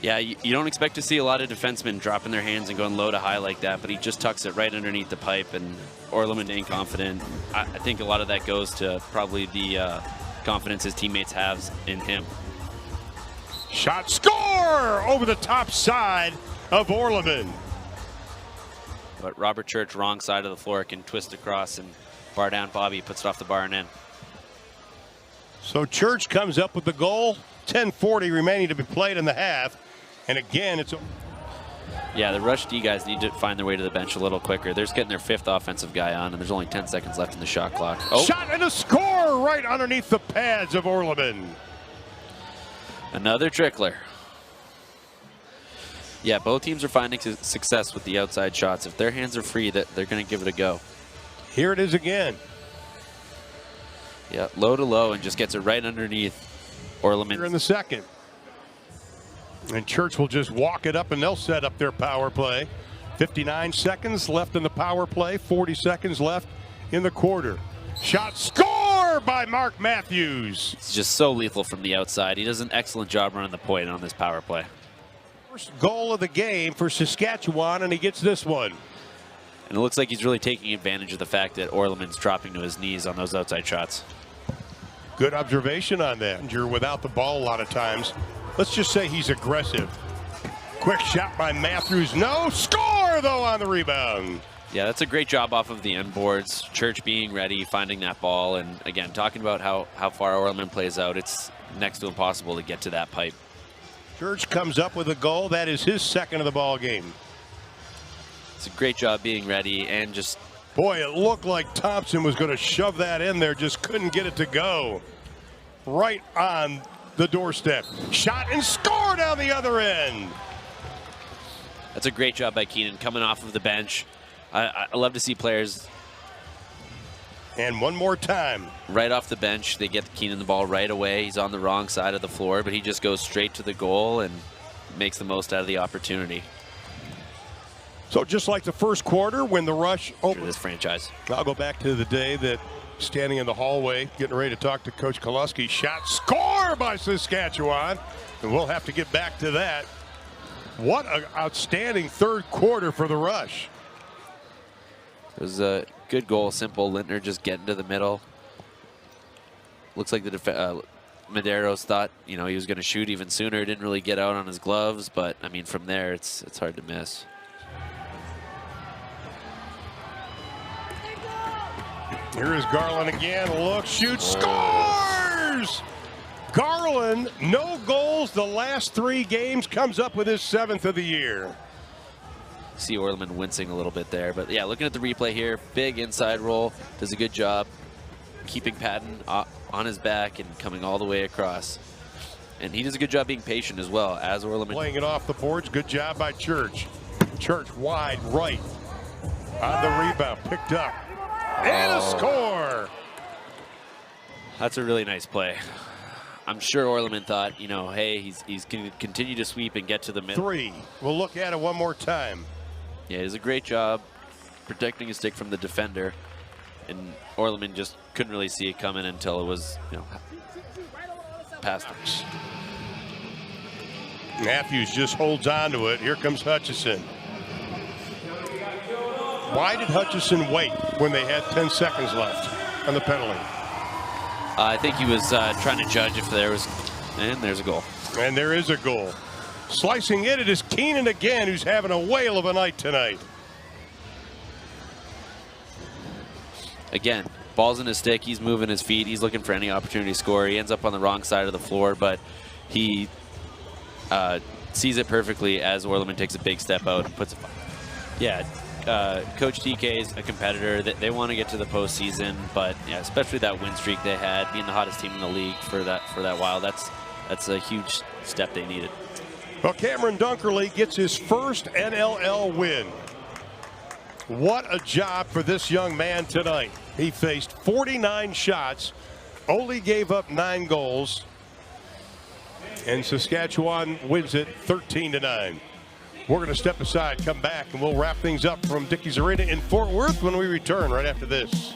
Yeah, you don't expect to see a lot of defensemen dropping their hands and going low to high like that, but he just tucks it right underneath the pipe, and Orleman ain't confident. I think a lot of that goes to probably the confidence his teammates have in him. Shot, score! Over the top side of Orleman. But Robert Church, wrong side of the floor, can twist across and bar down Bobby, puts it off the bar and in. So Church comes up with the goal. 10:40 remaining to be played in the half. And again, it's... Yeah, the Rush D guys need to find their way to the bench a little quicker. They're just getting their 5th offensive guy on, and there's only 10 seconds left in the shot clock. Shot and a score right underneath the pads of Orleman. Another trickler. Yeah, both teams are finding success with the outside shots. If their hands are free, they're going to give it a go. Here it is again. Yeah, low to low, and just gets it right underneath Orleman. Here in the 2nd. And Church will just walk it up, and they'll set up their power play. 59 seconds left in the power play. 40 seconds left in the quarter. Shot, score by Mark Matthews. It's just so lethal from the outside. He does an excellent job running the point on this power play. First goal of the game for Saskatchewan, and he gets this one. And it looks like he's really taking advantage of the fact that Orleman's dropping to his knees on those outside shots. Good observation on that. You're without the ball a lot of times. Let's just say he's aggressive. Quick shot by Matthews. No score, though, on the rebound. Yeah, that's a great job off of the end boards. Church being ready, finding that ball, and again, talking about how far Orleman plays out, it's next to impossible to get to that pipe. Church comes up with a goal. That is his 2nd of the ball game. It's a great job being ready and just... Boy, it looked like Thompson was going to shove that in there, just couldn't get it to go. Right on the doorstep. Shot and score down the other end. That's a great job by Keenan coming off of the bench. I love to see players. And one more time. Right off the bench, they get Keenan the ball right away. He's on the wrong side of the floor, but he just goes straight to the goal and makes the most out of the opportunity. So just like the first quarter when the Rush opened this franchise. I'll go back to the day that standing in the hallway, getting ready to talk to Coach Koluski. Shot, score by Saskatchewan. And we'll have to get back to that. What an outstanding 3rd quarter for the Rush. It was a good goal, simple. Lintner just getting to the middle. Looks like the Medeiros thought, you know, he was going to shoot even sooner. Didn't really get out on his gloves, but I mean, from there, it's hard to miss. Here is Garland again. Look, shoots, scores! Garland, no goals the last 3 games, comes up with his 7th of the year. See Orleman wincing a little bit there, but yeah, looking at the replay here, big inside roll, does a good job keeping Patton on his back and coming all the way across. And he does a good job being patient as well as Orleman. Playing it off the boards, good job by Church. Church wide right on the rebound, picked up. And a score! That's a really nice play. I'm sure Orleman thought, you know, hey, he's going to continue to sweep and get to the middle. 3. We'll look at it one more time. Yeah, he does a great job protecting his stick from the defender. And Orleman just couldn't really see it coming until it was, you know, past him. Matthews just holds on to it. Here comes Hutchison. Why did Hutchison wait when they had 10 seconds left on the penalty? I think he was trying to judge if there was, and there's a goal. And there is a goal. Slicing it is Keenan again, who's having a whale of a night tonight. again, ball's in his stick. He's moving his feet. He's looking for any opportunity to score. He ends up on the wrong side of the floor, but he sees it perfectly as Orleman takes a big step out and puts it. Yeah, Coach DK is a competitor. They want to get to the postseason, but yeah, especially that win streak they had, being the hottest team in the league for that while. That's a huge step they needed. Well, Cameron Dunkerley gets his first NLL win. What a job for this young man tonight. He faced 49 shots, only gave up 9 goals, and Saskatchewan wins it 13-9. We're going to step aside, come back, and we'll wrap things up from Dickies Arena in Fort Worth when we return right after this.